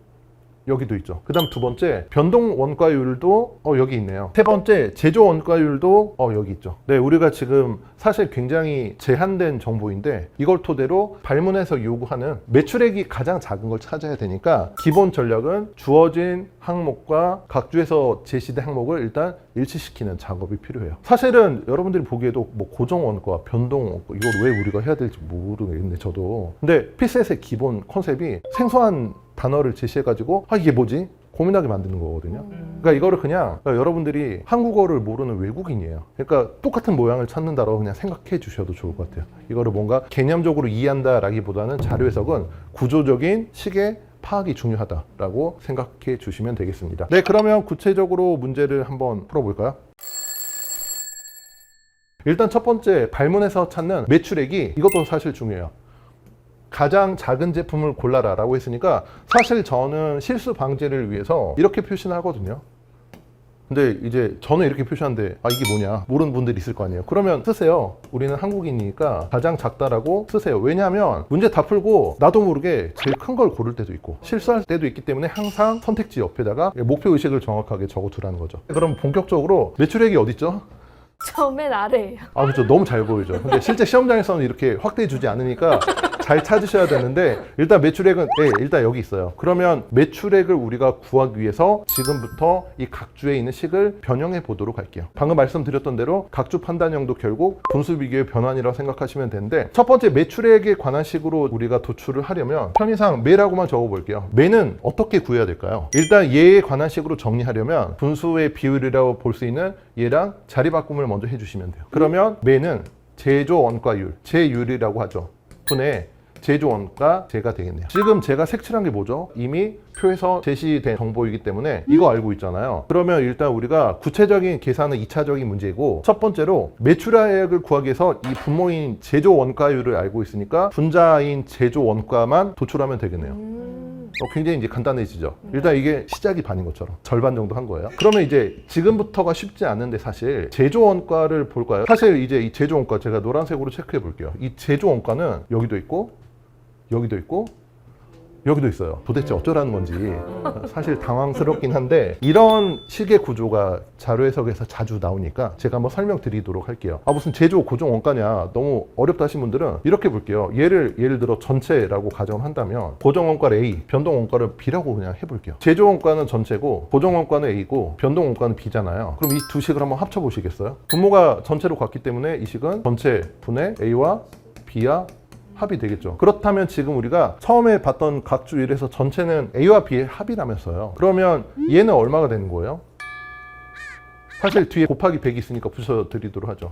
Speaker 4: 여기도 있죠. 그 다음 두 번째 변동 원가율도 여기 있네요. 세 번째 제조 원가율도 여기 있죠. 네, 우리가 지금 사실 굉장히 제한된 정보인데 이걸 토대로 발문해서 요구하는 매출액이 가장 작은 걸 찾아야 되니까 기본 전략은 주어진 항목과 각 주에서 제시된 항목을 일단 일치시키는 작업이 필요해요. 사실은 여러분들이 보기에도 뭐 고정 원가, 변동 원가 이걸 왜 우리가 해야 될지 모르겠는데 저도. 근데 PCS의 기본 컨셉이 생소한 단어를 제시해가지고 이게 뭐지? 고민하게 만드는 거거든요. 그러니까 이거를 그냥 여러분들이 한국어를 모르는 외국인이에요. 그러니까 똑같은 모양을 찾는다라고 그냥 생각해 주셔도 좋을 것 같아요. 이거를 뭔가 개념적으로 이해한다라기보다는 자료 해석은 구조적인 식의 파악이 중요하다라고 생각해 주시면 되겠습니다. 네, 그러면 구체적으로 문제를 한번 풀어볼까요? 일단 첫 번째 발문에서 찾는 매출액이 이것도 사실 중요해요. 가장 작은 제품을 골라라 라고 했으니까 사실 저는 실수 방지를 위해서 이렇게 표시를 하거든요. 근데 이제 저는 이렇게 표시하는데 이게 뭐냐 모르는 분들이 있을 거 아니에요. 그러면 쓰세요. 우리는 한국인이니까 가장 작다라고 쓰세요. 왜냐하면 문제 다 풀고 나도 모르게 제일 큰 걸 고를 때도 있고 실수할 때도 있기 때문에 항상 선택지 옆에다가 목표 의식을 정확하게 적어두라는 거죠. 그럼 본격적으로 매출액이 어디 있죠?
Speaker 2: 저 맨 아래예요.
Speaker 4: 그렇죠. 너무 잘 보이죠. 근데 실제 시험장에서는 이렇게 확대해 주지 않으니까 잘 찾으셔야 되는데 일단 매출액은 일단 여기 있어요. 그러면 매출액을 우리가 구하기 위해서 지금부터 이 각 주에 있는 식을 변형해 보도록 할게요. 방금 말씀드렸던 대로 각 주 판단형도 결국 분수 비교의 변환이라고 생각하시면 되는데 첫 번째 매출액에 관한 식으로 우리가 도출을 하려면 편의상 매라고만 적어 볼게요. 매는 어떻게 구해야 될까요? 일단 얘에 관한 식으로 정리하려면 분수의 비율이라고 볼 수 있는 얘랑 자리 바꿈을 먼저 해주시면 돼요. 그러면 매는 제조 원가율, 제율이라고 하죠. 분의 제조 원가 제가 되겠네요. 지금 제가 색칠한 게 뭐죠? 이미 표에서 제시된 정보이기 때문에 이거 알고 있잖아요. 그러면 일단 우리가 구체적인 계산은 2차적인 문제이고 첫 번째로 매출액을 구하기 위해서 이 분모인 제조 원가율을 알고 있으니까 분자인 제조 원가만 도출하면 되겠네요. 굉장히 이제 간단해지죠. 일단 이게 시작이 반인 것처럼 절반 정도 한 거예요. 그러면 이제 지금부터가 쉽지 않은데 사실 제조 원가를 볼까요? 사실 이제 이 제조 원가 제가 노란색으로 체크해 볼게요. 이 제조 원가는 여기도 있고 여기도 있고 여기도 있어요. 도대체 어쩌라는 건지 사실 당황스럽긴 한데 이런 식의 구조가 자료 해석에서 자주 나오니까 제가 한번 설명드리도록 할게요. 무슨 제조 고정 원가냐 너무 어렵다 하신 분들은 이렇게 볼게요. 예를 들어 전체라고 가정을 한다면 고정 원가를 A, 변동 원가를 B라고 그냥 해볼게요. 제조 원가는 전체고 고정 원가는 A고 변동 원가는 B잖아요. 그럼 이 두 식을 한번 합쳐 보시겠어요? 분모가 전체로 같기 때문에 이 식은 전체 분의 A와 B와 합이 되겠죠. 그렇다면 지금 우리가 처음에 봤던 각주 1에서 전체는 A와 B의 합이라면서요. 그러면 얘는 얼마가 되는 거예요? 사실 뒤에 곱하기 100이 있으니까 붙여드리도록 하죠.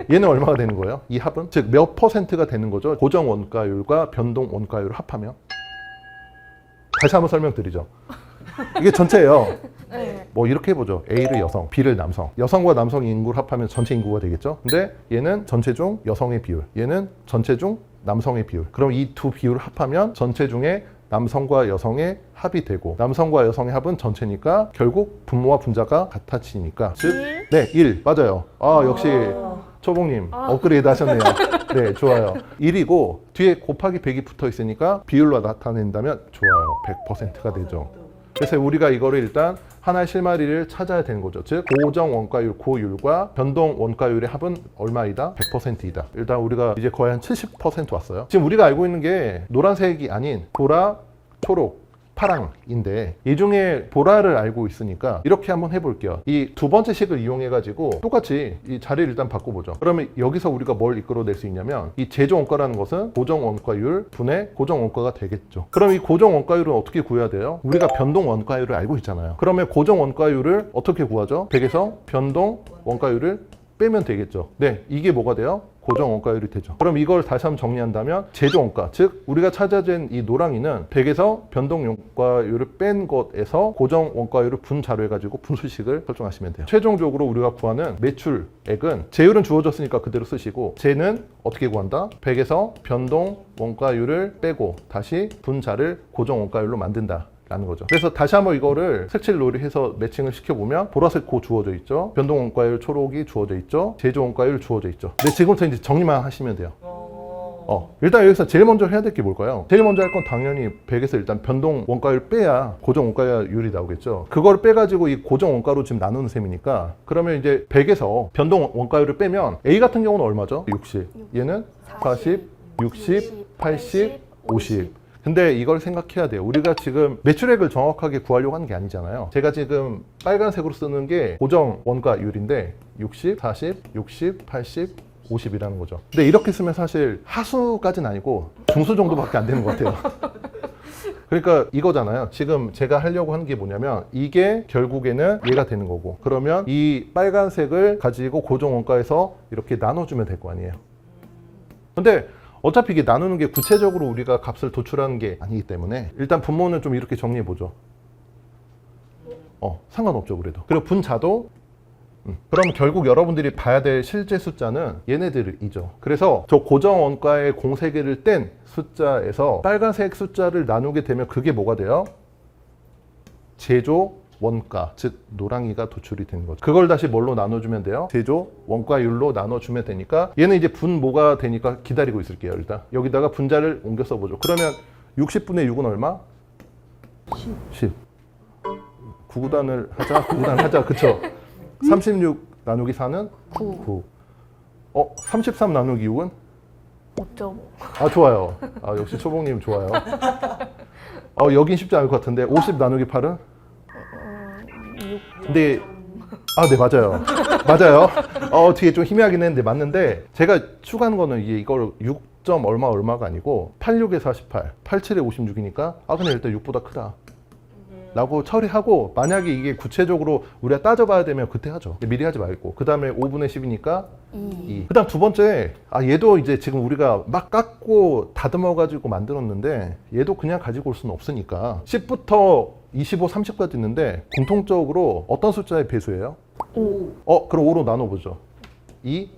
Speaker 4: 얘는 얼마가 되는 거예요? 이 합은? 즉 몇 퍼센트가 되는 거죠? 고정 원가율과 변동 원가율을 합하면? 다시 한번 설명드리죠. 이게 전체예요.
Speaker 2: 네.
Speaker 4: 뭐 이렇게 해보죠. A를 여성, B를 남성. 여성과 남성 인구를 합하면 전체 인구가 되겠죠. 근데 얘는 전체 중 여성의 비율, 얘는 전체 중 남성의 비율. 그럼 이 두 비율을 합하면 전체 중에 남성과 여성의 합이 되고 남성과 여성의 합은 전체니까 결국 분모와 분자가 같아지니까 즉 1 맞아요. 역시 초봉님 업그레이드 하셨네요. 네, 좋아요. 1이고 뒤에 곱하기 100이 붙어 있으니까 비율로 나타낸다면 좋아요. 100%가 되죠. 그래서 우리가 이거를 일단 하나의 실마리를 찾아야 되는 거죠. 즉 고정 원가율 고율과 변동 원가율의 합은 얼마이다? 100%이다. 일단 우리가 이제 거의 한 70% 왔어요. 지금 우리가 알고 있는 게 노란색이 아닌 보라, 초록, 파랑인데 이 중에 보라를 알고 있으니까 이렇게 한번 해볼게요. 이 두 번째 식을 이용해 가지고 똑같이 이 자리를 일단 바꿔보죠. 그러면 여기서 우리가 뭘 이끌어낼 수 있냐면 이 제조 원가라는 것은 고정 원가율 분의 고정 원가가 되겠죠. 그럼 이 고정 원가율은 어떻게 구해야 돼요? 우리가 변동 원가율을 알고 있잖아요. 그러면 고정 원가율을 어떻게 구하죠? 100에서 변동 원가율을 빼면 되겠죠. 네, 이게 뭐가 돼요? 고정 원가율이 되죠. 그럼 이걸 다시 한번 정리한다면 제조 원가, 즉 우리가 찾아낸 이 노랑이는 100에서 변동 원가율을 뺀 것에서 고정 원가율을 분자로 해가지고 분수식을 설정하시면 돼요. 최종적으로 우리가 구하는 매출액은 제율은 주어졌으니까 그대로 쓰시고 제는 어떻게 구한다? 100에서 변동 원가율을 빼고 다시 분자를 고정 원가율로 만든다. 라는 거죠. 그래서 다시 한번 이거를 색칠 놀이해서 매칭을 시켜보면 보라색 고 주어져 있죠. 변동 원가율 초록이 주어져 있죠. 제조 원가율 주어져 있죠. 근데 지금부터 이제 정리만 하시면 돼요. 일단 여기서 제일 먼저 해야 될 게 뭘까요? 제일 먼저 할 건 당연히 100에서 일단 변동 원가율 빼야 고정 원가율이 나오겠죠. 그걸 빼가지고 이 고정 원가로 지금 나누는 셈이니까 그러면 이제 100에서 변동 원가율을 빼면 A 같은 경우는 얼마죠? 60. 얘는 40, 60, 80, 50. 근데 이걸 생각해야 돼요. 우리가 지금 매출액을 정확하게 구하려고 하는 게 아니잖아요. 제가 지금 빨간색으로 쓰는 게 고정 원가율인데 60, 40, 60, 80, 50이라는 거죠. 근데 이렇게 쓰면 사실 하수까지는 아니고 중수 정도밖에 안 되는 것 같아요. 그러니까 이거잖아요. 지금 제가 하려고 하는 게 뭐냐면 이게 결국에는 얘가 되는 거고 그러면 이 빨간색을 가지고 고정 원가에서 이렇게 나눠주면 될 거 아니에요. 근데 어차피 이게 나누는 게 구체적으로 우리가 값을 도출하는 게 아니기 때문에 일단 분모는 좀 이렇게 정리해 보죠. 상관없죠 그래도. 그리고 분자도 그럼 결국 여러분들이 봐야 될 실제 숫자는 얘네들이죠. 그래서 저 고정 원가의 공세개를 뗀 숫자에서 빨간색 숫자를 나누게 되면 그게 뭐가 돼요? 제조 원가, 즉 노랑이가 도출이 되는 거죠. 그걸 다시 뭘로 나눠주면 돼요? 제조 원가율로 나눠주면 되니까 얘는 이제 분모가 되니까 기다리고 있을게요. 일단 여기다가 분자를 옮겨 써보죠. 그러면 60분의 6은 얼마? 10. 9구단을 하자. 9구단 하자. 그쵸? 36 나누기 4는 9. 33 나누기 6은?
Speaker 2: 5.5.
Speaker 4: 아, 좋아요. 아, 역시 초봉님 좋아요. 여긴 쉽지 않을 것 같은데 50 나누기 8은? 근데 네, 맞아요. 맞아요. 뒤에 좀 희미하긴 했는데 맞는데 제가 추가한 거는 이걸 6점 얼마가 아니고 86에 48, 87에 56이니까 그냥 일단 6보다 크다 라고 처리하고 만약에 이게 구체적으로 우리가 따져봐야 되면 그때 하죠. 미리 하지 말고 그 다음에 5분의 10이니까 2. 그 다음 두 번째 얘도 이제 지금 우리가 막 깎고 다듬어 가지고 만들었는데 얘도 그냥 가지고 올 수는 없으니까 10부터 25, 30까지 있는데 공통적으로 어떤 숫자의 배수예요? 5. 그럼 5로 나눠보죠. 2,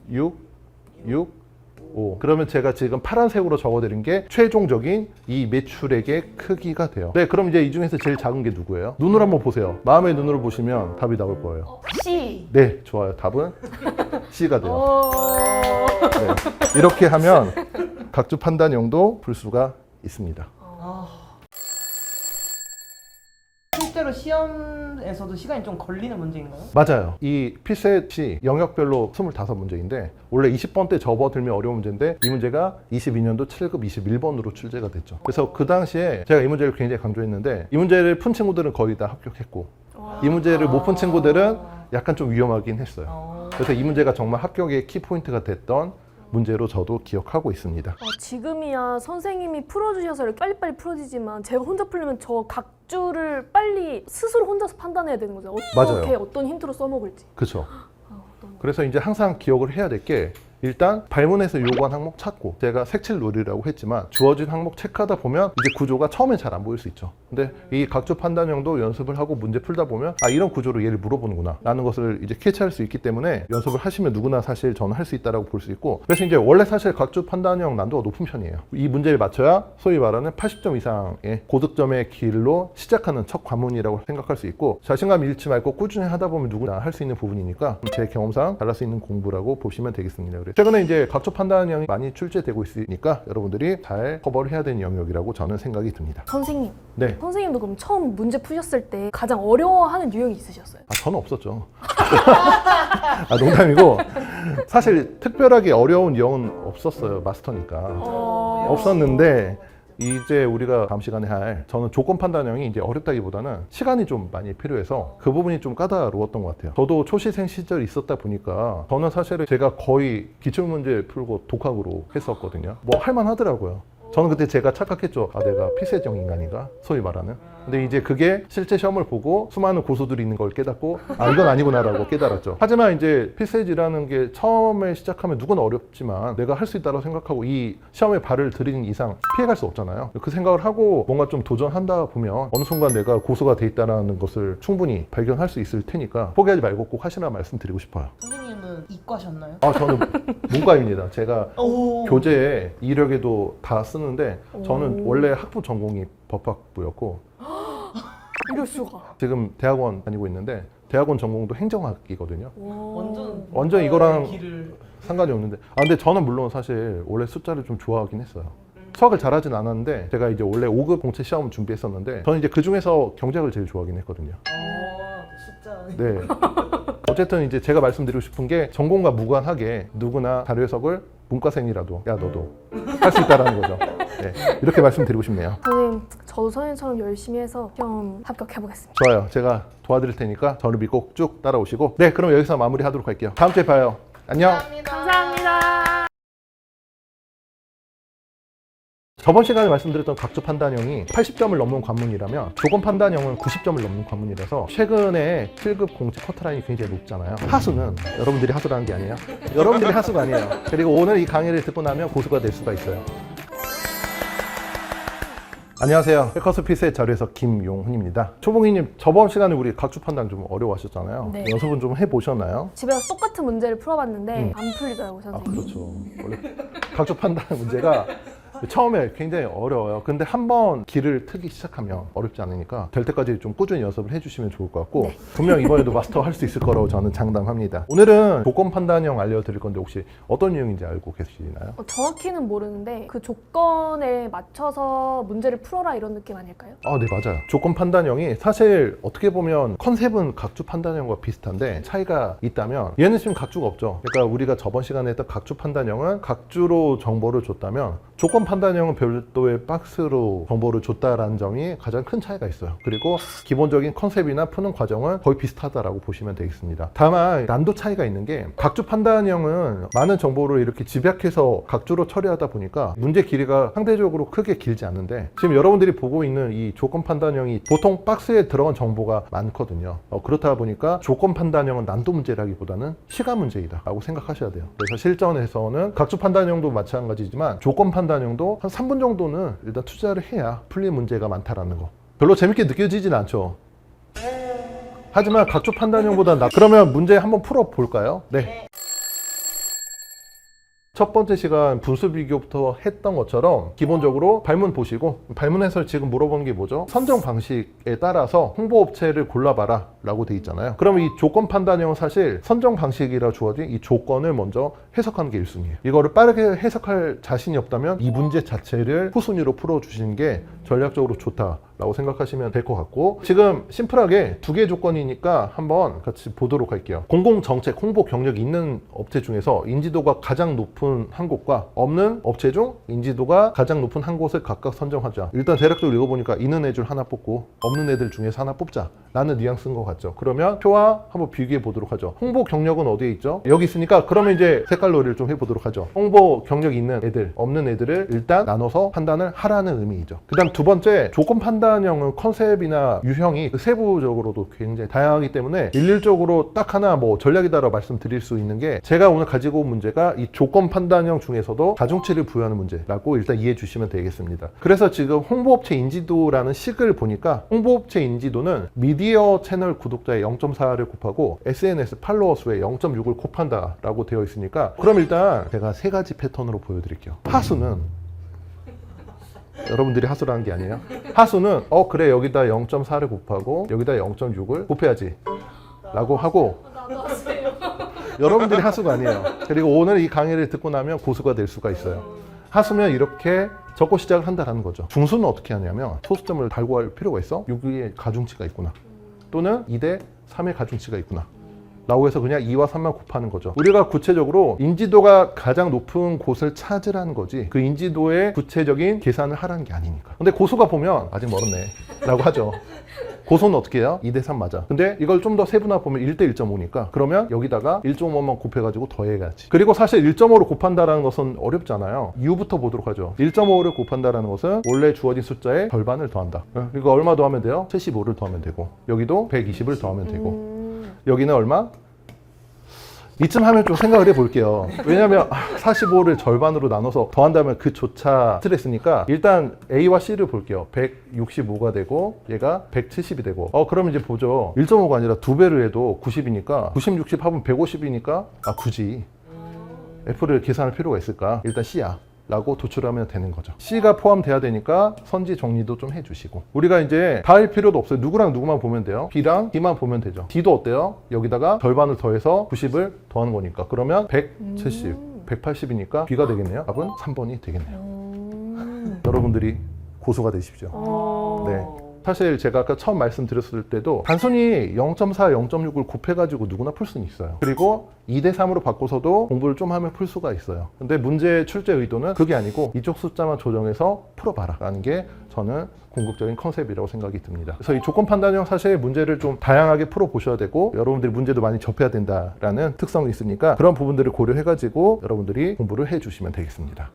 Speaker 4: 6, 5. 그러면 제가 지금 파란색으로 적어드린 게 최종적인 이 매출액의 크기가 돼요. 네, 그럼 이제 이 중에서 제일 작은 게 누구예요? 눈으로 한번 보세요. 마음의 눈으로 보시면 답이 나올 거예요.
Speaker 2: C.
Speaker 4: 네, 좋아요. 답은 C가 돼요. 네, 이렇게 하면 각주 판단형도 풀 수가 있습니다.
Speaker 5: 실제로 시험에서도 시간이 좀 걸리는 문제인가요?
Speaker 4: 맞아요. 이 필셋이 영역별로 25문제인데 원래 20번 때 접어들면 어려운 문제인데 이 문제가 22년도 7급 21번으로 출제가 됐죠. 그래서 그 당시에 제가 이 문제를 굉장히 강조했는데 이 문제를 푼 친구들은 거의 다 합격했고 이 문제를 못 푼 친구들은 약간 좀 위험하긴 했어요. 그래서 이 문제가 정말 합격의 키포인트가 됐던 문제로 저도 기억하고 있습니다.
Speaker 2: 지금이야 선생님이 풀어주셔서 이렇게 빨리빨리 풀어지지만 제가 혼자 풀려면 저 각주를 빨리 스스로 혼자서 판단해야 되는 거죠. 어떻게
Speaker 4: 맞아요.
Speaker 2: 어떤 힌트로 써먹을지.
Speaker 4: 그렇죠. 그래서 이제 항상 기억을 해야 될 게 일단 발문에서 요구한 항목 찾고 제가 색칠 놀이라고 했지만 주어진 항목 체크하다 보면 이제 구조가 처음엔 잘 안 보일 수 있죠. 근데 이 각주 판단형도 연습을 하고 문제 풀다 보면 이런 구조로 얘를 물어보는구나 라는 것을 이제 캐치할 수 있기 때문에 연습을 하시면 누구나 사실 저는 할 수 있다라고 볼 수 있고 그래서 이제 원래 사실 각주 판단형 난도가 높은 편이에요. 이 문제를 맞춰야 소위 말하는 80점 이상의 고득점의 길로 시작하는 첫 관문이라고 생각할 수 있고 자신감 잃지 말고 꾸준히 하다 보면 누구나 할 수 있는 부분이니까 제 경험상 잘할 수 있는 공부라고 보시면 되겠습니다. 최근에 이제 각주 판단형이 많이 출제되고 있으니까 여러분들이 잘 커버를 해야 되는 영역이라고 저는 생각이 듭니다.
Speaker 2: 선생님.
Speaker 4: 네.
Speaker 2: 선생님도 그럼 처음 문제 푸셨을 때 가장 어려워하는 유형이 있으셨어요?
Speaker 4: 저는 없었죠. 농담이고 사실 특별하게 어려운 유형은 없었어요. 마스터니까. 없었는데 이제 우리가 다음 시간에 할 저는 조건 판단형이 이제 어렵다기보다는 시간이 좀 많이 필요해서 그 부분이 좀 까다로웠던 것 같아요. 저도 초시생 시절 있었다 보니까 저는 사실은 제가 거의 기출문제 풀고 독학으로 했었거든요. 뭐 할만하더라고요. 저는 그때 제가 착각했죠. 내가 필세적 인간인가? 소위 말하는. 근데 이제 그게 실제 시험을 보고 수많은 고수들이 있는 걸 깨닫고 이건 아니구나라고 깨달았죠. 하지만 이제 필세지라는 게 처음에 시작하면 누구나 어렵지만 내가 할 수 있다고 생각하고 이 시험에 발을 들이는 이상 피해갈 수 없잖아요. 그 생각을 하고 뭔가 좀 도전한다 보면 어느 순간 내가 고수가 돼 있다는 것을 충분히 발견할 수 있을 테니까 포기하지 말고 꼭 하시라 말씀드리고 싶어요.
Speaker 5: 선생님은 이과셨나요?
Speaker 4: 저는 문과입니다. 제가
Speaker 5: 오.
Speaker 4: 교재에 이력에도 다 쓰는데 저는 원래 학부 전공이 법학부였고
Speaker 2: 이럴 수가.
Speaker 4: 지금 대학원 다니고 있는데 대학원 전공도 행정학이거든요.
Speaker 5: 완전
Speaker 4: 이거랑
Speaker 5: 길을
Speaker 4: 상관이 없는데 근데 저는 물론 사실 원래 숫자를 좀 좋아하긴 했어요. 수학을 잘하진 않았는데 제가 이제 원래 5급 공채 시험 준비했었는데 저는 이제 그 중에서 경제학을 제일 좋아하긴 했거든요.
Speaker 5: 숫자.
Speaker 4: 네. 어쨌든 이제 제가 말씀드리고 싶은 게 전공과 무관하게 누구나 자료 해석을 문과생이라도 야 너도 할 수 있다라는 거죠. 네. 이렇게 말씀드리고 싶네요.
Speaker 2: 선생님, 저도 선생님처럼 열심히 해서 시험 합격해보겠습니다.
Speaker 4: 좋아요. 제가 도와드릴 테니까 저를 믿고 쭉 따라오시고 네, 그럼 여기서 마무리하도록 할게요. 다음 주에 봐요. 안녕.
Speaker 2: 감사합니다.
Speaker 4: 저번 시간에 말씀드렸던 각주 판단형이 80점을 넘는 관문이라면 조건 판단형은 90점을 넘는 관문이라서 최근에 7급 공채 커트라인이 굉장히 높잖아요. 하수는 여러분들이 하수라는 게 아니에요. 여러분들이 하수가 아니에요. 그리고 오늘 이 강의를 듣고 나면 고수가 될 수가 있어요. 안녕하세요. 해커스피스의 자료에서 김용훈입니다. 초봉이님, 저번 시간에 우리 각주 판단 좀 어려워하셨잖아요.
Speaker 2: 네.
Speaker 4: 연습은 좀 해보셨나요?
Speaker 2: 집에서 똑같은 문제를 풀어봤는데 안 풀리더라고요, 선생님.
Speaker 4: 그렇죠. 원래 각주 판단 문제가 처음에 굉장히 어려워요. 근데 한번 길을 트기 시작하면 어렵지 않으니까 될 때까지 좀 꾸준히 연습을 해주시면 좋을 것 같고 분명 이번에도 마스터할 수 있을 거라고 저는 장담합니다. 오늘은 조건 판단형 알려드릴 건데 혹시 어떤 유형인지 알고 계시나요?
Speaker 2: 정확히는 모르는데 그 조건에 맞춰서 문제를 풀어라 이런 느낌 아닐까요?
Speaker 4: 네, 맞아요. 조건 판단형이 사실 어떻게 보면 컨셉은 각주 판단형과 비슷한데 차이가 있다면 얘는 지금 각주가 없죠. 그러니까 우리가 저번 시간에 했던 각주 판단형은 각주로 정보를 줬다면 조건 판단형은 별도의 박스로 정보를 줬다라는 점이 가장 큰 차이가 있어요. 그리고 기본적인 컨셉이나 푸는 과정은 거의 비슷하다라고 보시면 되겠습니다. 다만 난도 차이가 있는 게 각주 판단형은 많은 정보를 이렇게 집약해서 각주로 처리하다 보니까 문제 길이가 상대적으로 크게 길지 않는데 지금 여러분들이 보고 있는 이 조건 판단형이 보통 박스에 들어간 정보가 많거든요. 그렇다 보니까 조건 판단형은 난도 문제라기보다는 시간 문제이다 라고 생각하셔야 돼요. 그래서 실전에서는 각주 판단형도 마찬가지지만 조건 판단형도 한 3분 정도는 일단 투자를 해야 풀릴 문제가 많다라는 거. 별로 재밌게 느껴지진 않죠. 하지만 각주 판단형보다 그러면 문제 한번 풀어볼까요? 네. 첫 번째 시간 분수 비교부터 했던 것처럼 기본적으로 발문 보시고 발문에서 지금 물어보는 게 뭐죠? 선정 방식에 따라서 홍보업체를 골라봐라 라고 돼 있잖아요. 그럼 이 조건 판단형은 사실 선정 방식이라 주어진 이 조건을 먼저 해석하는 게 1순위예요. 이거를 빠르게 해석할 자신이 없다면 이 문제 자체를 후순위로 풀어주시는 게 전략적으로 좋다라고 생각하시면 될 것 같고 지금 심플하게 2개 조건이니까 한번 같이 보도록 할게요. 공공정책 홍보 경력이 있는 업체 중에서 인지도가 가장 높은 한 곳과 없는 업체 중 인지도가 가장 높은 한 곳을 각각 선정하자. 일단 대략적으로 읽어보니까 있는 애들 하나 뽑고 없는 애들 중에서 하나 뽑자 라는 뉘앙스인 것 같죠. 그러면 표와 한번 비교해 보도록 하죠. 홍보 경력은 어디에 있죠? 여기 있으니까 그러면 이제 색깔놀이를 좀 해보도록 하죠. 홍보 경력이 있는 애들, 없는 애들을 일단 나눠서 판단을 하라는 의미이죠. 그 다음 두 번째, 조건 판단형은 컨셉이나 유형이 세부적으로도 굉장히 다양하기 때문에 일률적으로 딱 하나 뭐 전략이다라고 말씀드릴 수 있는 게 제가 오늘 가지고 온 문제가 이 조건 판단형 중에서도 가중치를 부여하는 문제라고 일단 이해해 주시면 되겠습니다. 그래서 지금 홍보업체 인지도라는 식을 보니까 홍보업체 인지도는 미디어 채널 구독자의 0.4를 곱하고 SNS 팔로워 수의 0.6을 곱한다 라고 되어 있으니까 그럼 일단 제가 3가지 패턴으로 보여드릴게요. 하수는 여러분들이 하수라는 게 아니에요. 하수는 그래 여기다 0.4를 곱하고 여기다 0.6을 곱해야지 라고 하고
Speaker 2: 나도 하세요.
Speaker 4: 여러분들이 하수가 아니에요. 그리고 오늘 이 강의를 듣고 나면 고수가 될 수가 있어요. 하수면 이렇게 적고 시작을 한다는 거죠. 중수는 어떻게 하냐면 소수점을 달고 할 필요가 있어? 여기에 가중치가 있구나 또는 2대 3의 가중치가 있구나 라고 해서 그냥 2와 3만 곱하는 거죠. 우리가 구체적으로 인지도가 가장 높은 곳을 찾으라는 거지 그 인지도의 구체적인 계산을 하라는 게 아니니까. 근데 고수가 보면 아직 멀었네 라고 하죠. 고소는 어떻게 해요? 2대 3 맞아. 근데 이걸 좀 더 세분화 보면 1대 1.5니까 그러면 여기다가 1.5만 곱해가지고 더해야지. 그리고 사실 1.5로 곱한다는 것은 어렵잖아요. 이유부터 보도록 하죠. 1.5를 곱한다는 것은 원래 주어진 숫자의 절반을 더한다. 이거 얼마 더하면 돼요? 75를 더하면 되고 여기도 120을 더하면 되고 여기는 얼마? 이쯤 하면 좀 생각을 해볼게요. 왜냐면 45를 절반으로 나눠서 더한다면 그조차 스트레스니까 일단 A와 C를 볼게요. 165가 되고 얘가 170이 되고 그러면 이제 보죠. 1.5가 아니라 2배를 해도 90이니까 90, 60 합은 150이니까 굳이 F를 계산할 필요가 있을까? 일단 C야. 라고 도출하면 되는 거죠. C가 포함돼야 되니까 선지 정리도 좀 해주시고, 우리가 이제 다 할 필요도 없어요. 누구랑 누구만 보면 돼요. B랑 D만 보면 되죠. D도 어때요? 여기다가 절반을 더해서 90을 더하는 거니까 그러면 170, 180이니까 B가 되겠네요. 답은 3번이 되겠네요. 여러분들이 고수가 되십시오. 네. 사실 제가 아까 처음 말씀드렸을 때도 단순히 0.4, 0.6을 곱해가지고 누구나 풀 수는 있어요. 그리고 2대 3으로 바꿔서도 공부를 좀 하면 풀 수가 있어요. 근데 문제 출제 의도는 그게 아니고 이쪽 숫자만 조정해서 풀어봐라 라는 게 저는 궁극적인 컨셉이라고 생각이 듭니다. 그래서 이 조건 판단형 사실 문제를 좀 다양하게 풀어보셔야 되고 여러분들이 문제도 많이 접해야 된다라는 특성이 있으니까 그런 부분들을 고려해가지고 여러분들이 공부를 해주시면 되겠습니다.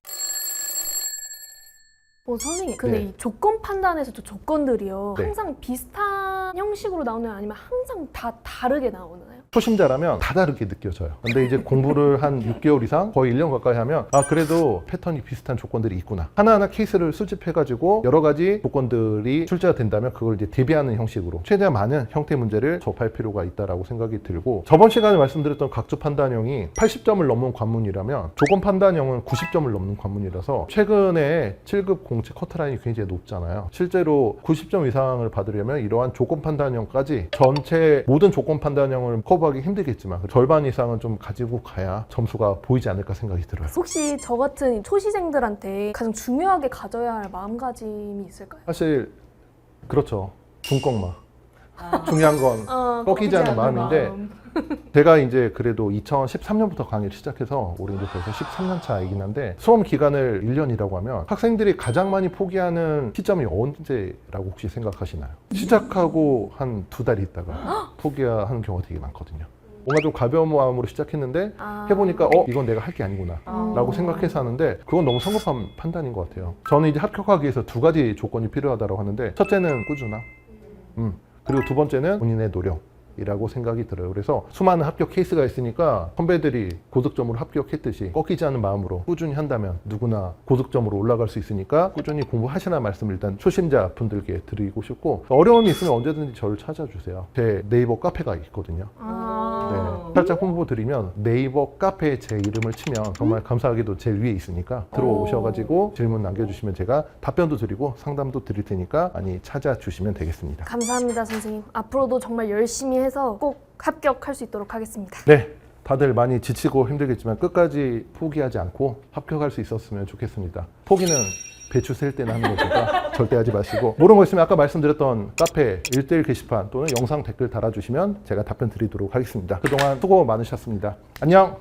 Speaker 2: 선생님, 근데
Speaker 4: 네.
Speaker 2: 이 조건 판단에서 저 조건들이요.
Speaker 4: 네.
Speaker 2: 항상 비슷한 형식으로 나오나요? 아니면 항상 다 다르게 나오나요?
Speaker 4: 초심자라면 다 다르게 느껴져요. 근데 이제 공부를 한 6개월 이상 거의 1년 가까이 하면 그래도 패턴이 비슷한 조건들이 있구나. 하나하나 케이스를 수집해가지고 여러 가지 조건들이 출제가 된다면 그걸 이제 대비하는 형식으로 최대한 많은 형태 문제를 접할 필요가 있다라고 생각이 들고, 저번 시간에 말씀드렸던 각조 판단형이 80점을 넘는 관문이라면 조건 판단형은 90점을 넘는 관문이라서 최근에 7급 공채 커트라인이 굉장히 높잖아요. 실제로 90점 이상을 받으려면 이러한 조건 판단형까지 전체 모든 조건 판단형을 커버하기 힘들겠지만 절반 이상은 좀 가지고 가야 점수가 보이지 않을까 생각이 들어요.
Speaker 2: 혹시 저 같은 초시생들한테 가장 중요하게 가져야 할 마음가짐이 있을까요?
Speaker 4: 사실 그렇죠. 중꺾마. 중요한 건 꺾이지 않는 마음인데
Speaker 2: 마음.
Speaker 4: 제가 이제 그래도 2013년부터 강의를 시작해서 올해 이제 벌써 13년 차이긴 한데 수험 기간을 1년이라고 하면 학생들이 가장 많이 포기하는 시점이 언제라고 혹시 생각하시나요? 시작하고 한 2달 있다가 포기하는 경우가 되게 많거든요. 뭔가 좀 가벼운 마음으로 시작했는데 해보니까 이건 내가 할 게 아니구나 라고 생각해서 하는데 그건 너무 성급한 판단인 것 같아요. 저는 이제 합격하기 위해서 2가지 조건이 필요하다고 하는데 첫째는 꾸준함, 그리고 두 번째는 본인의 노력이라고 생각이 들어요. 그래서 수많은 합격 케이스가 있으니까 선배들이 고득점으로 합격했듯이 꺾이지 않은 마음으로 꾸준히 한다면 누구나 고득점으로 올라갈 수 있으니까 꾸준히 공부하시라는 말씀을 일단 초심자 분들께 드리고 싶고, 어려움이 있으면 언제든지 저를 찾아주세요. 제 네이버 카페가 있거든요. 네, 살짝 홍보 드리면 네이버 카페에 제 이름을 치면 정말 감사하게도 제일 위에 있으니까 들어오셔가지고 질문 남겨주시면 제가 답변도 드리고 상담도 드릴 테니까 많이 찾아주시면 되겠습니다.
Speaker 2: 감사합니다, 선생님. 앞으로도 정말 열심히 해서 꼭 합격할 수 있도록 하겠습니다.
Speaker 4: 네, 다들 많이 지치고 힘들겠지만 끝까지 포기하지 않고 합격할 수 있었으면 좋겠습니다. 포기는 배추 셀 때나 하는 거니까 절대 하지 마시고, 모르는 거 있으면 아까 말씀드렸던 카페 1:1 게시판 또는 영상 댓글 달아주시면 제가 답변 드리도록 하겠습니다. 그동안 수고 많으셨습니다. 안녕!